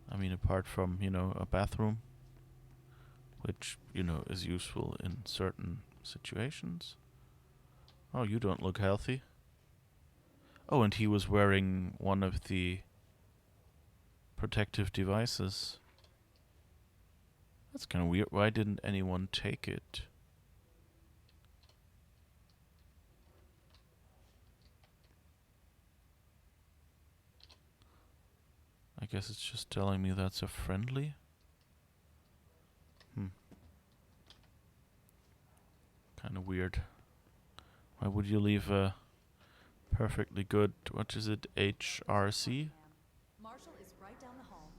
I mean, apart from, you know, a bathroom. Which, you know, is useful in certain situations. Oh, you don't look healthy. Oh, and he was wearing one of the protective devices. That's kind of weird. Why didn't anyone take it? I guess it's just telling me that's a friendly. Kind of weird. Why would you leave a perfectly good, what is it, HRC? Marshall is right down the hall.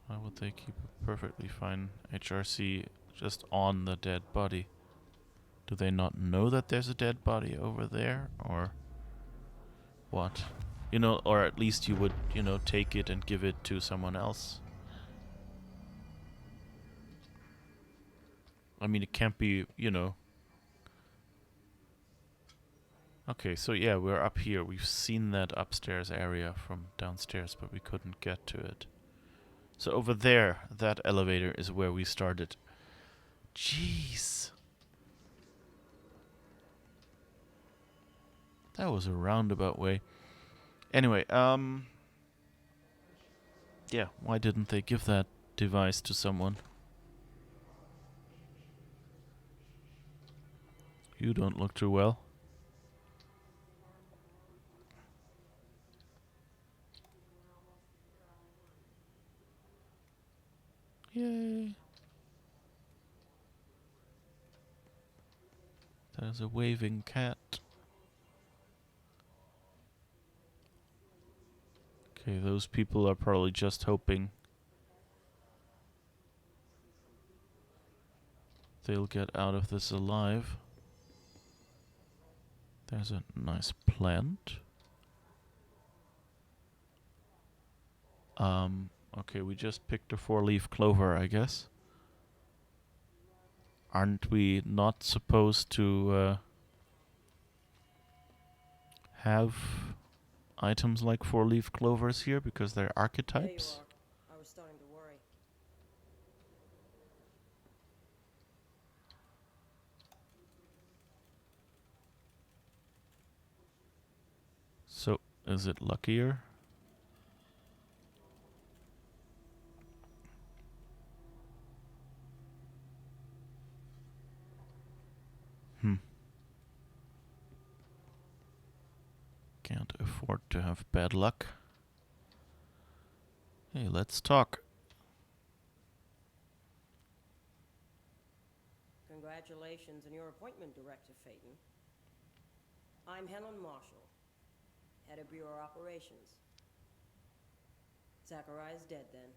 Why would they keep a perfectly fine HRC just on the dead body? Do they not know that there's a dead body over there? Or what? You know, or at least you would, you know, take it and give it to someone else. I mean, it can't be, you know. Okay, so yeah, we're up here. We've seen that upstairs area from downstairs, but we couldn't get to it. So over there, that elevator is where we started. Jeez. That was a roundabout way. Anyway, yeah, why didn't they give that device to someone? You don't look too well. Yay. There's a waving cat. Okay, those people are probably just hoping they'll get out of this alive. There's a nice plant. Okay, we just picked a 4-leaf clover, I guess. Aren't we not supposed to have items like 4-leaf clovers here because they're archetypes? There you are. I was starting to worry. So, is it luckier? Can't afford to have bad luck. Hey, let's talk. Congratulations on your appointment, Director Faden. I'm Helen Marshall, head of Bureau Operations. Zachariah's dead then,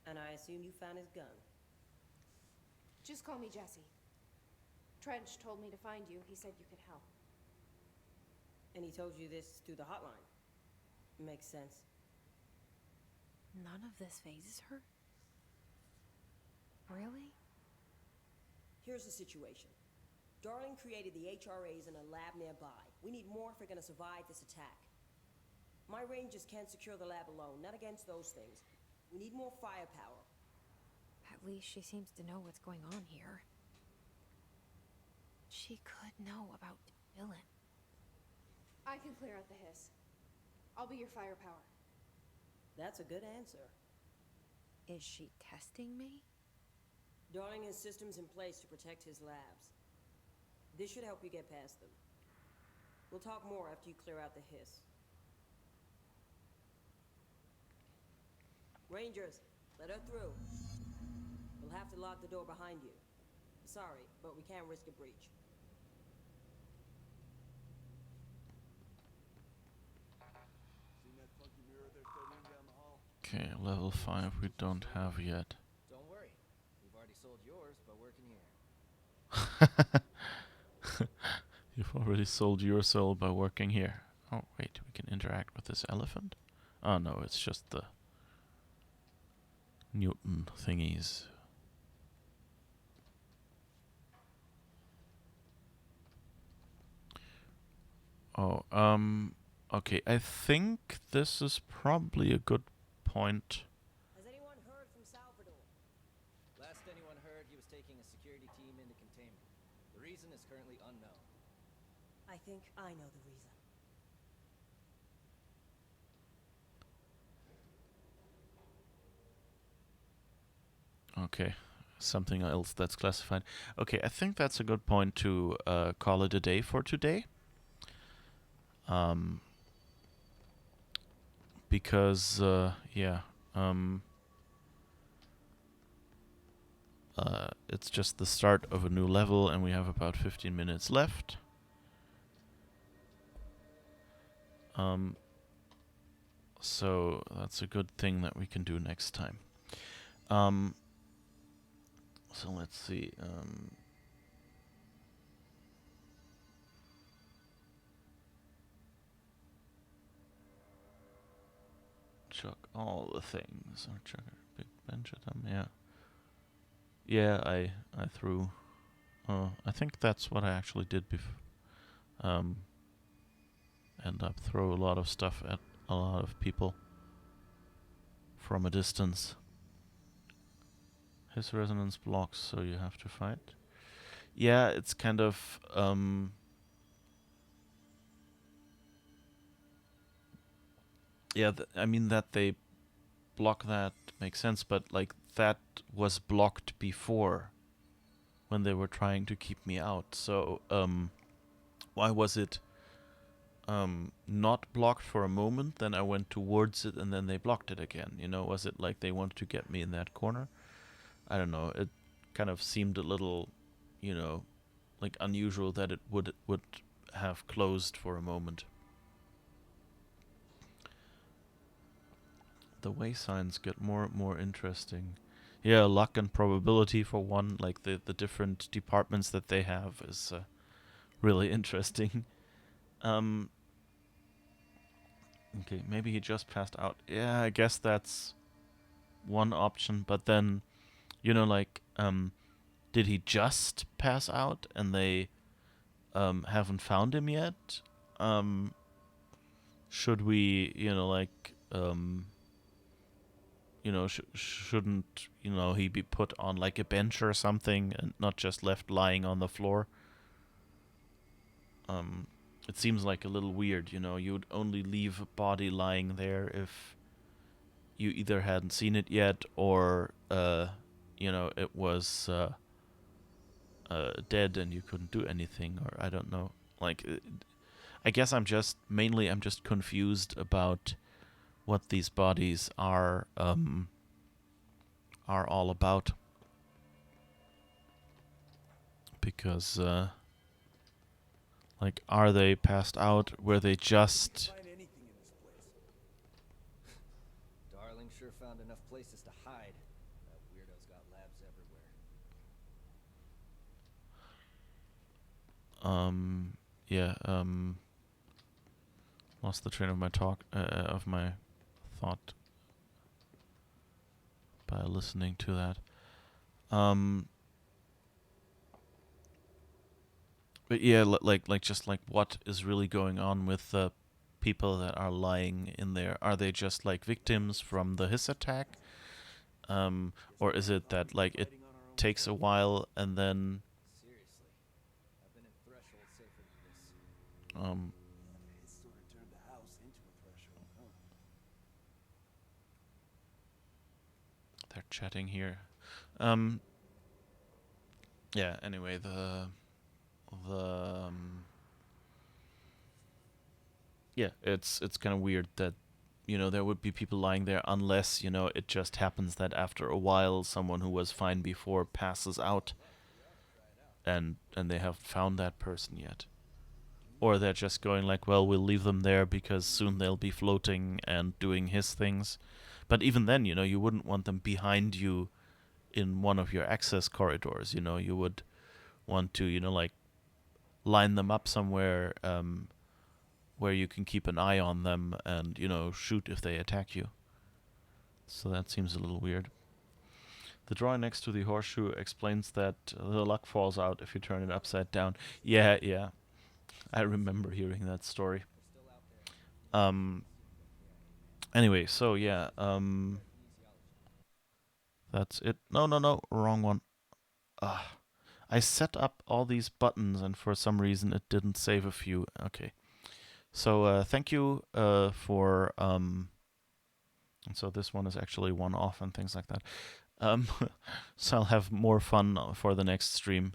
and I assume you found his gun. Just call me Jessie. Trench told me to find you. He said you could help. And he told you this through the hotline. Makes sense. None of this phases her? Really? Here's the situation. Darling created the HRAs in a lab nearby. We need more if we're gonna survive this attack. My rangers can't secure the lab alone, not against those things. We need more firepower. At least she seems to know what's going on here. She could know about Dylan. I can clear out the hiss. I'll be your firepower. That's a good answer. Is she testing me? Darling has systems in place to protect his labs. This should help you get past them. We'll talk more after you clear out the hiss. Rangers, let her through. We'll have to lock the door behind you. Sorry, but we can't risk a breach. Okay, level 5 we don't have yet. Don't worry. We've already sold yours by working here. You've already sold your soul by working here. Oh, wait, we can interact with this elephant? Oh, no, it's just the Newton thingies. Oh, okay, I think this is probably a good point. Has anyone heard from Salvador? Last anyone heard, he was taking a security team into containment. The reason is currently unknown. I think I know the reason. Okay, something else that's classified. Okay, I think that's a good point to call it a day for today. Because, it's just the start of a new level and we have about 15 minutes left. So that's a good thing that we can do next time. So let's see. Chuck all the things. Or chuck a big bench at them. Yeah. Yeah, I threw. I think that's what I actually did before. End up throw a lot of stuff at a lot of people from a distance. His resonance blocks, so you have to fight. Yeah, it's kind of yeah, I mean that they block that makes sense, but like that was blocked before when they were trying to keep me out. So why was it not blocked for a moment? Then I went towards it, and then they blocked it again. You know, was it like they wanted to get me in that corner? I don't know. It kind of seemed a little, you know, like unusual that it would have closed for a moment. The way signs get more and more interesting. Yeah, luck and probability for one, like the different departments that they have is really interesting. Okay, maybe he just passed out. Yeah, I guess that's one option, but then, you know, like, did he just pass out and they haven't found him yet? Should we, you know, like, you know, shouldn't, you know, he be put on like a bench or something and not just left lying on the floor? It seems like a little weird, you know. You would only leave a body lying there if you either hadn't seen it yet or, you know, it was dead and you couldn't do anything, or I don't know. Like, I guess I'm just confused about what these bodies are all about, because like, are they passed out? Were they just? Find anything in this place. Darling sure found enough places to hide. That weirdo's got labs everywhere. Yeah. Lost the train of my of my thought by listening to that. But yeah, just like, what is really going on with the people that are lying in there? Are they just like victims from the Hiss attack? Or is it that like it takes a while and then Seriously, I've been in Threshold safer than this. It sort of turned the house into a threshold, huh? they're chatting here. Yeah, anyway, yeah, it's kind of weird that, you know, there would be people lying there, unless, you know, it just happens that after a while someone who was fine before passes out, and they haven't found that person yet. Or they're just going like, well, we'll leave them there because soon they'll be floating and doing his things. But even then, you know, you wouldn't want them behind you in one of your access corridors. You know, you would want to, you know, like, line them up somewhere where you can keep an eye on them and, you know, shoot if they attack you. So that seems a little weird. The drawing next to the horseshoe explains that the luck falls out if you turn it upside down. Yeah. I remember hearing that story. Anyway, so yeah, that's it. No, wrong one. I set up all these buttons and for some reason it didn't save a few. Okay. So thank you for and so this one is actually one off and things like that. So I'll have more fun for the next stream.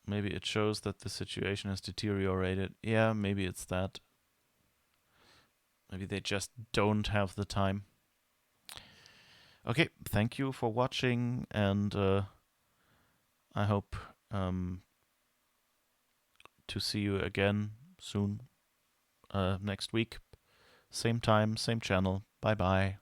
Maybe it shows that the situation has deteriorated. Yeah, maybe it's that. Maybe they just don't have the time. Okay, thank you for watching, and I hope to see you again soon, next week. Same time, same channel. Bye bye.